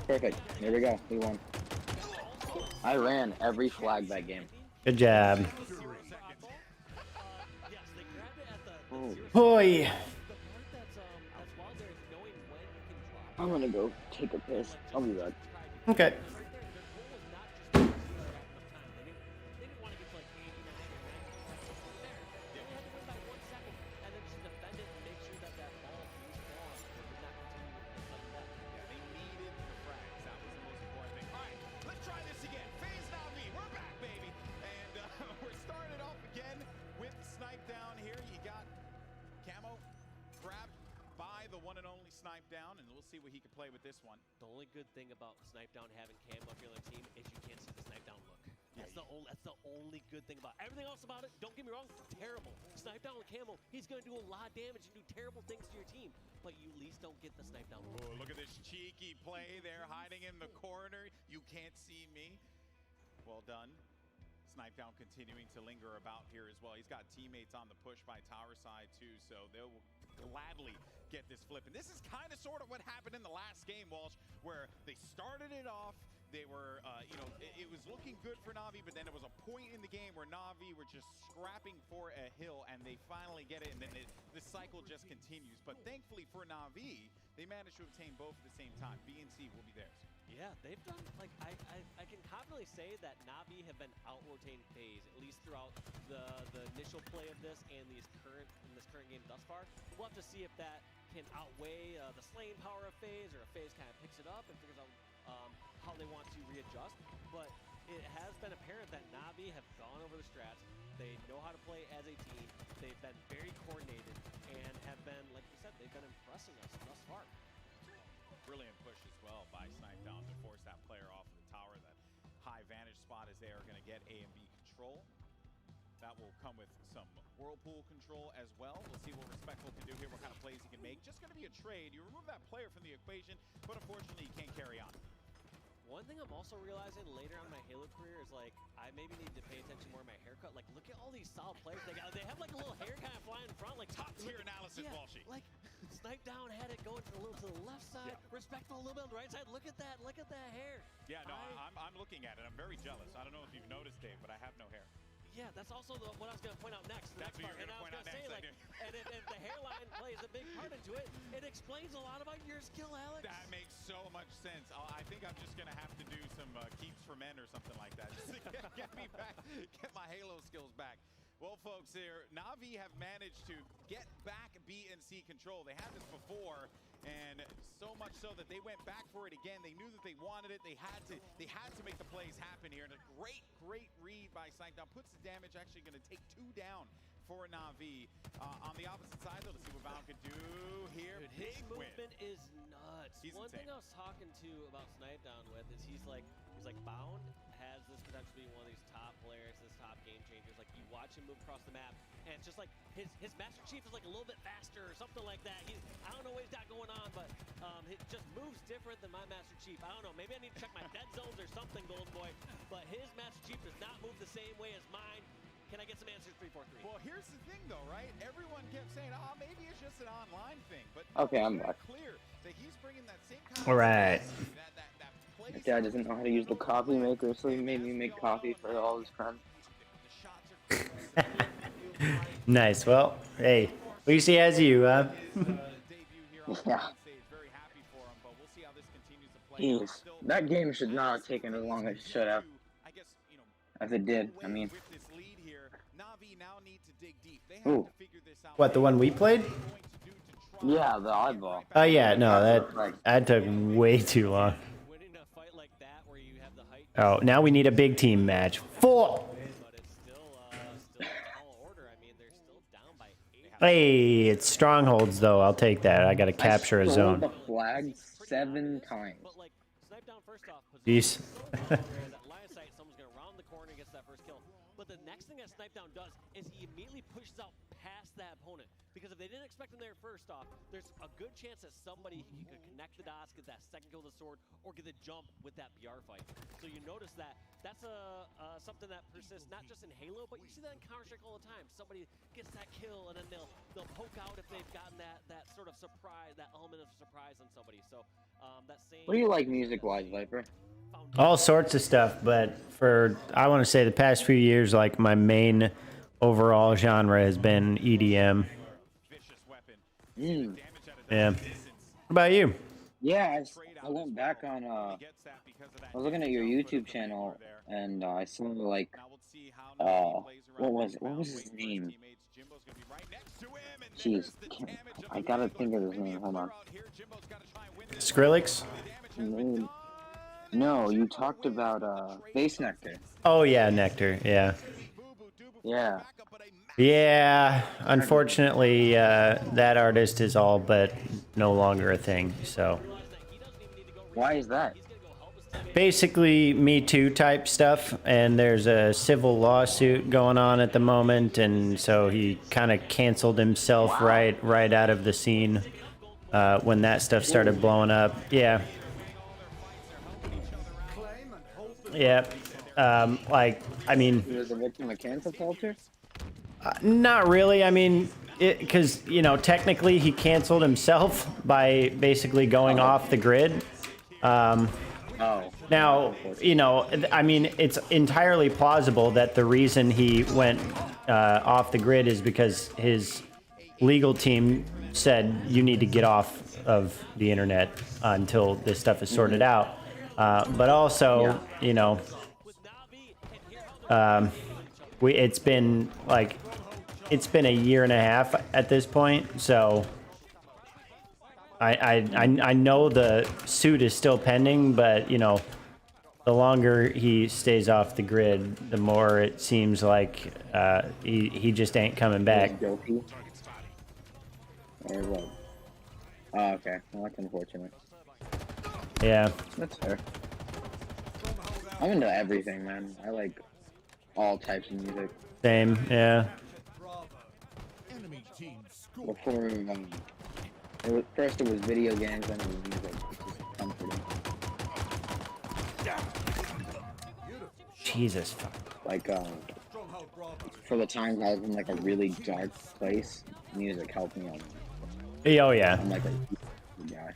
Perfect. There we go. We won. I ran every flag that game. Good job. Yes, they grabbed it at the Oh. 0 Boy. The part that's wild there is knowing when you can drop. I'm gonna go take a piss. I'll be back. Okay. They didn't want to get to like 80, 90, 90. They only had to win by 1 second and then just defend it and make sure that that ball stays long and did not continue like that. Yeah, they needed the frags. That was the most important thing. All right, let's try this again. Phase Navi, we're back, baby. And we're starting off again with Snipe Down here. You got Camo grabbed by the one and only Snipe Down, and we'll see what he can play with this one. The only good thing about Snipe Down having Cam up here on the team is you can't see the Snipe Down look. That's the only good thing about it. Everything else about it, don't get me wrong, terrible. Snipe Down with Camo, he's going to do a lot of damage and do terrible things to your team, but you at least don't get the Snipe Down look. Oh, look at this cheeky play there, hiding in the corner. You can't see me. Well done. Snipe Down continuing to linger about here as well. He's got teammates on the push by tower side too, so they'll gladly get this flip. And this is kind of sort of what happened in the last game, Walsh, where they started it off. They were, it was looking good for Na'Vi, but then there was a point in the game where Na'Vi were just scrapping for a hill, and they finally get it, and then the cycle just continues. But thankfully for Na'Vi, they managed to obtain both at the same time. B and C will be theirs. Yeah, they've done, like, I can confidently say that Na'Vi have been out-rotating FaZe, at least throughout the initial play of this and in this current game thus far. We'll have to see if that can outweigh the slaying power of FaZe, or if FaZe kind of picks it up and figures out how they want to readjust. But it has been apparent that Na'Vi have gone over the strats. They know how to play as a team. They've been very coordinated and have been, like you said, they've been impressing us thus far. Brilliant push as well by Snipe Down to force that player off of the tower. That high vantage spot as they are going to get A and B control. That will come with some whirlpool control as well. We'll see what Respectful can do here, what kind of plays he can make. Just going to be a trade. You remove that player from the equation, but unfortunately you can't carry on. One thing I'm also realizing later on in my Halo career is, like, I maybe need to pay attention more to my haircut. Like, look at all these solid players they got. They have like a little hair kind of flying in front, like top tier analysis, Walshy. Like, Snipe Down had it going a little to the left side, Respectful a little bit on the right side. Look at that hair. Yeah, no, I'm looking at it. I'm very jealous. I don't know if you've noticed, Dave, but I have no hair. Yeah, that's also what I was going to point out next. That's what you're going to point out next. Like, and if the hairline plays a big part into it, it explains a lot about your skill, Alex. That makes so much sense. I think I'm just going to have to do some keeps for men or something like that, just to get me back, get my Halo skills back. Well, folks, here, Na'Vi have managed to get back B and C control. They had this before, and so much so that they went back for it again. They knew that they wanted it. They had to make the plays happen here. And a great read by Snipe Down. Puts the damage, actually going to take 2 down for Na'Vi. On the opposite side, though, let's see what Val can do here. Dude, his Big win. movement is nuts. One thing I was talking to about Snipe Down with is he's like Bound has this potential to be one of these top players, this top game changers. Like, you watch him move across the map, and it's just like his Master Chief is like a little bit faster or something like that. I don't know what he's got going on, but it just moves different than my Master Chief. I don't know. Maybe I need to check my dead zones or something, Golden Boy. But his Master Chief does not move the same way as mine. Can I get some answers, 343? Well, here's the thing, though, right? Everyone kept saying, "Oh, maybe it's just an online thing," but okay, I'm back. Clear that he's bringing that same kind All right. My dad doesn't know how to use the coffee maker, so he made me make coffee for all his friends. Nice. Well, hey, at least he has you, Yeah. Jeez, that game should not have taken as long as it should have. As it did, I mean. Ooh. What, the one we played? Yeah, the oddball. Oh yeah, no, that took way too long. Oh, now we need a big team match. 4. Hey, it's strongholds though. I'll take that. I gotta capture a zone. The flag 7 times. Jeez. But the next thing that Snipe Down does is he immediately pushes out past that opponent. Because if they didn't expect him there first off, there's a good chance that somebody he could connect the dots, get that second kill with the sword, or get the jump with that BR fight. So you notice that that's something that persists not just in Halo, but you see that in Counter-Strike all the time. Somebody gets that kill and then they'll poke out if they've gotten that sort of of surprise, that element of surprise on somebody. So that same. What do you like music-wise, Viper? All sorts of stuff, but for I want to say the past few years, like my main overall genre has been EDM. Mm. Yeah. What about you? Yeah, I went back on. I was looking at your YouTube channel, and I saw like, what was his name? Jeez, I gotta think of his name. Hold on. Skrillex? No, you talked about Face Nectar. Oh yeah, Nectar. Yeah. Yeah. Yeah. Unfortunately, that artist is all but no longer a thing. So. Why is that? Basically, Me Too type stuff, and there's a civil lawsuit going on at the moment, and so he kind of canceled himself right out of the scene when that stuff started blowing up. Yeah. Yeah. Like, I mean... He was a victim of cancel culture? Not really. I mean, because, you know, technically he canceled himself by basically going off the grid. Now, you know, I mean, it's entirely plausible that the reason he went off the grid is because his legal team said you need to get off of the internet until this stuff is sorted out. But also, you know, it's been a year and a half at this point, so I know the suit is still pending, but you know, the longer he stays off the grid, the more it seems like he just ain't coming back. Guilty. Or what? Oh, okay. Well, that's unfortunate. Yeah. That's fair. I'm into everything, man. I like all types of music. Same, yeah. Before, first it was video games, then it was music, which is comforting. Jesus. Like, for the times I was in like a really dark place, music helped me out. Oh yeah. I'm like a guy.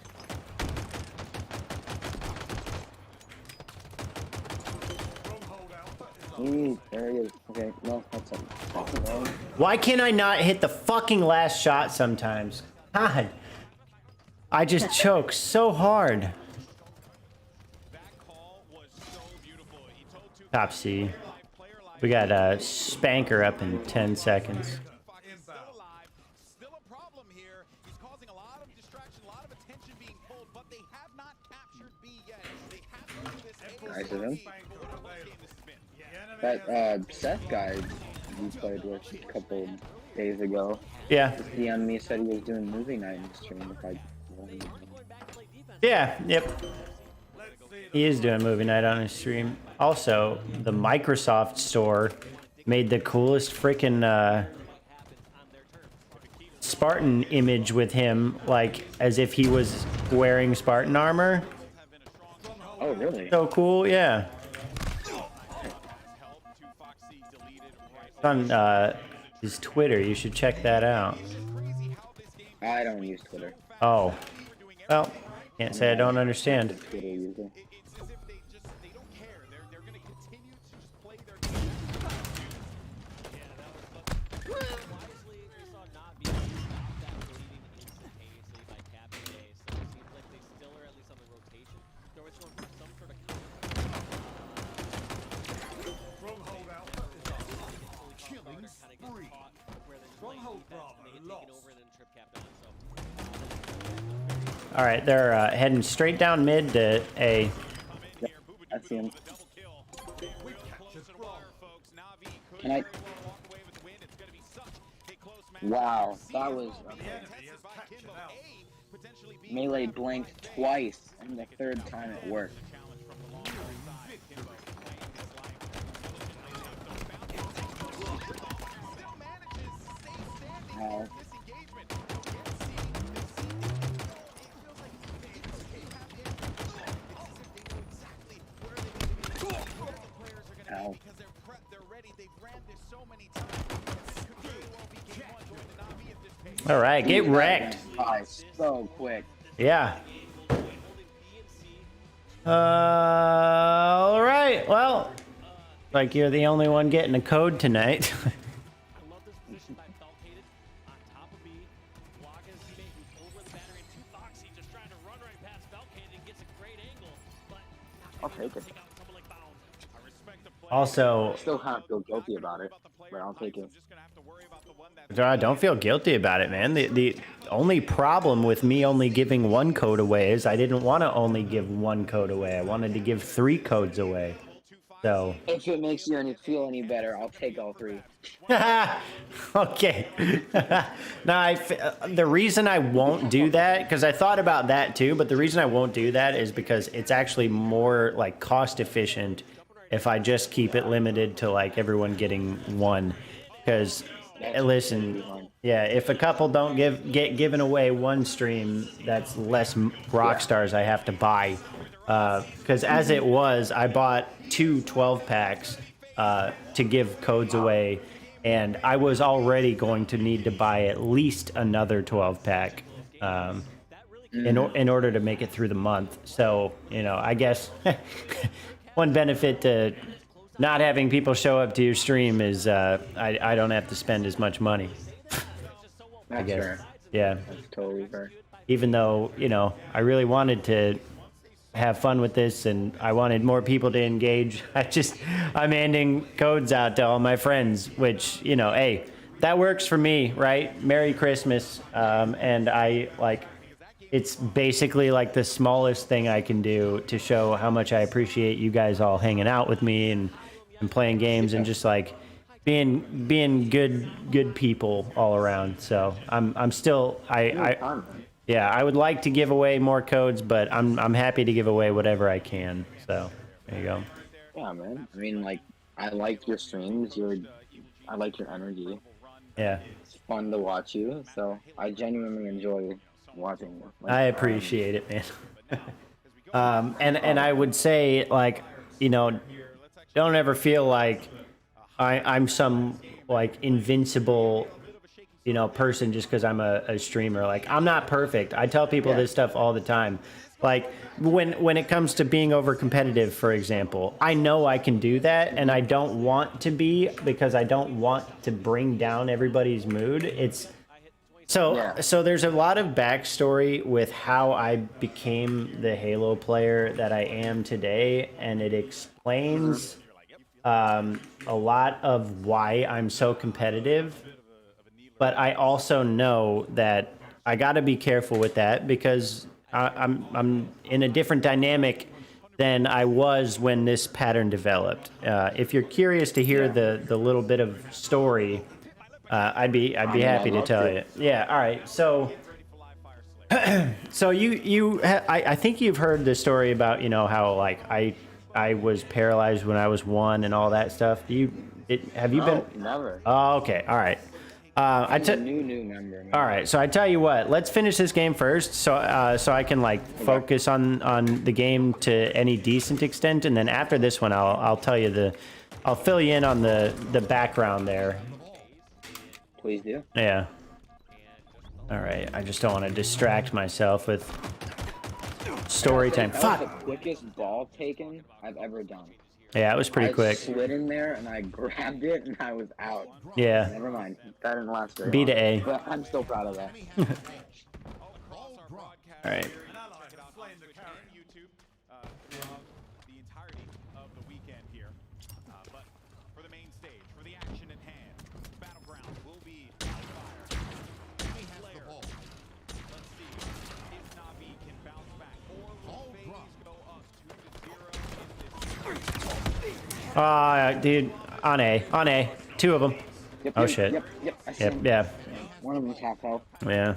There he is. Okay, no, that's it. Why can't I not hit the fucking last shot sometimes? God. I just choke so hard. Top C. We got a spanker up in 10 seconds. Still a problem here. He's causing a lot of distraction, a lot of attention being pulled, but they have not captured B yet. They have to this. Nice of him. That Seth guy we played with a couple days ago. Yeah. He on me said he was doing movie night in the stream. Yeah, yep. He is doing movie night on his stream. Also, the Microsoft store made the coolest freaking Spartan image with him, like as if he was wearing Spartan armor. Oh, really? So cool, yeah. It's on his Twitter. You should check that out. I don't use Twitter. Oh, well, can't say I don't understand. Twitter user. All right, they're heading straight down mid to A. Yep, I see him. Can I? Wow, that was melee blanked twice, and the third time it worked. Wow. Ow. All right, get wrecked. Oh, so quick. Yeah. All right. Well, like you're the only one getting a code tonight. I love this position by Falcated on top of B. Waga's teammate who's over the battery and 2 Foxy just trying to run right past Falcated and gets a great angle, but I'll take it. take out someone like Bound. I respect the play. Also, Still kind of feel guilty about it, but I'll take it. Just gonna have to worry about the one that don't feel guilty about it, man. The only problem with me only giving 1 code away is I didn't want to only give 1 code away. I wanted to give 3 codes away. So. If it makes you feel any better, I'll take all 3. Okay. Now, the reason I won't do that, because I thought about that too, but the reason I won't do that is because it's actually more like cost efficient if I just keep it limited to like everyone getting 1. Because listen, yeah, if a couple don't get given away 1 stream, that's less Rockstars I have to buy. Because as it was, I bought 2 12 packs to give codes away, and I was already going to need to buy at least another 12 pack in order to make it through the month. So, you know, I guess one benefit to not having people show up to your stream is I don't have to spend as much money. I guess. Fair. Yeah. That's totally fair. Even though, you know, I really wanted to have fun with this and I wanted more people to engage, I'm handing codes out to all my friends, which, you know, hey, that works for me, right? Merry Christmas. And I like, it's basically like the smallest thing I can do to show how much I appreciate you guys all hanging out with me and playing games and just like being good people all around. So I'm still, yeah, I would like to give away more codes, but I'm happy to give away whatever I can. So there you go. Yeah, man. I mean, like, I like your streams. I like your energy. Yeah. It's fun to watch you. So I genuinely enjoy watching you. Like, I appreciate it, man. And I would say, like, you know, don't ever feel like I'm some like invincible, you know, person just because I'm a streamer. Like, I'm not perfect. I tell people this stuff all the time. Like, when it comes to being over competitive, for example, I know I can do that, and I don't want to be because I don't want to bring down everybody's mood. It's so there's a lot of backstory with how I became the Halo player that I am today, and it explains a lot of why I'm so competitive. But I also know that I got to be careful with that because I'm in a different dynamic than I was when this pattern developed. If you're curious to hear the little bit of story, I'd be happy to tell you. Yeah. All right. So I think you've heard the story about, you know, how like I was paralyzed when I was 1 and all that stuff. Have you been? Never. Oh, okay. All right. New member. Man. All right, so I tell you what, let's finish this game first, so I can like focus on the game to any decent extent, and then after this one, I'll tell you I'll fill you in on the background there. Please do. Yeah. All right, I just don't want to distract myself with story time. That was the quickest ball taken I've ever done. Yeah, it was pretty quick. I slid in there and I grabbed it and I was out. Yeah. Never mind. That didn't last very B to long. A. But I'm still proud of that. All right. The entirety of the weekend here. But for the main stage, for the action at hand, Battleground will be fire. Player. Let's see if Navi can bounce back, or will FaZe go up 2-0 in this? Dude, on A. 2 of them. Yep, Oh shit. Yep. I see Yep. him. Yeah. One of them's half health. Yeah.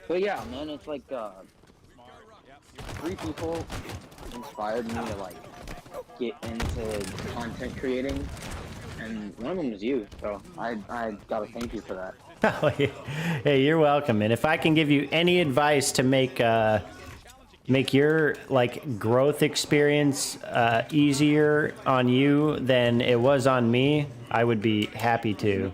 But yeah, man, it's like 3 people inspired me to like get into content creating, and one of them was you. So I gotta thank you for that. Oh, yeah. Hey, you're welcome. And if I can give you any advice to make make your like growth experience easier on you than it was on me, I would be happy to,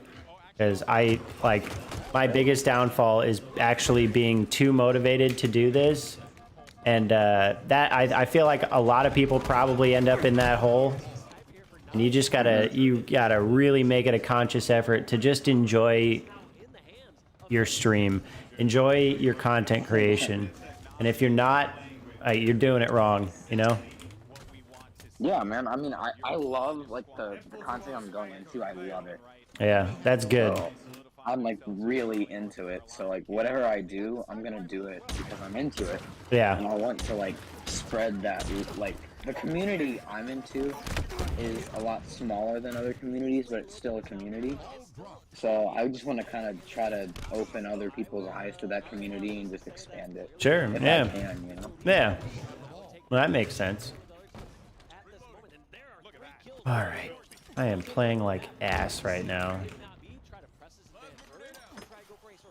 because I like my biggest downfall is actually being too motivated to do this, and that I feel like a lot of people probably end up in that hole, and you gotta really make it a conscious effort to just enjoy your stream, enjoy your content creation, and if you're not, you're doing it wrong, you know? Yeah, man. I mean, I love like the content I'm going into. I love it. Yeah, that's good. So, I'm like really into it. So like whatever I do, I'm gonna do it because I'm into it. Yeah. And I want to like spread that. Like the community I'm into is a lot smaller than other communities, but it's still a community. So I just want to kind of try to open other people's eyes to that community and just expand it. Sure. If Yeah. I can, you know? Yeah. Well, that makes sense. All right. I am playing like ass right now.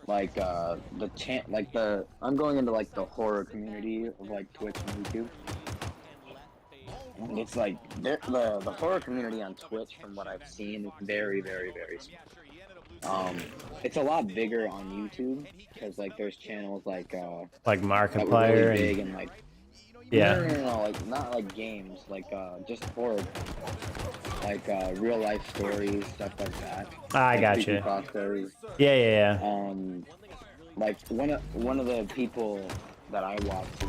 Like I'm going into like the horror community of like Twitch and YouTube. And it's like the horror community on Twitch, from what I've seen, is very, very, very small. It's a lot bigger on YouTube because like there's channels like Markiplier really big and like yeah. no, like not like games, like just horror, like real life stories, stuff like that. I like gotcha. creepypastas. Yeah. Like one of the people that I watched,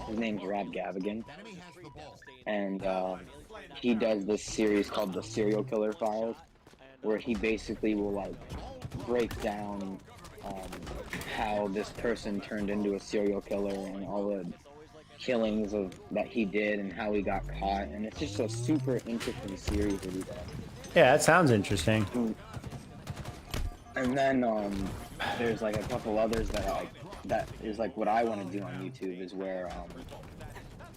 his name's Rob Gavigan, and he does this series called the Serial Killer Files, where he basically will like break down how this person turned into a serial killer and all the killings that he did and how he got caught, and it's just a super interesting series that he does. Yeah, that sounds interesting. And then there's like a couple others that is like what I want to do on YouTube, is where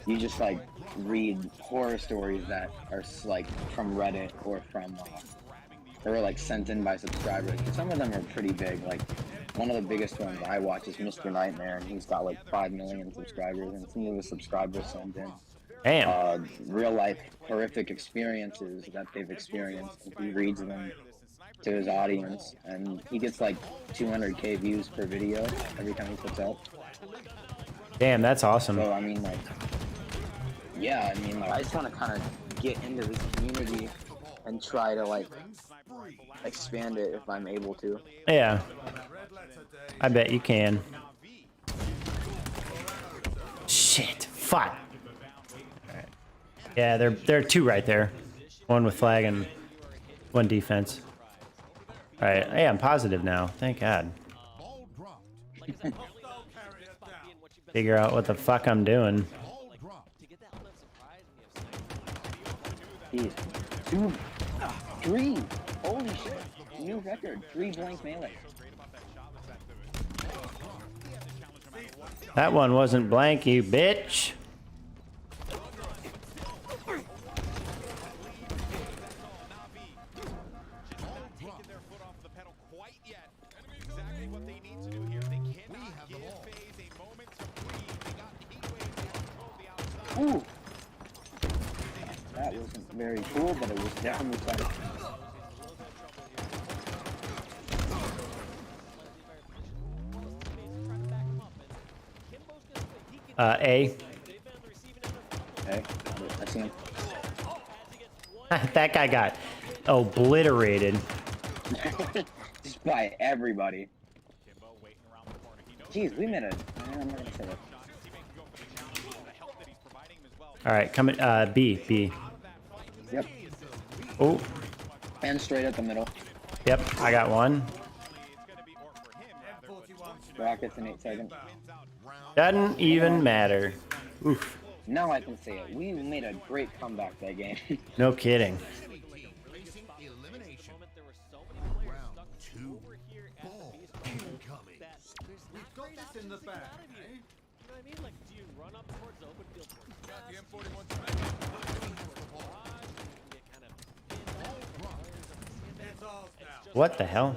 you just like read horror stories that are like from Reddit or from or like sent in by subscribers. But some of them are pretty big. Like one of the biggest ones I watch is Mr. Nightmare, and he's got like 5 million subscribers, and some of the subscribers send in real life horrific experiences that they've experienced, and he reads them to his audience, and he gets like 200k views per video every time he puts out. Damn, that's awesome. So I mean, like, yeah, I mean, like, I just want to kind of get into this community and try to like expand it if I'm able to. Yeah, I bet you can. Shit, fuck. Right. Yeah, there are 2 right there. One with flag and 1 defense. All right, hey, I'm positive now. Thank God. Figure out what the fuck I'm doing. Jeez. 2, 3. Holy shit. New record. 3 blank melee. That one wasn't blank, you bitch. Ooh. That wasn't very cool, but it was definitely fun. A. Okay, I see him. That guy got obliterated. Just by everybody. Jeez, we made a... I'm not gonna say that. All right, coming. B. Yep. Oh. And straight at the middle. Yep, I got one. Rockets in 8 seconds. Doesn't even matter. Oof. Now I can say it. We made a great comeback that game. No kidding. We've got this in the bag, eh? You know what I mean? Like, do you run up towards the open field towards Got the M41 It's ours now. What the hell?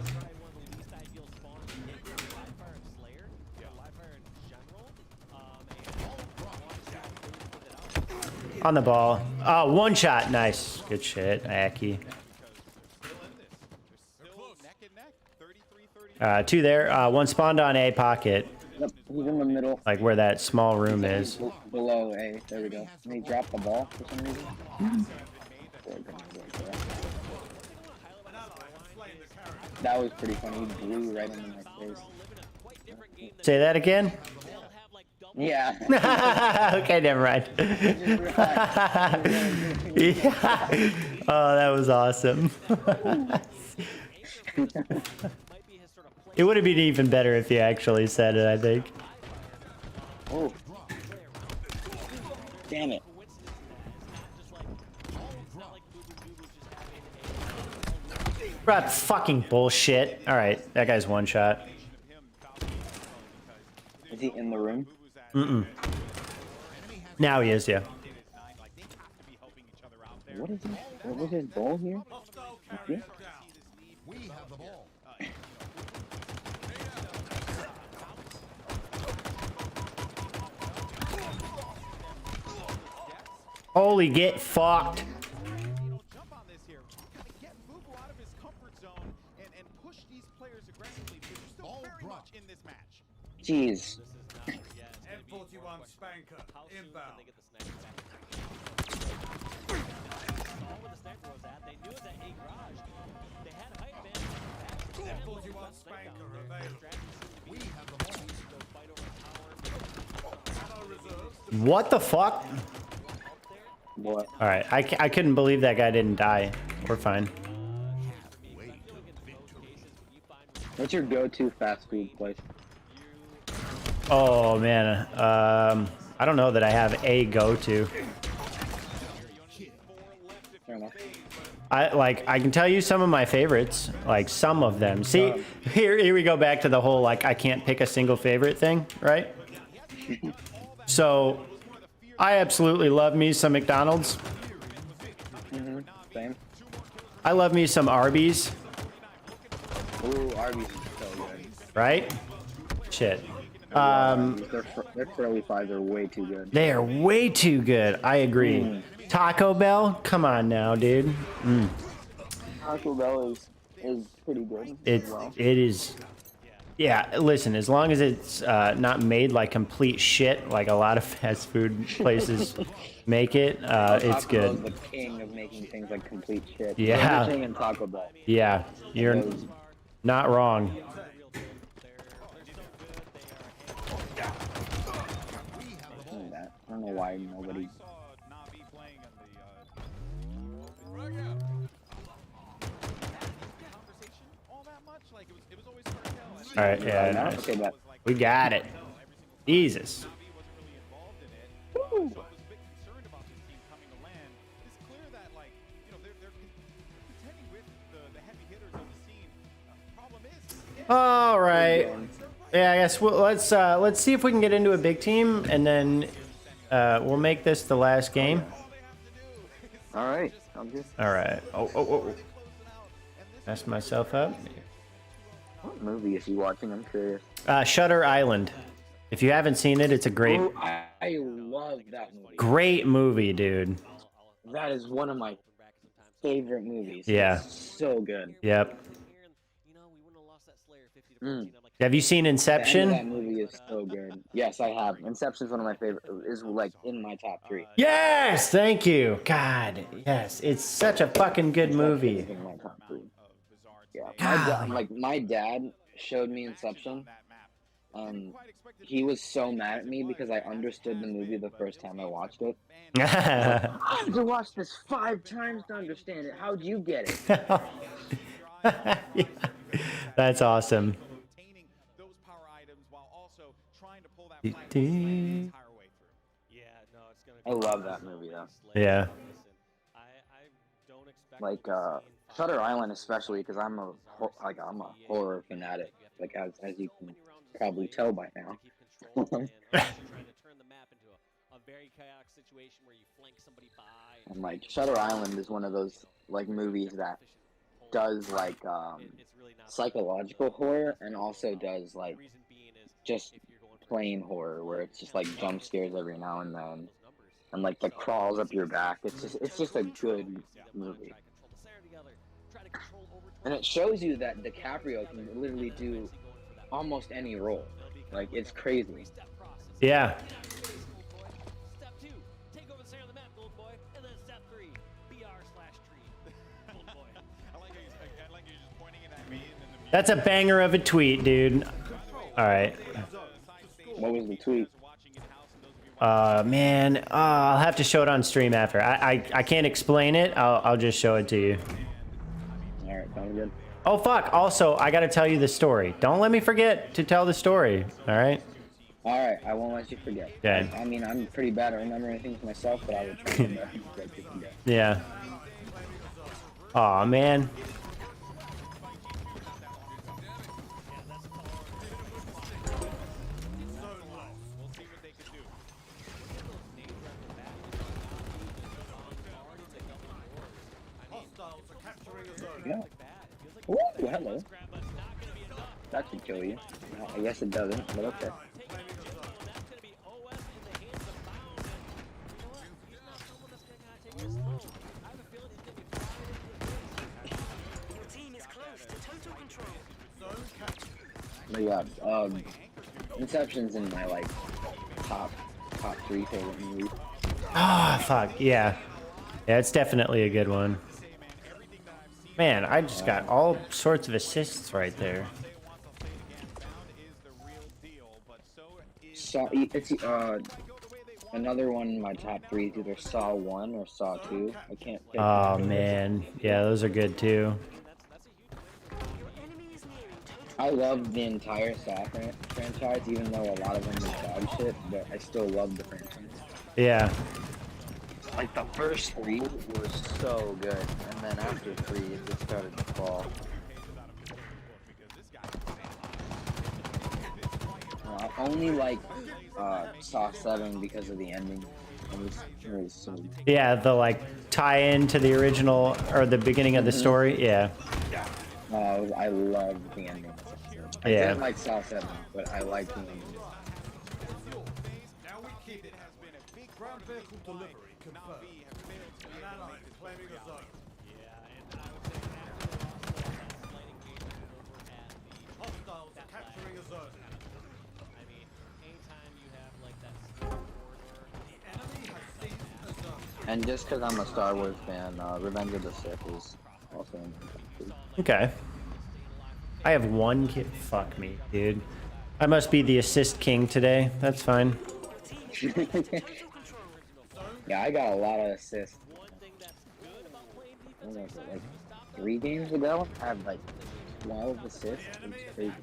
On the ball. Oh, one shot. Nice. Good shit, Aki. Two there. One spawned on A pocket. Yep, he's in the middle. Like where that small room is. Below A. There we go. And he dropped the ball for some reason. That was pretty funny. He blew right into my face. Say that again? Yeah. Okay, never mind. Yeah. Oh, that was awesome. It would have been even better if you actually said it, I think. Oh. Damn it. Bro, fucking bullshit. Alright, that guy's one shot. Is he in the room? Mm-mm. Now he is, yeah. What is he? What was his goal here? Okay. We have the ball. Holy, get fucked. Jeez. M41 Spanker inbound. M41 Spanker available. We have the ball. What the fuck? What? Alright, I couldn't believe that guy didn't die. We're fine. What's your go-to fast food place? Oh, man. I don't know that I have a go-to. Fair enough. I can tell you some of my favorites, like some of them. See, here we go back to the whole like I can't pick a single favorite thing, right? So, I absolutely love me some McDonald's. Same. I love me some Arby's. Ooh, Arby's is so good. Right? Shit. Their curly fries are way too good. They are way too good. I agree. Taco Bell? Come on now, dude. Taco Bell is pretty good. It is. Yeah, listen, as long as it's not made like complete shit, like a lot of fast food places make it, it's Taco Bell's good. the king of making things like complete shit. Yeah. Burger King and Taco Bell. Yeah, you're not wrong. I don't know why nobody. All right, yeah, nice. Okay, but We got it. Jesus. All right. Yeah, I guess let's see if we can get into a big team, and then we'll make this the last game. all right, I'm good. All right. Oh. Mess myself up. What movie is he watching? I'm curious. Shutter Island. If you haven't seen it, it's a great, Oh, I love that movie. great movie, dude. That is one of my favorite movies. Yeah. It's so good. Yep. Mm. Have you seen The end of that Inception? movie is so good. Yes, I have. Inception's one of my favorite. Is like in my top 3. Yes, thank you. God, yes, it's such a fucking good movie. It's in my top 3. Yeah, my dad showed me Inception. He was so mad at me because I understood the movie the first time I watched it. I had to watch this 5 times to understand it. How'd you get it? Yeah. That's awesome. I love that movie though. Yeah. Like Shutter Island especially because I'm a horror fanatic. Like as you can probably tell by now. And like Shutter Island is one of those like movies that does like psychological horror and also does like just plain horror where it's just like jump scares every now and then. and like the crawls up your back. It's just a good movie. And it shows you that DiCaprio can literally do almost any role. Like, it's crazy. Yeah. Step 2, take over the center of the map, Gold Boy. And then step 3, BR/tree, Gold Boy. I like you just pointing it at me and then the That's a banger of a tweet, dude. All right. What was the tweet? Man, I'll have to show it on stream after. I can't explain it. I'll just show it to you. All right, sounds good. Oh fuck! Also, I gotta tell you the story. Don't let me forget to tell the story. All right. All right, I won't let you forget. Okay. I mean, I'm pretty bad at remembering things myself, but I will try my best to forget. Yeah. Aw, man. Yeah. Ooh, hello. That should kill you. I guess it doesn't, but okay. But yeah, Inception's in my like top 3 favorite movies. Ah, fuck. Yeah. Yeah, it's definitely a good one. Man, I just got all sorts of assists right there. Saw, it's another one in my top 3 is either Saw 1 or Saw 2. I can't pick. Oh man, yeah, those are good too. I love the entire Saw franchise, even though a lot of them are dog shit, but I still love the franchise. Yeah. Like, the first 3 were so good, and then after 3, it just started to fall. I only like Saw 7 because of the ending. It was so... Yeah, the like tie-in to the original or the beginning of the story. Yeah. I love the ending. I Yeah. didn't like Saw 7, but I like the ending. Now we keep it. Has been a big ground vehicle delivery confirmed. An ally claiming a zone. Hostiles are capturing a zone. I mean, anytime you have like that corridor, The enemy has seized a zone. And just because I'm a Star Wars fan, Revenge of the Sith is also in my top 3. Okay. I have one kid. Fuck me, dude. I must be the assist king today. That's fine. Yeah, I got a lot of assists. Like 3 games ago, I had like 12 assists. It's crazy.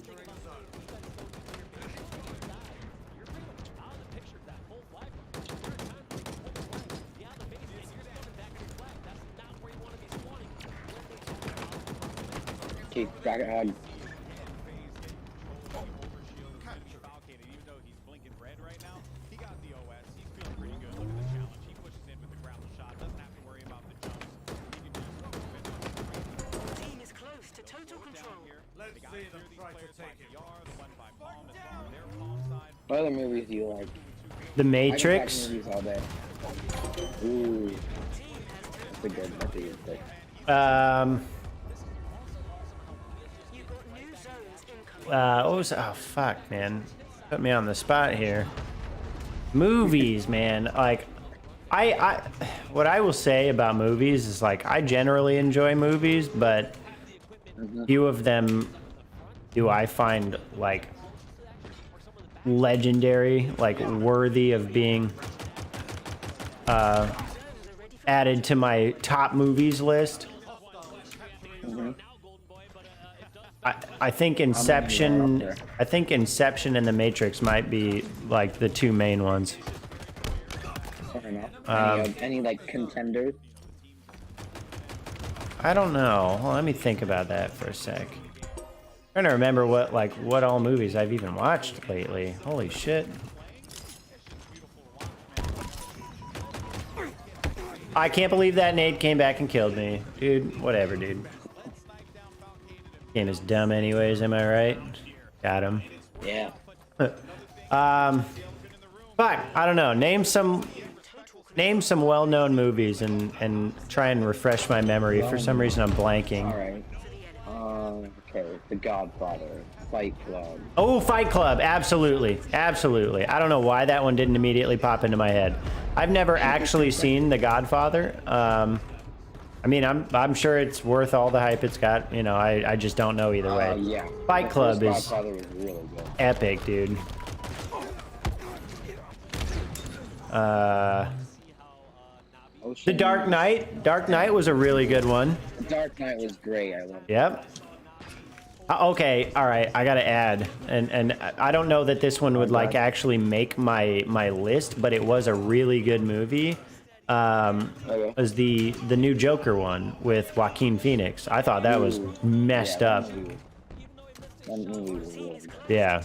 Okay, got it. What other movies do you like? The Matrix. I can talk movies all day. Ooh, that's a good pick. What was? Oh fuck, man. Put me on the spot here. Movies, man. Like, what I will say about movies is like I generally enjoy movies, but few of them do I find like legendary, like worthy of being added to my top movies list. I think Inception. I think Inception and The Matrix might be like the 2 main ones. Fair enough. Any like contenders? I don't know. Well, let me think about that for a sec. I'm trying to remember what all movies I've even watched lately. Holy shit. I can't believe that nade came back and killed me. Dude, whatever, dude. Game is dumb anyways, am I right? Got him. Yeah. Fuck, I don't know. Name some Name some well-known movies and try and refresh my memory. For some reason, I'm blanking. All right. Okay. The Godfather, Fight Club. Oh, Fight Club. Absolutely. Absolutely. I don't know why that one didn't immediately pop into my head. I've never actually seen The Godfather. I mean, I'm sure it's worth all the hype it's got. You know, I just don't know either way. Yeah. Fight Club is Godfather was really good. epic, dude. The Dark Knight. Dark Knight was a really good one. The Dark Knight was great. I love it. Yep. Okay, all right. I gotta add, and I don't know that this one would like actually make my list, but it was a really good movie. Was the new Joker one with Joaquin Phoenix. I thought that was messed up. That movie was really good. Yeah,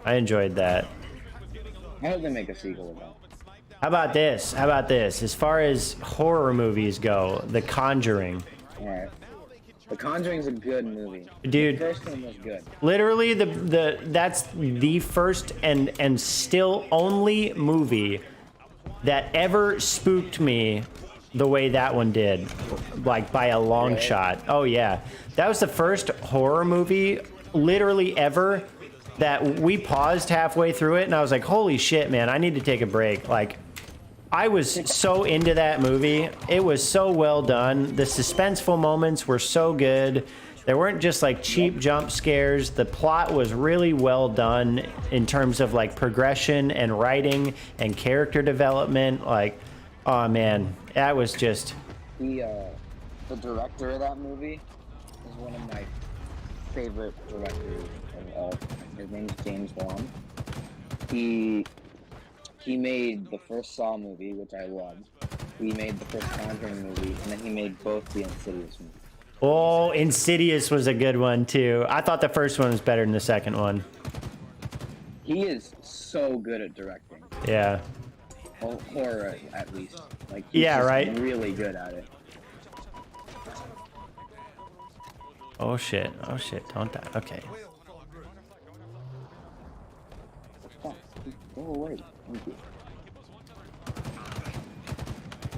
I enjoyed that. I hope they make a sequel of that. How about this? How about this? As far as horror movies go, The Conjuring. All right. The Conjuring's a good movie. Dude, the first one was good. Literally, that's the first and still only movie that ever spooked me the way that one did, like by a long shot. Oh yeah, that was the first horror movie literally ever that we paused halfway through it, and I was like, holy shit, man, I need to take a break. Like, I was so into that movie. It was so well done. The suspenseful moments were so good. There weren't just like cheap jump scares. The plot was really well done in terms of like progression and writing and character development. Like, oh man, that was just... The director of that movie is one of my favorite directors of all. His name's James Wan. He made the first Saw movie, which I loved. He made the first Conjuring movie, and then he made both the Insidious movies. Oh, Insidious was a good one too. I thought the first one was better than the second one. He is so good at directing. Yeah. Horror, at least. Like, he's just really good at it. Oh shit. Oh shit. Don't die. Okay. Go away. Thank you.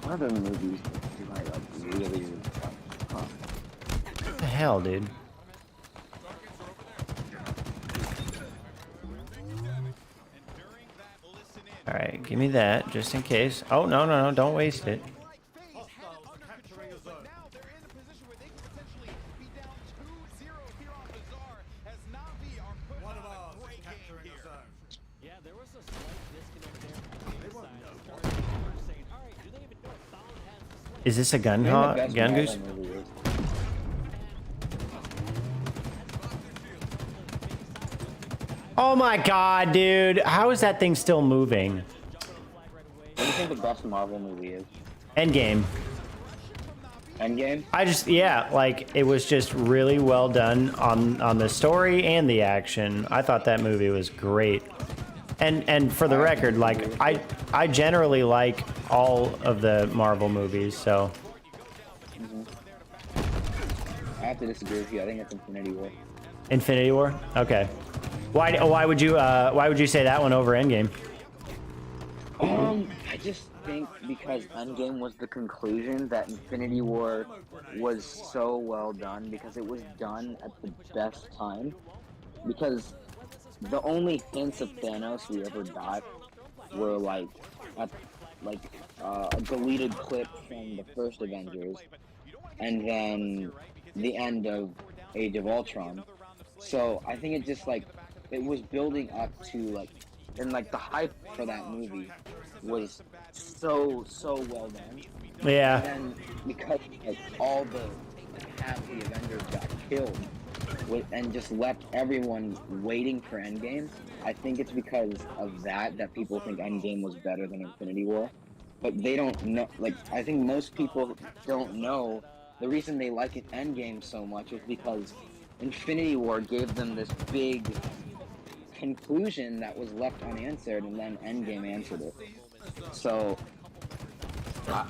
What other movies do I like really huh? What the hell, dude? All right, give me that just in case. Oh no, don't waste it. Is this a gun goose? Oh my god, dude. How is that thing still moving? What do you think the best Marvel movie is? Endgame. Endgame? Yeah, like, it was just really well done on the story and the action. I thought that movie was great. And for the record, like, I generally like all of the Marvel movies, so. I have to disagree with you. I think it's Infinity War. Infinity War? Okay. Why would you say that one over Endgame? I just think because Endgame was the conclusion that Infinity War was so well done because it was done at the best time. Because the only hints of Thanos we ever got were like a deleted clip from the first Avengers, and then the end of Age of Ultron. So I think it just like it was building up to like, and like the hype for that movie was so well done. Yeah. And then because like all the half the Avengers got killed, and just left everyone waiting for Endgame. I think it's because of that people think Endgame was better than Infinity War. But they don't know, like, I think most people don't know the reason they like it Endgame so much is because Infinity War gave them this big conclusion that was left unanswered, and then Endgame answered it. So,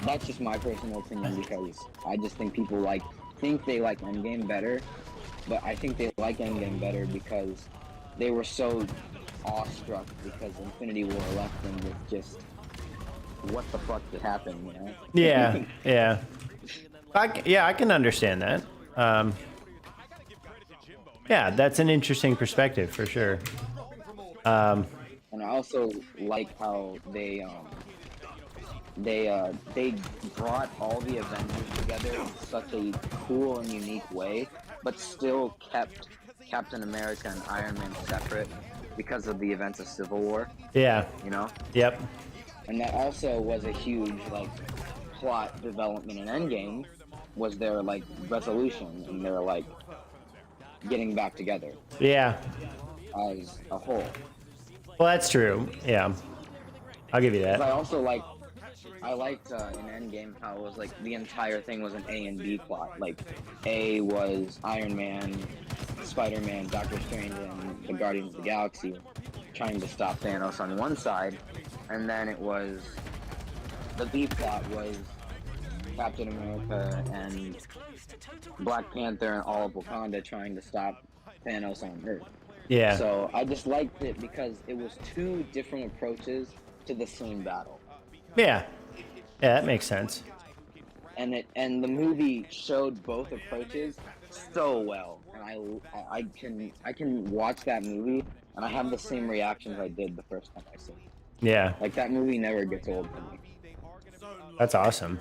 that's just my personal opinion because I just think people think they like Endgame better. But I think they like Endgame better because they were so awestruck because Infinity War left them with just what the fuck did happen, you know? Yeah, yeah. I can understand that. Yeah, that's an interesting perspective for sure. And I also like how they brought all the Avengers together in such a cool and unique way, but still kept Captain America and Iron Man separate because of the events of Civil War. Yeah. You know? Yep. And that also was a huge, like, plot development in Endgame, was their, like, resolution and their, like, getting back together. Yeah. As a whole. Well, that's true. Yeah. I'll give you that. I also liked in Endgame how it was like the entire thing was an A and B plot. Like, A was Iron Man, Spider-Man, Doctor Strange, and the Guardians of the Galaxy trying to stop Thanos on one side, and then it was the B plot was Captain America and Black Panther and all of Wakanda trying to stop Thanos on Earth. Yeah. So I just liked it because it was two different approaches to the same battle. Yeah. Yeah, that makes sense. And the movie showed both approaches so well, and I can watch that movie and I have the same reactions I did the first time I saw it. Yeah. Like, that movie never gets old for me. That's awesome.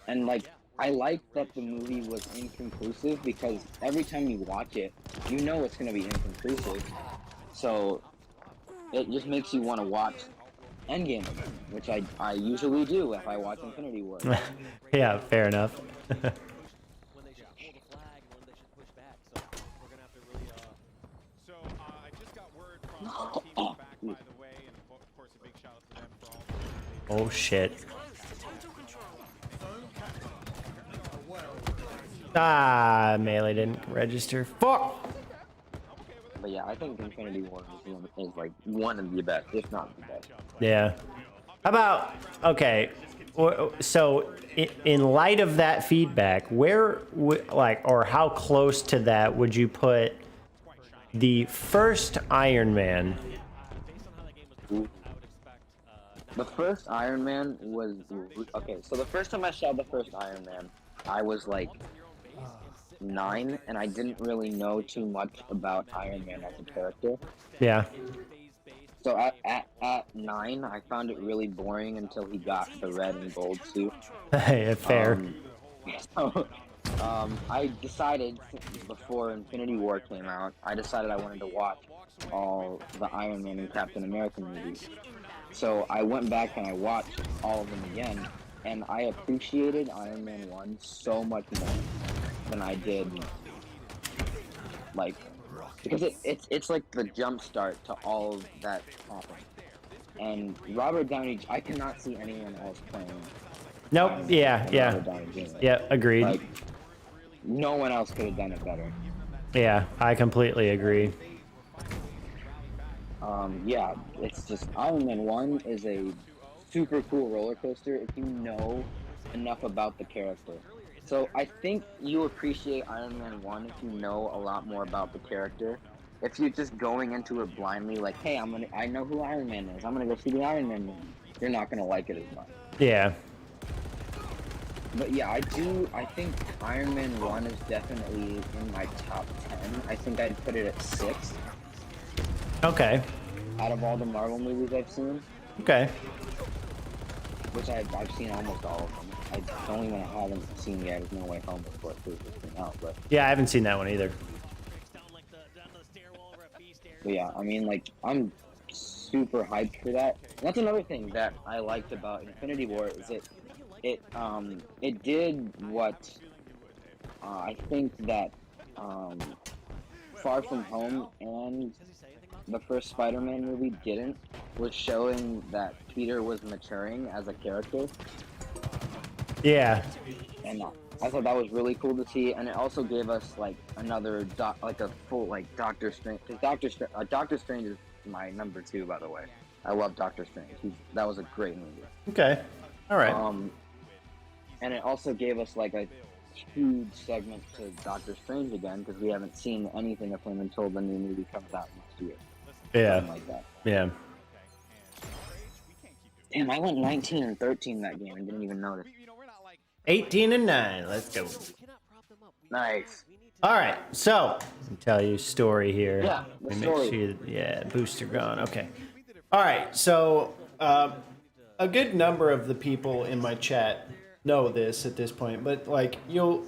And like, I like that the movie was inconclusive because every time you watch it, you know it's gonna be inconclusive. So it just makes you want to watch Endgame again, which I usually do if I watch Infinity War. Yeah, fair enough. Oh shit. Ah, melee didn't register. Fuck! But yeah, I think Infinity War is like one of the best, if not the best. Yeah. How about, okay, so in light of that feedback, where, or how close to that would you put the first Iron Man? The first Iron Man was, okay, so the first time I saw the first Iron Man, I was like 9, and I didn't really know too much about Iron Man as a character. Yeah. So at 9, I found it really boring until he got the red and gold suit. Fair. I decided, before Infinity War came out, I decided I wanted to watch all the Iron Man and Captain America movies. So I went back and I watched all of them again, and I appreciated Iron Man 1 so much more than I did, like, because it's like the jump start to all of that happened. And Robert Downey, I cannot see anyone else playing. Nope. Yeah. Yeah. Agreed. Like, no one else could have done it better. Yeah, I completely agree. Yeah, it's just Iron Man 1 is a super cool roller coaster if you know enough about the character. So I think you appreciate Iron Man 1 if you know a lot more about the character. If you're just going into it blindly, like, hey, I know who Iron Man is, I'm gonna go see the Iron Man movie, you're not gonna like it as much. Yeah. But yeah, I think Iron Man 1 is definitely in my top 10. I think I'd put it at 6. Okay. Out of all the Marvel movies I've seen. Okay. Which I've seen almost all of them. The only one I haven't seen yet is No Way Home before it came out, but... Yeah, I haven't seen that one either. But yeah, I mean, like, I'm super hyped for that. And that's another thing that I liked about Infinity War, is it did what I think that Far From Home and the first Spider-Man movie didn't, was showing that Peter was maturing as a character. Yeah. And I thought that was really cool to see, and it also gave us like another a full Doctor Strange. Because Doctor Strange is my number 2, by the way. I love Doctor Strange. That was a great movie. Okay. All right. And it also gave us like a huge segment to Doctor Strange again, because we haven't seen anything of him until the new movie comes out next year. Yeah. Something like that. Yeah. Damn, I went 19 and 13 that game and didn't even notice. 18 and 9. Let's go. Nice. All right. So, let me tell you a story here. Yeah, the Let me story. make sure. Yeah, booster gone. Okay. All right. So, a good number of the people in my chat know this at this point, but like you'll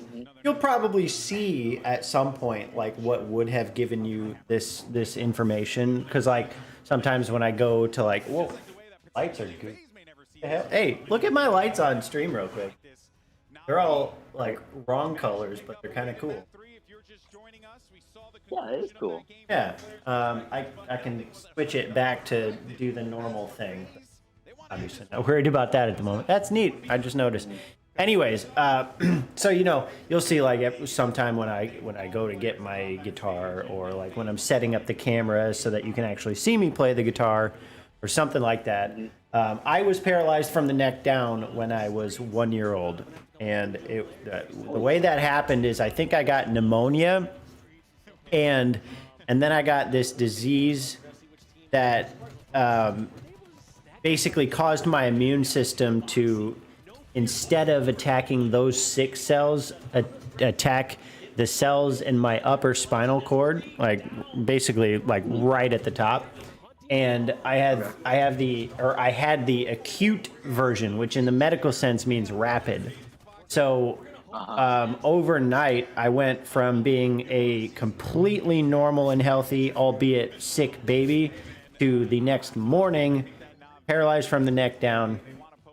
probably see at some point like what would have given you this information, because like sometimes when I go to like, whoa, lights are good. The hell? Hey, look at my lights on stream real quick. They're all like wrong colors, but they're kind of cool. Yeah, it is cool. Yeah, I can switch it back to do the normal thing. Obviously not worried about that at the moment. That's neat. I just noticed. Anyways, so you'll see like sometime when I go to get my guitar, or like when I'm setting up the camera so that you can actually see me play the guitar, or something like that. I was paralyzed from the neck down when I was 1 year old, and the way that happened is I think I got pneumonia, and then I got this disease that basically caused my immune system to, instead of attacking those sick cells, attack the cells in my upper spinal cord, like basically like right at the top. And I had the acute version, which in the medical sense means rapid. So overnight, I went from being a completely normal and healthy, albeit sick baby, to the next morning, paralyzed from the neck down,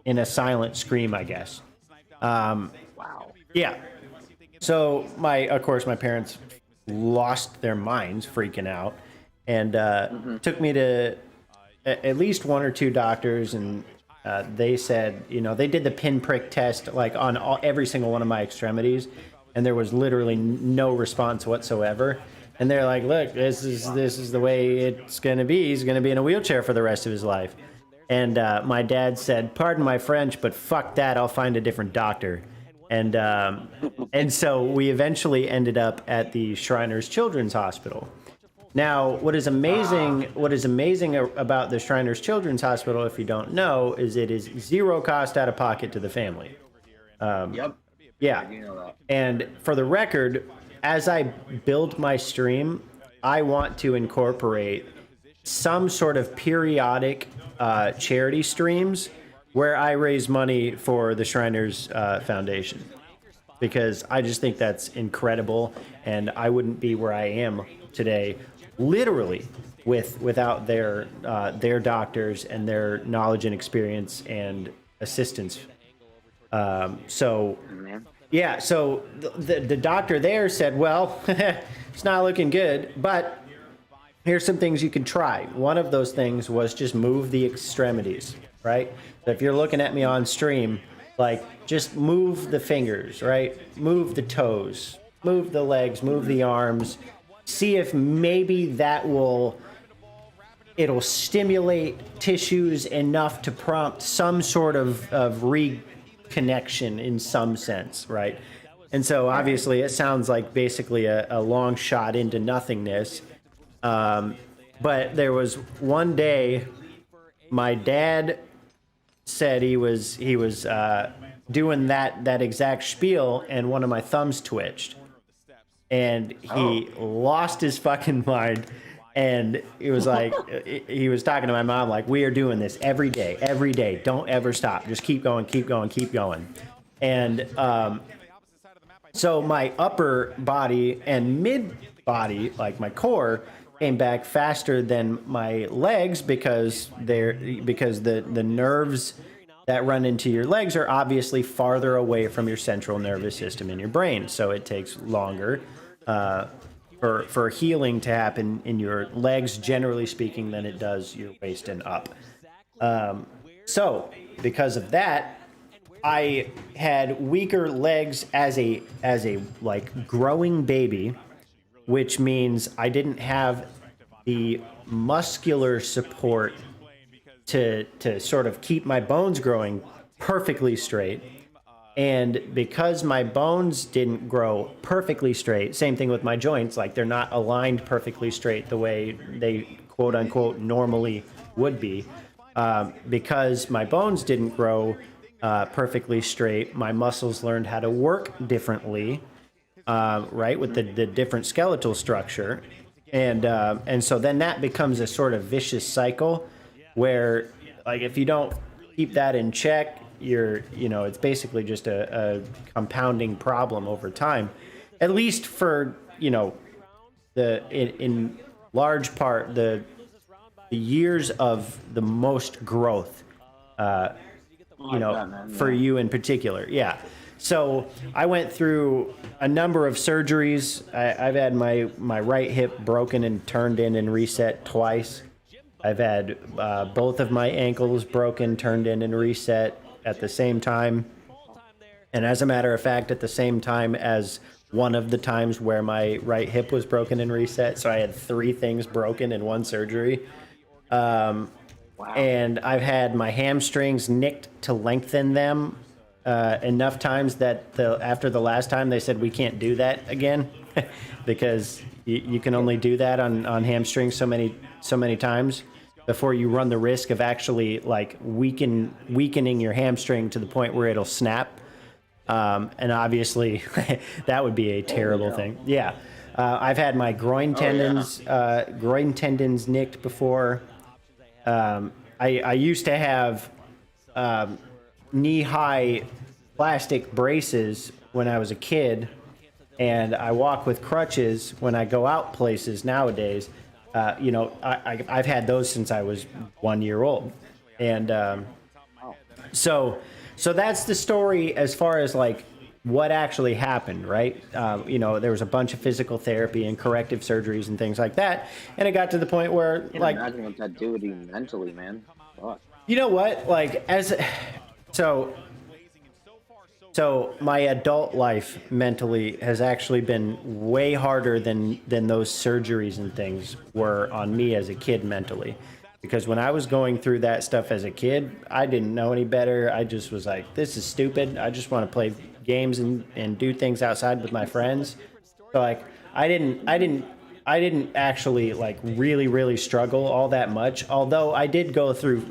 in a silent scream, I guess. Wow. Yeah. So of course, my parents lost their minds, freaking out, and took me to at least one or two doctors, and they said, they did the pinprick test like on every single one of my extremities, and there was literally no response whatsoever. And they're like, "Look, this is the way it's gonna be. He's gonna be in a wheelchair for the rest of his life." And my dad said, "Pardon my French, but fuck that. I'll find a different doctor." And so we eventually ended up at the Shriners Children's Hospital. Now, what is amazing about the Shriners Children's Hospital, if you don't know, is it is zero cost out of pocket to the family. Yep. Yeah. I do know that. And for the record, as I build my stream, I want to incorporate some sort of periodic charity streams where I raise money for the Shriners Foundation, because I just think that's incredible, and I wouldn't be where I am today, literally, without their doctors and their knowledge and experience and assistance. So the doctor there said, "Well, it's not looking good, but here's some things you can try." One of those things was just move the extremities, right? So if you're looking at me on stream, like just move the fingers, right? Move the toes, move the legs, move the arms. See if maybe it'll stimulate tissues enough to prompt some sort of reconnection in some sense, right? And so obviously it sounds like basically a long shot into nothingness. But there was one day, my dad said he was doing that exact spiel, and one of my thumbs twitched, and he lost his fucking mind. And it was like, he was talking to my mom like, "We are doing this every day. Don't ever stop. Just keep going. And so my upper body and mid body, like my core, came back faster than my legs, because the nerves that run into your legs are obviously farther away from your central nervous system in your brain. So it takes longer for healing to happen in your legs, generally speaking, than it does your waist and up. So because of that, I had weaker legs as a like growing baby, which means I didn't have the muscular support to sort of keep my bones growing perfectly straight. And because my bones didn't grow perfectly straight, same thing with my joints, like they're not aligned perfectly straight the way they quote unquote normally would be. Because my bones didn't grow perfectly straight, my muscles learned how to work differently, right, with the different skeletal structure. And so then that becomes a sort of vicious cycle where, like, if you don't keep that in check, it's basically just a compounding problem over time, at least for, in large part, the years of the most growth, for you in particular. Yeah. So I went through a number of surgeries. I've had my right hip broken and turned in and reset twice. I've had both of my ankles broken, turned in and reset at the same time. And as a matter of fact, at the same time as one of the times where my right hip was broken and reset. So I had 3 things broken in one surgery. Wow. And I've had my hamstrings nicked to lengthen them enough times that after the last time they said we can't do that again because you can only do that on hamstrings so many times before you run the risk of actually like weakening your hamstring to the point where it'll snap. And obviously that would be a terrible thing. Yeah. I've had my groin tendons nicked before. I used to have knee-high plastic braces when I was a kid, and I walk with crutches when I go out places nowadays. I've had those since I was 1 year old, and so that's the story as far as like what actually happened, right? There was a bunch of physical therapy and corrective surgeries and things like that, and it got to the point where, like, imagine what that do to you mentally, man. Fuck. You know what? Like, so my adult life mentally has actually been way harder than those surgeries and things were on me as a kid mentally. Because when I was going through that stuff as a kid, I didn't know any better. I just was like, this is stupid. I just want to play games and do things outside with my friends. So like, I didn't actually like really, really struggle all that much. Although I did go through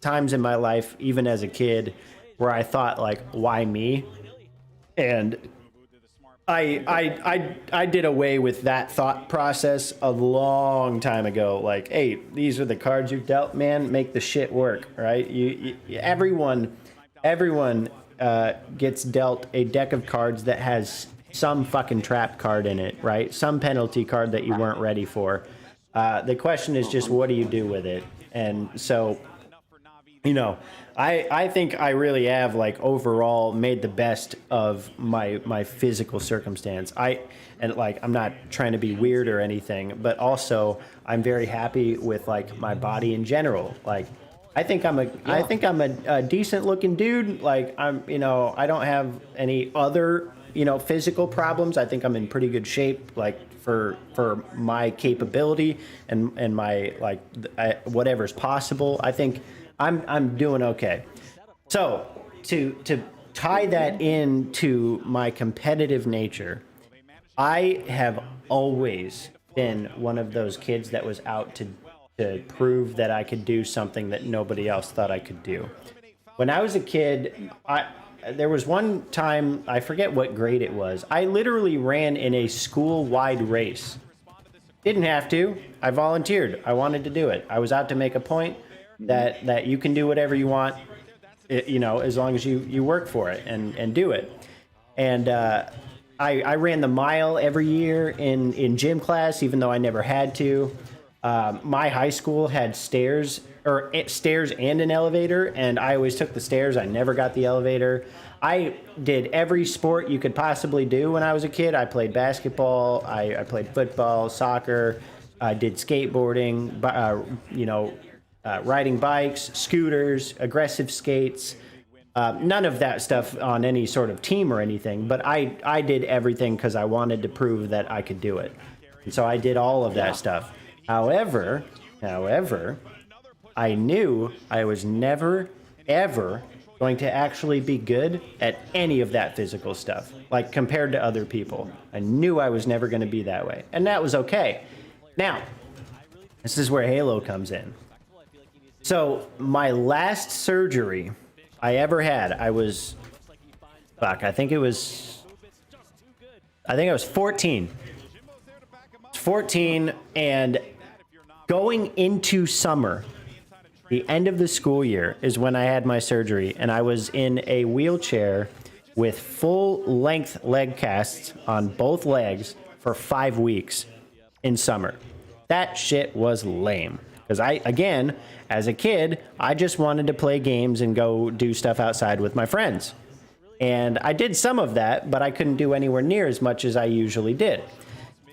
times in my life, even as a kid, where I thought like, why me? And I did away with that thought process a long time ago. Like, hey, these are the cards you've dealt, man. Make the shit work, right? Everyone gets dealt a deck of cards that has some fucking trap card in it, right? Some penalty card that you weren't ready for. The question is just, what do you do with it? And so, I think I really have, like, overall made the best of my physical circumstance. I'm not trying to be weird or anything, but also I'm very happy with, like, my body in general. Like, I think I'm a decent looking dude. Like, I don't have any other, physical problems. I think I'm in pretty good shape, like, for my capability and my, like, whatever's possible. I think I'm doing okay. So to tie that into my competitive nature, I have always been one of those kids that was out to prove that I could do something that nobody else thought I could do. When I was a kid, there was one time, I forget what grade it was, I literally ran in a school-wide race. Didn't have to. I volunteered. I wanted to do it. I was out to make a point that you can do whatever you want, as long as you work for it and do it. And I ran the mile every year in gym class, even though I never had to. My high school had stairs and an elevator, and I always took the stairs. I never got the elevator. I did every sport you could possibly do when I was a kid. I played basketball, I played football, soccer, I did skateboarding, riding bikes, scooters, aggressive skates. None of that stuff on any sort of team or anything, but I did everything because I wanted to prove that I could do it. And so I did all of that stuff. However, I knew I was never, ever going to actually be good at any of that physical stuff, like compared to other people. I knew I was never going to be that way, and that was okay. Now, This is where Halo comes in. So my last surgery I ever had, I was, fuck, I think I was 14. 14, and going into summer, the end of the school year is when I had my surgery, and I was in a wheelchair with full length leg casts on both legs for 5 weeks in summer. That shit was lame. Because again, as a kid, I just wanted to play games and go do stuff outside with my friends. And I did some of that, but I couldn't do anywhere near as much as I usually did.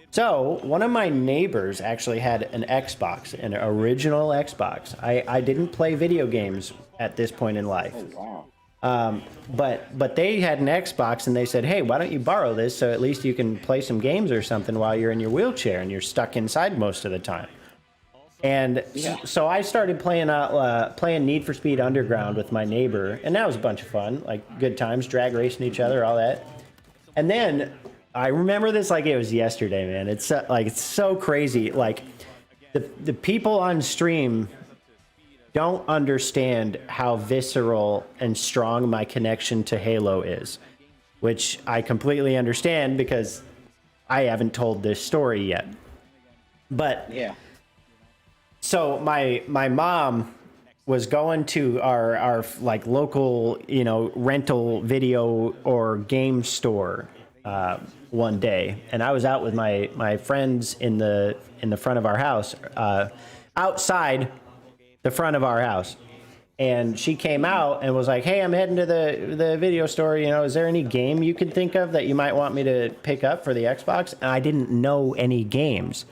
So one of my neighbors actually had an Xbox, an original Xbox. I didn't play video games at this point in life. Oh, wow. But they had an Xbox, and they said, hey, why don't you borrow this so at least you can play some games or something while you're in your wheelchair and you're stuck inside most of the time. And so I started playing Need for Speed Underground with my neighbor, and that was a bunch of fun, like good times, drag racing each other, all that. And then I remember this like it was yesterday, man. It's it's so crazy. Like the people on stream don't understand how visceral and strong my connection to Halo is, which I completely understand because I haven't told this story yet. But yeah. So my mom was going to our like local, rental video or game store one day, and I was out with my friends in the front of our house, outside the front of our house, and she came out and was like, hey, I'm heading to the video store, is there any game you could think of that you might want me to pick up for the Xbox? And I didn't know any games.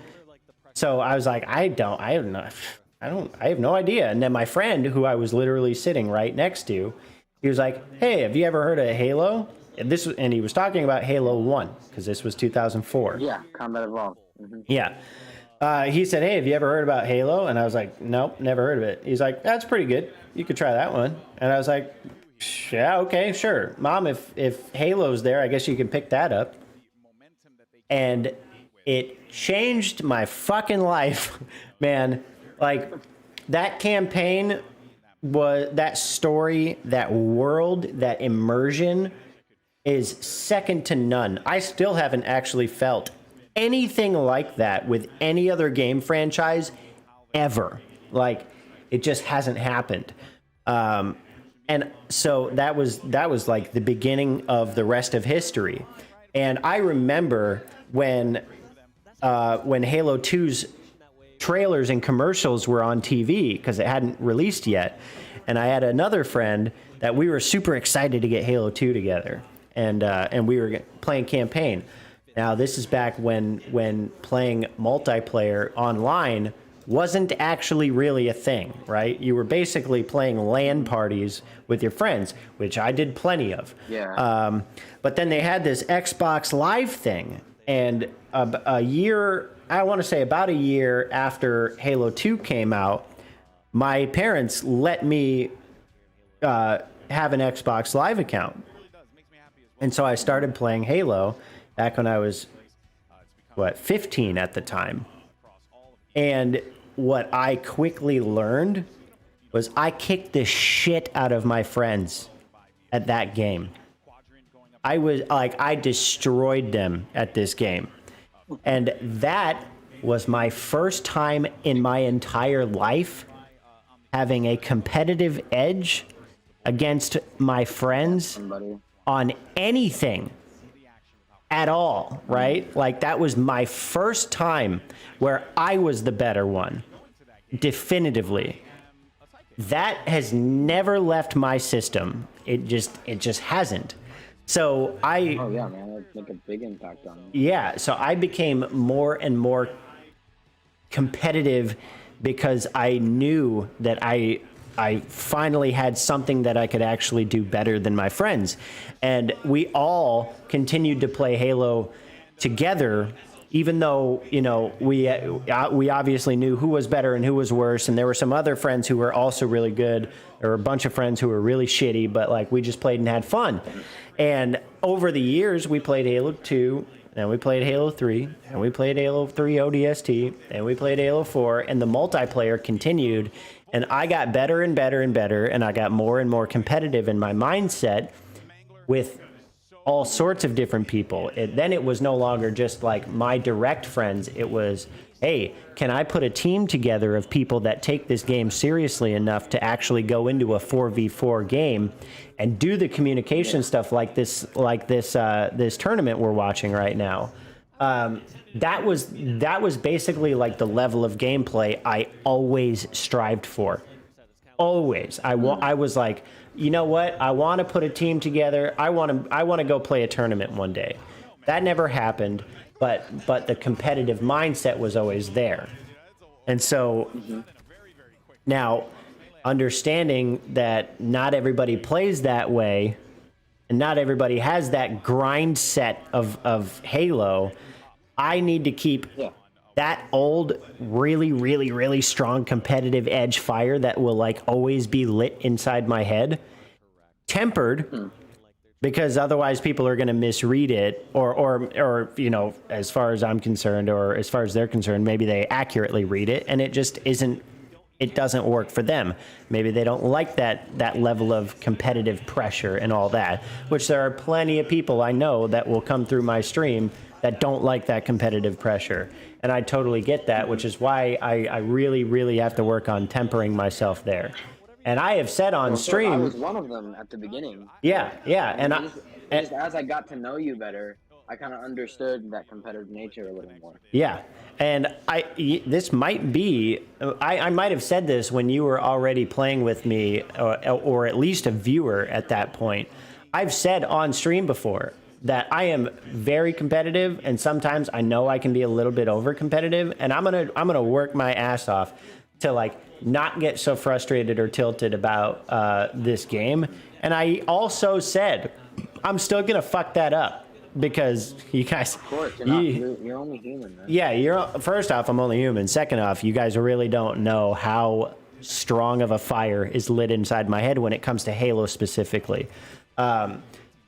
So I was like, I have no idea. And then my friend, who I was literally sitting right next to, he was like, hey, have you ever heard of Halo? And he was talking about Halo 1, because this was 2004. Yeah, Combat Evolved. Mm-hmm. Yeah. He said, hey, have you ever heard about Halo? And I was like, nope, never heard of it. He's like, that's pretty good. You could try that one. And I was like, yeah, okay, sure. Mom, if Halo's there, I guess you can pick that up. And it changed my fucking life, man. Like, that campaign that story, that world, that immersion is second to none. I still haven't actually felt anything like that with any other game franchise ever. Like, it just hasn't happened. And so that was like the beginning of the rest of history. And I remember when Halo 2's trailers and commercials were on TV, because it hadn't released yet. And I had another friend that we were super excited to get Halo 2 together. And we were playing campaign. Now, this is back when playing multiplayer online wasn't actually really a thing, right? You were basically playing LAN parties with your friends, which I did plenty of. Yeah. But then they had this Xbox Live thing, and a year, I want to say about a year after Halo 2 came out, my parents let me have an Xbox Live account. And so I started playing Halo back when I was, 15 at the time. And what I quickly learned was I kicked the shit out of my friends at that game. I destroyed them at this game. And that was my first time in my entire life having a competitive edge against my friends on anything at all, right? Like, that was my first time where I was the better one, definitively. That has never left my system. It just hasn't. So oh yeah, man, that's like a big impact on me. Yeah, so I became more and more competitive because I knew that I finally had something that I could actually do better than my friends. And we all continued to play Halo together, even though, we obviously knew who was better and who was worse. And there were some other friends who were also really good. There were a bunch of friends who were really shitty, but we just played and had fun. And over the years, we played Halo 2, and we played Halo 3, and we played Halo 3 ODST, and we played Halo 4, and the multiplayer continued, and I got better and better and better, and I got more and more competitive in my mindset with all sorts of different people. Then it was no longer just like my direct friends. It was, hey, can I put a team together of people that take this game seriously enough to actually go into a 4v4 game and do the communication stuff like this this tournament we're watching right now. That was basically like the level of gameplay I always strived for. Always. I was like, you know what? I want to put a team together. I want to go play a tournament one day. That never happened, but the competitive mindset was always there. And so now understanding that not everybody plays that way and not everybody has that grind set of Halo, I need to keep that old, really, really, really strong competitive edge fire that will like always be lit inside my head, tempered, because otherwise people are going to misread it, or you know, as far as I'm concerned, or as far as they're concerned, maybe they accurately read it and it just isn't, it doesn't work for them. Maybe they don't like that level of competitive pressure and all that, which there are plenty of people I know that will come through my stream that don't like that competitive pressure. And I totally get that, which is why I really, really have to work on tempering myself there. And I have said on stream... I was one of them at the beginning. Yeah. And just as I got to know you better, I kind of understood that competitive nature a little more. Yeah. And this might be... I might have said this when you were already playing with me, or at least a viewer at that point. I've said on stream before that I am very competitive, and sometimes I know I can be a little bit over competitive, and I'm gonna work my ass off to like not get so frustrated or tilted about this game. And I also said I'm still gonna fuck that up because you guys. Of course, you're only human, man. Yeah, first off, I'm only human. Second off, you guys really don't know how strong of a fire is lit inside my head when it comes to Halo specifically.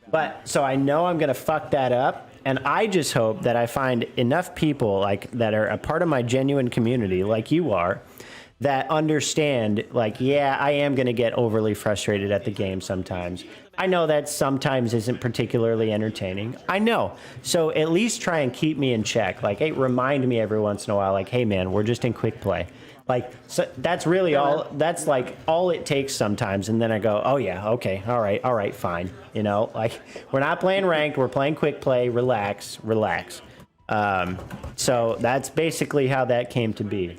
But so I know I'm going to fuck that up. And I just hope that I find enough people like that are a part of my genuine community, like you are, that understand, like, yeah, I am going to get overly frustrated at the game sometimes. I know that sometimes isn't particularly entertaining. I know. So at least try and keep me in check. Like, hey, remind me every once in a while, like, hey, man, we're just in quick play. Like, so that's really all, that's like all it takes sometimes. And then I go, oh yeah, okay, all right, fine. You know, like we're not playing ranked, we're playing quick play, relax. So that's basically how that came to be.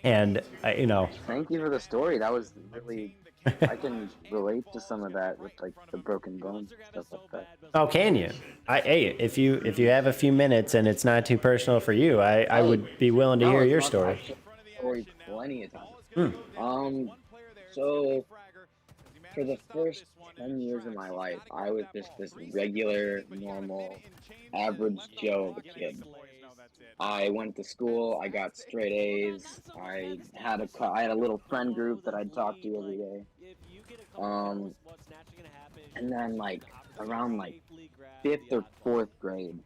And, you know. Thank you for the story. That was really, I can relate to some of that with like the broken bones and stuff like that. Oh, can you? Hey, if you have a few minutes and it's not too personal for you, I would be willing to hear your story. Plenty of time. So for the first 10 years of my life, I was just this regular, normal, average Joe of a kid. I went to school, I got straight A's, I had a little friend group that I'd talk to every day. And then like around like 5th or 4th grade,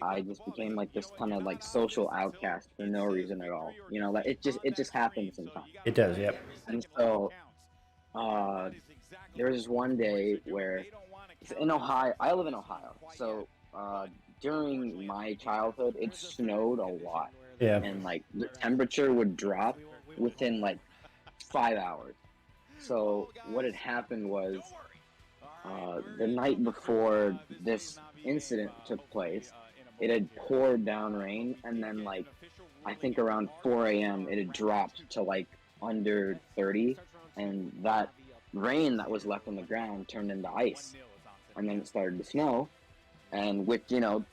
I just became like this kind of like social outcast for no reason at all. You know, like it just happens sometimes. It does, yep. And so there was this one day where in Ohio, I live in Ohio, so during my childhood, it snowed a lot. Yeah. And like the temperature would drop within like 5 hours. So what had happened was the night before this incident took place, it had poured down rain, and then like I think around 4 a.m. it had dropped to like under 30, and that rain that was left on the ground turned into ice, and then it started to snow. And with, you know,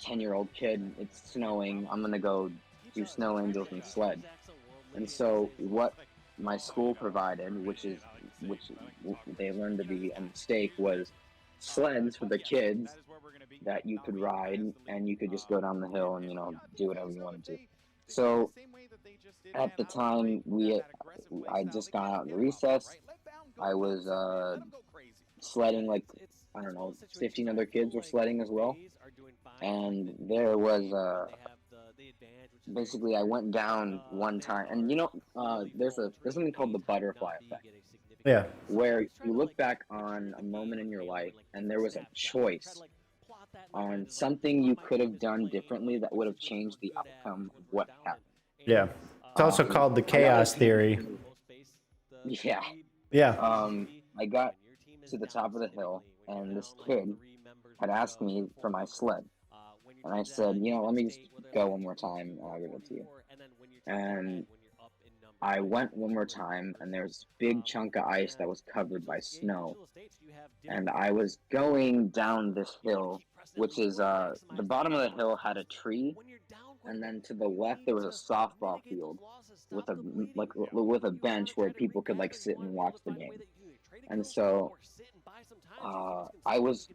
10-year-old kid, it's snowing, I'm gonna go do snow angels and sled. And so what my school provided, which they learned to be a mistake, was sleds for the kids that you could ride, and you could just go down the hill and, you know, do whatever you wanted to. So at the time, I just got out of recess. I was sledding like I don't know, 15 other kids were sledding as well. And there was basically I went down one time, and you know, there's something called the butterfly effect. Yeah. Where you look back on a moment in your life and there was a choice on something you could have done differently that would have changed the outcome of what happened. Yeah. It's also called the chaos theory. Yeah. Yeah. I got to the top of the hill and this kid had asked me for my sled. And I said, you know, let me just go one more time and I'll give it to you. And I went one more time and there's this big chunk of ice that was covered by snow. And I was going down this hill, which is the bottom of the hill had a tree, and then to the left there was a softball field with a bench where people could like sit and watch the game. And so I was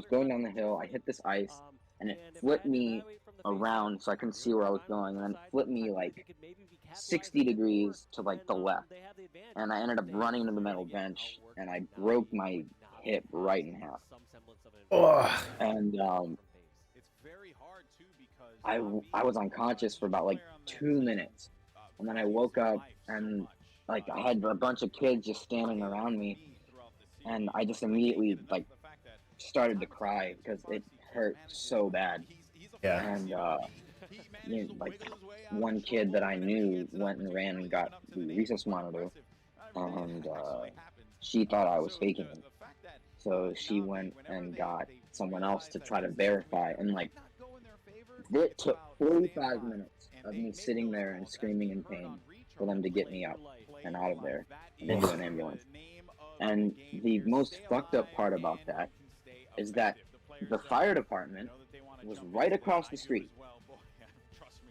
going down the hill, I hit this ice and it flipped me around so I couldn't see where I was going, and then it flipped me like 60 degrees to like the left, and I ended up running into the metal bench and I broke my hip right in half. And I was unconscious for about like 2 minutes, and then I woke up and like I had a bunch of kids just standing around me, and I just immediately like started to cry because it hurt so bad. Yeah. And you know, like one kid that I knew went and ran and got the rhesus monitor, and she thought I was faking it. So she went and got someone else to try to verify, and like it took 45 minutes of me sitting there and screaming in pain for them to get me up and out of there and into an ambulance. And the most fucked up part about that is that the fire department was right across the street.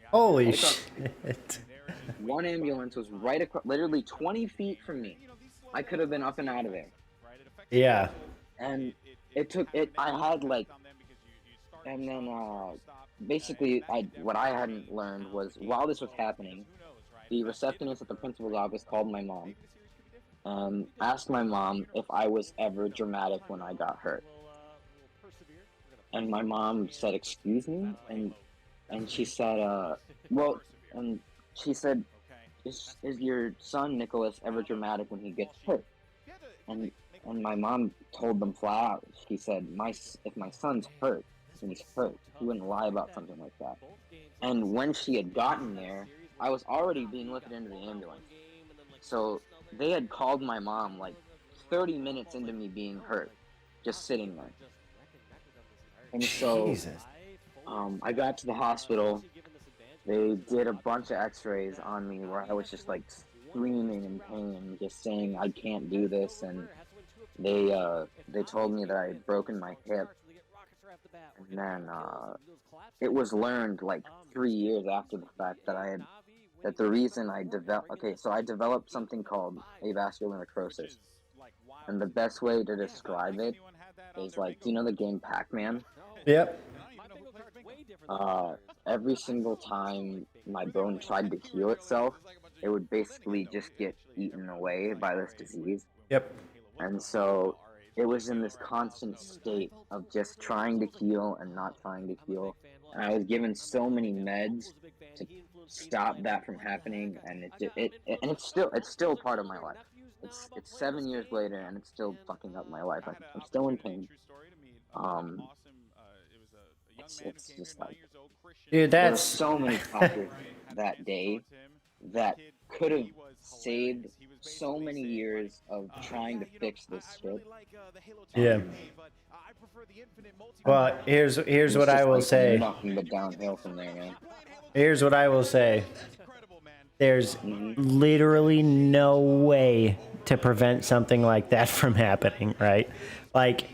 Holy shit. One ambulance was right across, literally 20 feet from me. I could have been up and out of there. Yeah. And I had like, and then basically what I hadn't learned was while this was happening, the receptionist at the principal's office called my mom and asked my mom if I was ever dramatic when I got hurt. And my mom said, "Excuse me?" And she said, and she said, is your son Nicholas ever dramatic when he gets hurt? And my mom told them flat out. She said, if my son's hurt, then he's hurt. He wouldn't lie about something like that. And when she had gotten there, I was already being lifted into the ambulance. So they had called my mom like 30 minutes into me being hurt, just sitting there. And so I got to the hospital. They did a bunch of x-rays on me where I was just like screaming in pain, just saying I can't do this, and they told me that I had broken my hip. And then it was learned like 3 years after the fact that the reason I developed something called avascular necrosis. And the best way to describe it is like, do you know the game Pac-Man? Yep. Every single time my bone tried to heal itself, it would basically just get eaten away by this disease. Yep. And so it was in this constant state of just trying to heal and not trying to heal. And I was given so many meds to stop that from happening, and it's still part of my life. It's 7 years later, and it's still fucking up my life. I'm still in pain. It's just like, dude, there were so many doctors that day that could have saved so many years of trying to fix this shit. Yeah. Well, here's what I will say. Nothing but downhill from there, man. Here's what I will say. There's literally no way to prevent something like that from happening, right? Like,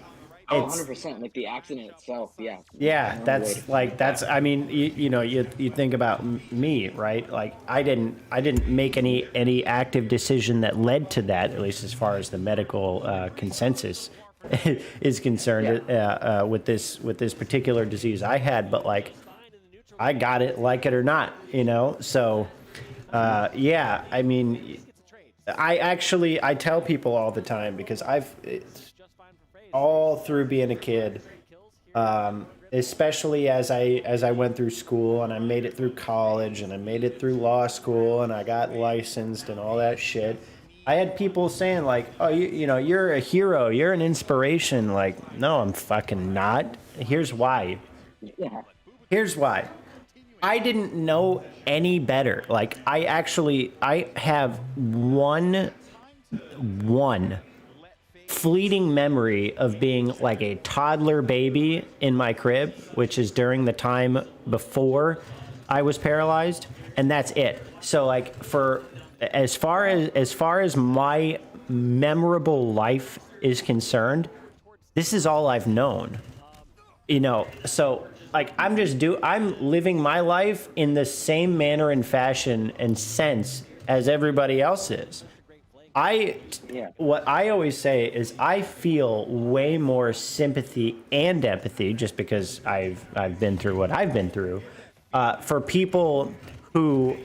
oh, 100%. Like the accident itself, yeah. Yeah, that's. I mean, you think about me, right? Like, I didn't make any active decision that led to that, at least as far as the medical consensus is concerned, with this particular disease I had. But like, I got it, like it or not, So, yeah. I mean, I tell people all the time because all through being a kid. Especially as I went through school and I made it through college and I made it through law school and I got licensed and all that shit. I had people saying like, "Oh, you know, you're a hero, you're an inspiration." Like, no, I'm fucking not. Here's why. Yeah. Here's why. I didn't know any better. Like, I have one fleeting memory of being like a toddler baby in my crib, which is during the time before I was paralyzed, and that's it. So like for as far as my memorable life is concerned, this is all I've known. You know, so like I'm living my life in the same manner and fashion and sense as everybody else is. What I always say is I feel way more sympathy and empathy just because I've been through what I've been through for people who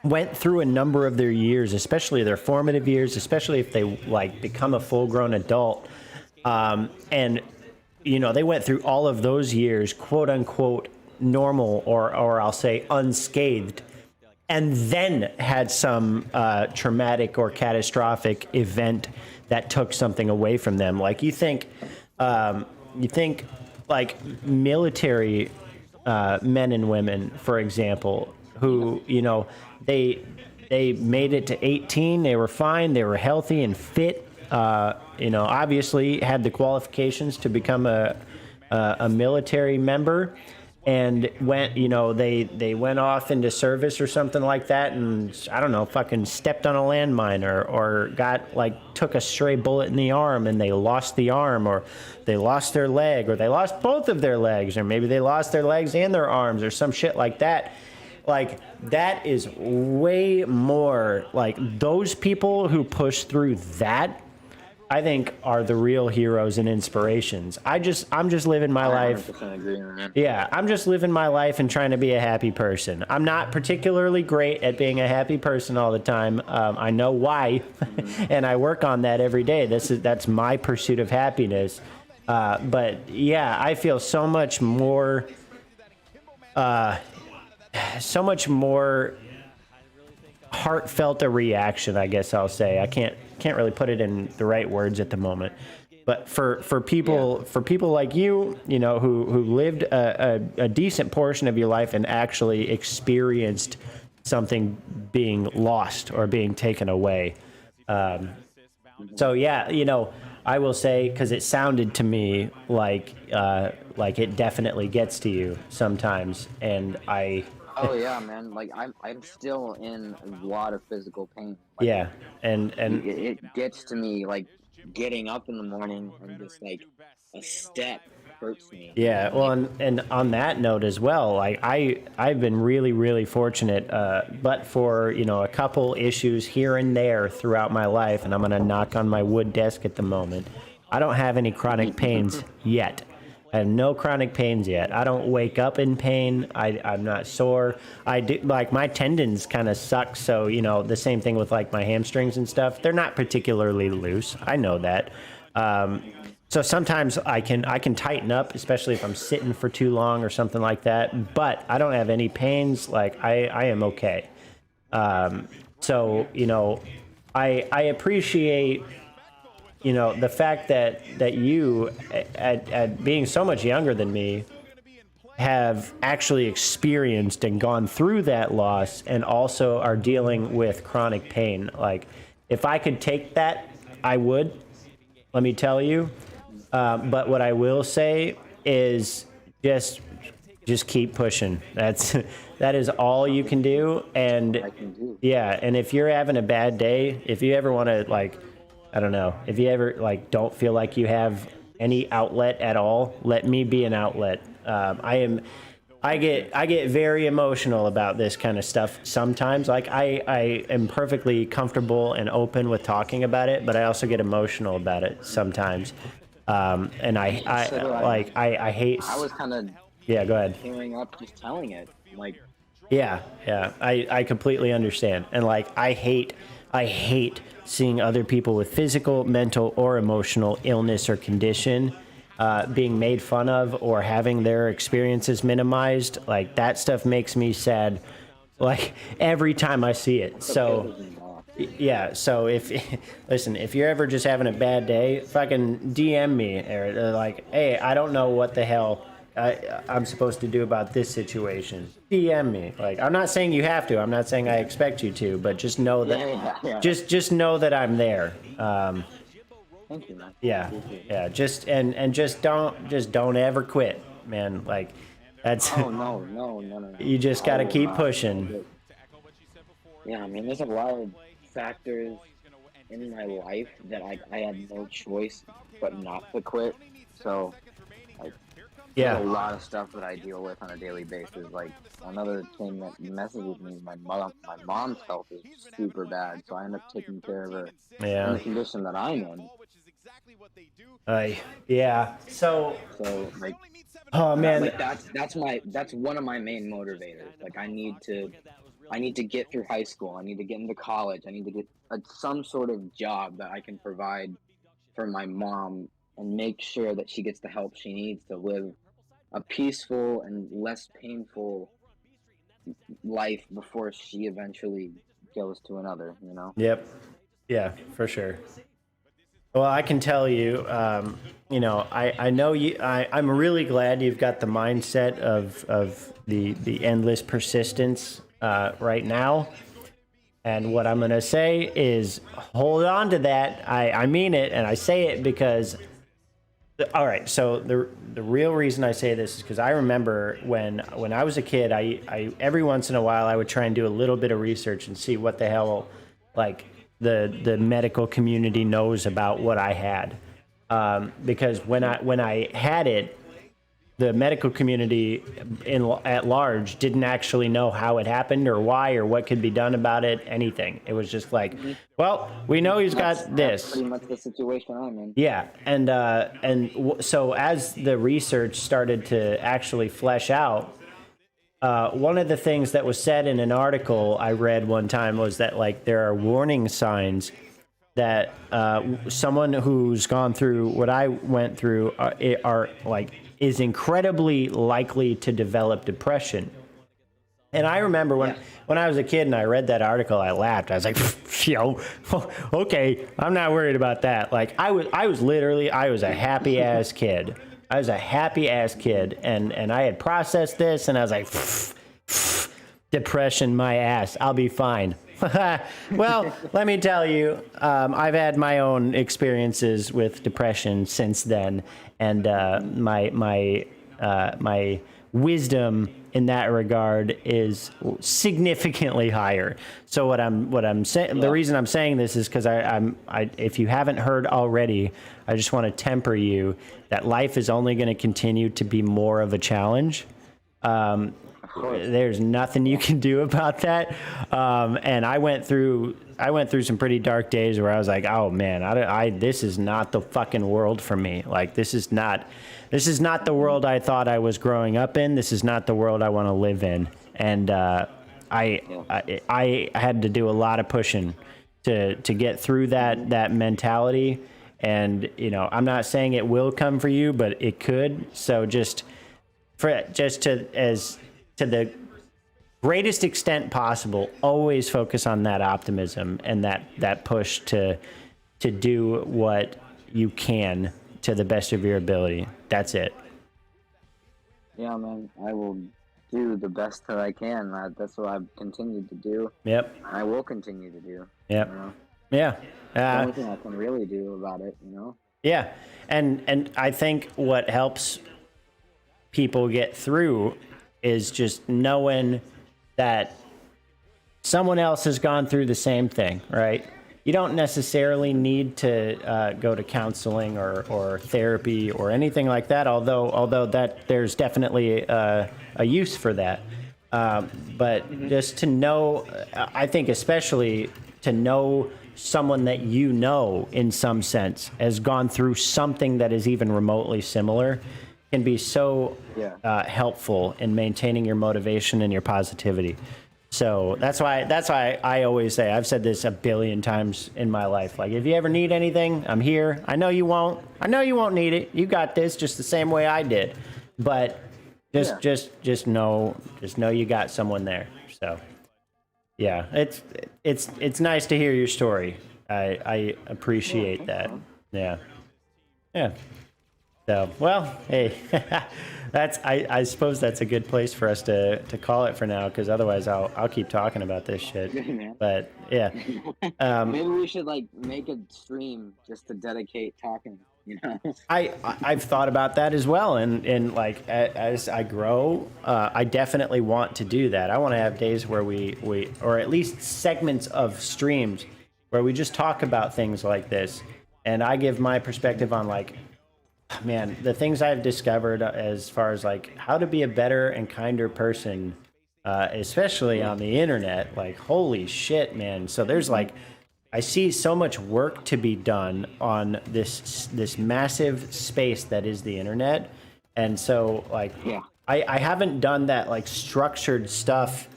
went through a number of their years, especially their formative years, especially if they like become a full-grown adult, and you know they went through all of those years, quote unquote, normal or I'll say unscathed. And then had some traumatic or catastrophic event that took something away from them. Like you think like military men and women, for example, who you know they made it to 18, they were fine, they were healthy and fit. You know, obviously had the qualifications to become a military member. And went, you know, they went off into service or something like that, and I don't know, fucking stepped on a landmine or got like took a stray bullet in the arm and they lost the arm, or they lost their leg, or they lost both of their legs, or maybe they lost their legs and their arms or some shit like that. Like that is way more like those people who push through that, I think, are the real heroes and inspirations. I'm just living my life. 100% agree on that. Yeah, I'm just living my life and trying to be a happy person. I'm not particularly great at being a happy person all the time. I know why, and I work on that every day. That's my pursuit of happiness. But yeah, I feel so much more heartfelt a reaction, I guess I'll say. I can't really put it in the right words at the moment, but for people like you know, who lived a decent portion of your life and actually experienced something being lost or being taken away. So yeah, you know, I will say, because it sounded to me like it definitely gets to you sometimes, and Oh yeah, man. Like I'm still in a lot of physical pain. Like, yeah, and it gets to me like getting up in the morning and just like a step hurts me. yeah. Well, and on that note as well, like I've been really fortunate, but for you know a couple issues here and there throughout my life, and I'm gonna knock on my wood desk at the moment. I don't have any chronic pains yet. I have no chronic pains yet. I don't wake up in pain. I'm not sore. I do, like, my tendons kind of suck. So, you know, the same thing with like my hamstrings and stuff. They're not particularly loose. I know that. So sometimes I can tighten up, especially if I'm sitting for too long or something like that. But I don't have any pains. Like I am okay. So, you know, I appreciate, you know, the fact that you, at being so much younger than me, have actually experienced and gone through that loss and also are dealing with chronic pain. Like, if I could take that, I would, let me tell you. But what I will say is just keep pushing. That is all you can do. And yeah, and if you're having a bad day, if you ever want to, like, I don't know, if you ever like don't feel like you have any outlet at all, let me be an outlet. I get very emotional about this kind of stuff sometimes. Like I am perfectly comfortable and open with talking about it, but I also get emotional about it sometimes. And I hate. I was kind of yeah. Go ahead. tearing up just telling it. Like yeah. I completely understand, and like I hate I hate seeing other people with physical, mental, or emotional illness or condition being made fun of or having their experiences minimized. Like, that stuff makes me sad, like, every time I see it. So, yeah, so listen, if you're ever just having a bad day, fucking DM me, or like, hey, I don't know what the hell I'm supposed to do about this situation. DM me. Like, I'm not saying you have to. I'm not saying I expect you to, but just know that, just know that I'm there. Thank you, man. Yeah. Just don't ever quit, man. Like, that's. Oh no. You just gotta keep pushing. Yeah, I mean, there's a lot of factors in my life that I had no choice but not to quit. So, like, yeah, there's a lot of stuff that I deal with on a daily basis. Like, another thing that messes with me, my mom's health is super bad, so I end up taking care of her in the condition that I'm in. Yeah. So like, oh man, like that's one of my main motivators. Like, I need to get through high school. I need to get into college. I need to get some sort of job that I can provide for my mom and make sure that she gets the help she needs to live a peaceful and less painful life before she eventually goes to another, you know? Yep. Yeah, for sure. Well, I can tell you, you know, I know you. I'm really glad you've got the mindset of the endless persistence right now. And what I'm gonna say is, hold on to that. I mean it, and I say it because. All right. So the real reason I say this is because I remember when I was a kid, I every once in a while I would try and do a little bit of research and see what the hell, like, the medical community knows about what I had, because when I had it, the medical community at large didn't actually know how it happened or why or what could be done about it, anything. It was just like, well, we know he's got this. That's pretty much the situation I'm in. Yeah, so as the research started to actually flesh out, one of the things that was said in an article I read one time was that, like, there are warning signs that someone who's gone through what I went through is incredibly likely to develop depression. And I remember when I was a kid and I read that article, I laughed. I was like, yo, okay, I'm not worried about that. Like, I was a happy ass kid. I was a happy ass kid, and I had processed this, and I was like, depression, my ass, I'll be fine. Well, let me tell you, I've had my own experiences with depression since then, and my wisdom in that regard is significantly higher. So what I'm saying, the reason I'm saying this is because if you haven't heard already, I just want to temper you that life is only going to continue to be more of a challenge. There's nothing you can do about that. And I went through some pretty dark days where I was like, oh man, this is not the fucking world for me. Like, this is not the world I thought I was growing up in. This is not the world I want to live in. And I had to do a lot of pushing to get through that mentality. And, you know, I'm not saying it will come for you, but it could. So to the greatest extent possible, always focus on that optimism and that push to do what you can to the best of your ability. That's it. Yeah, man, I will do the best that I can. That's what I've continued to do. Yep. I will continue to do. Yep. You know? Yeah. The only thing I can really do about it, you know? Yeah. And I think what helps people get through is just knowing that someone else has gone through the same thing, right? You don't necessarily need to go to counseling or therapy or anything like that, although that there's definitely a use for that. But just to know, I think especially to know someone that you know in some sense has gone through something that is even remotely similar can be so helpful in maintaining your motivation and your positivity. So that's why I always say, I've said this a billion times in my life. Like, if you ever need anything, I'm here. I know you won't. I know you won't need it. You got this just the same way I did. But just know you got someone there. So yeah, it's nice to hear your story. I appreciate that. Yeah. Yeah. So, well, hey, I suppose that's a good place for us to call it for now, because otherwise I'll keep talking about this shit. But yeah, maybe we should like make a stream just to dedicate talking. You know, I've thought about that as well, and like as I grow, I definitely want to do that. I want to have days where we or at least segments of streams where we just talk about things like this, and I give my perspective on, like, man, the things I've discovered as far as like how to be a better and kinder person, especially on the internet. Like, holy shit, man. So there's like, I see so much work to be done on this massive space that is the internet. And so like, I haven't done that like structured stuff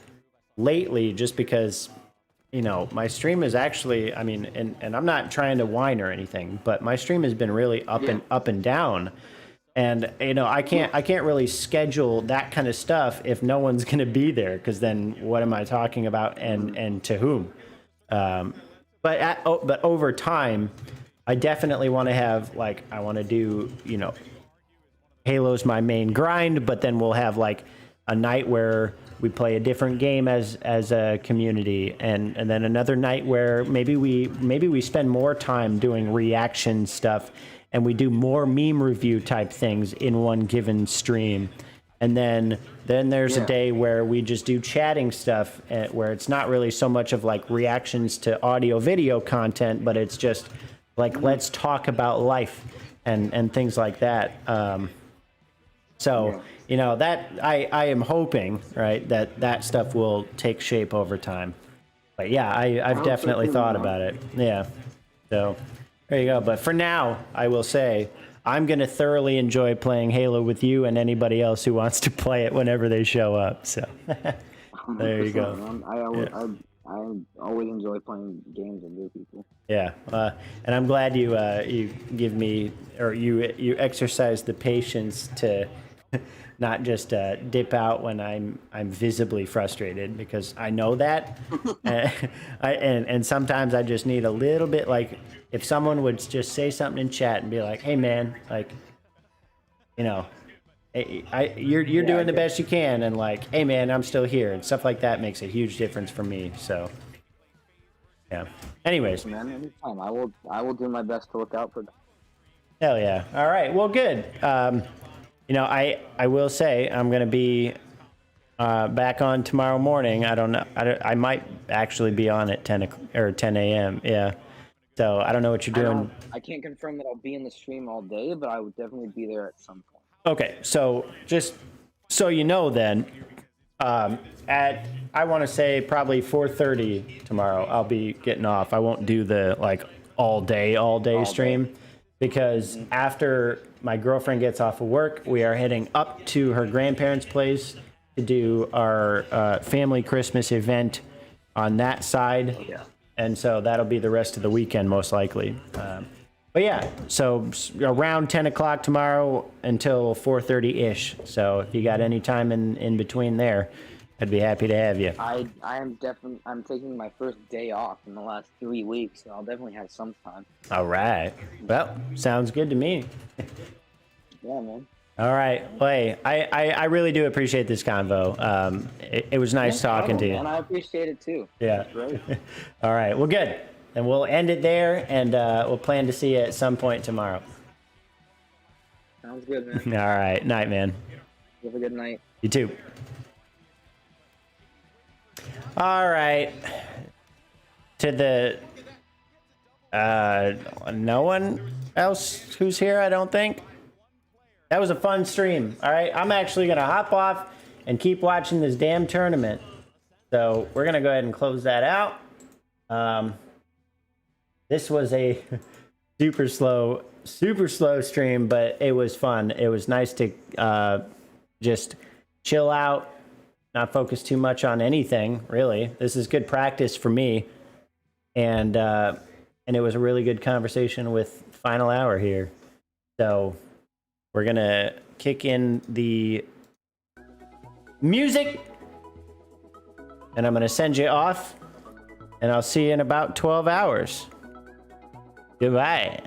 lately, just because, you know, my stream is actually, I mean, and I'm not trying to whine or anything, but my stream has been really up and down. And, you know, I can't really schedule that kind of stuff if no one's going to be there, because then what am I talking about and to whom? But over time, I definitely want to have, like, I want to do, you know, Halo's my main grind, but then we'll have like a night where we play a different game as a community, and then another night where maybe we spend more time doing reaction stuff, and we do more meme review type things in one given stream. And then there's a day where we just do chatting stuff, where it's not really so much of like reactions to audio video content, but it's just like, let's talk about life and things like that. So, you know, that I am hoping, right, that stuff will take shape over time. But yeah, I've definitely thought about it. Yeah. So there you go. But for now, I will say I'm going to thoroughly enjoy playing Halo with you and anybody else who wants to play it whenever they show up. So there you go. I always enjoy playing games with new people. Yeah, and I'm glad you give me, or you exercise the patience to not just dip out when I'm visibly frustrated, because I know that, and sometimes I just need a little bit, like, if someone would just say something in chat and be like, "Hey man, like, you know, you're doing the best you can," and like, "Hey man, I'm still here," and stuff like that makes a huge difference for me. So yeah. Anyways, man, anytime. I will do my best to look out for them. Hell yeah. All right. Well, good. You know, I will say I'm gonna be back on tomorrow morning. I don't know. I might actually be on at 10 a.m. Yeah. So I don't know what you're doing. I can't confirm that I'll be in the stream all day, but I would definitely be there at some point. Okay. So just so you know, then, at, I want to say probably 4:30 tomorrow, I'll be getting off. I won't do the like all day stream, because after my girlfriend gets off of work, we are heading up to her grandparents' place to do our family Christmas event on that side. Yeah. And so that'll be the rest of the weekend, most likely. But yeah, so around 10 o'clock tomorrow until 4:30-ish. So if you got any time in between there, I'd be happy to have you. I'm taking my first day off in the last 3 weeks, so I'll definitely have some time. All right. Well, sounds good to me. Yeah, man. All right. Well, hey, I really do appreciate this convo. It was nice talking to you. And I appreciate it too. Yeah. Great. All right. Well, good. And we'll end it there, and we'll plan to see you at some point tomorrow. Sounds good, man. All right. Night, man. Have a good night. You too. All right. To the no one else who's here, I don't think. That was a fun stream. All right, I'm actually gonna hop off and keep watching this damn tournament. So we're gonna go ahead and close that out. This was a super slow stream, but it was fun. It was nice to just chill out, not focus too much on anything, really. This is good practice for me. And it was a really good conversation with Final Hour here. So we're going to kick in the music. And I'm going to send you off. And I'll see you in about 12 hours. Goodbye.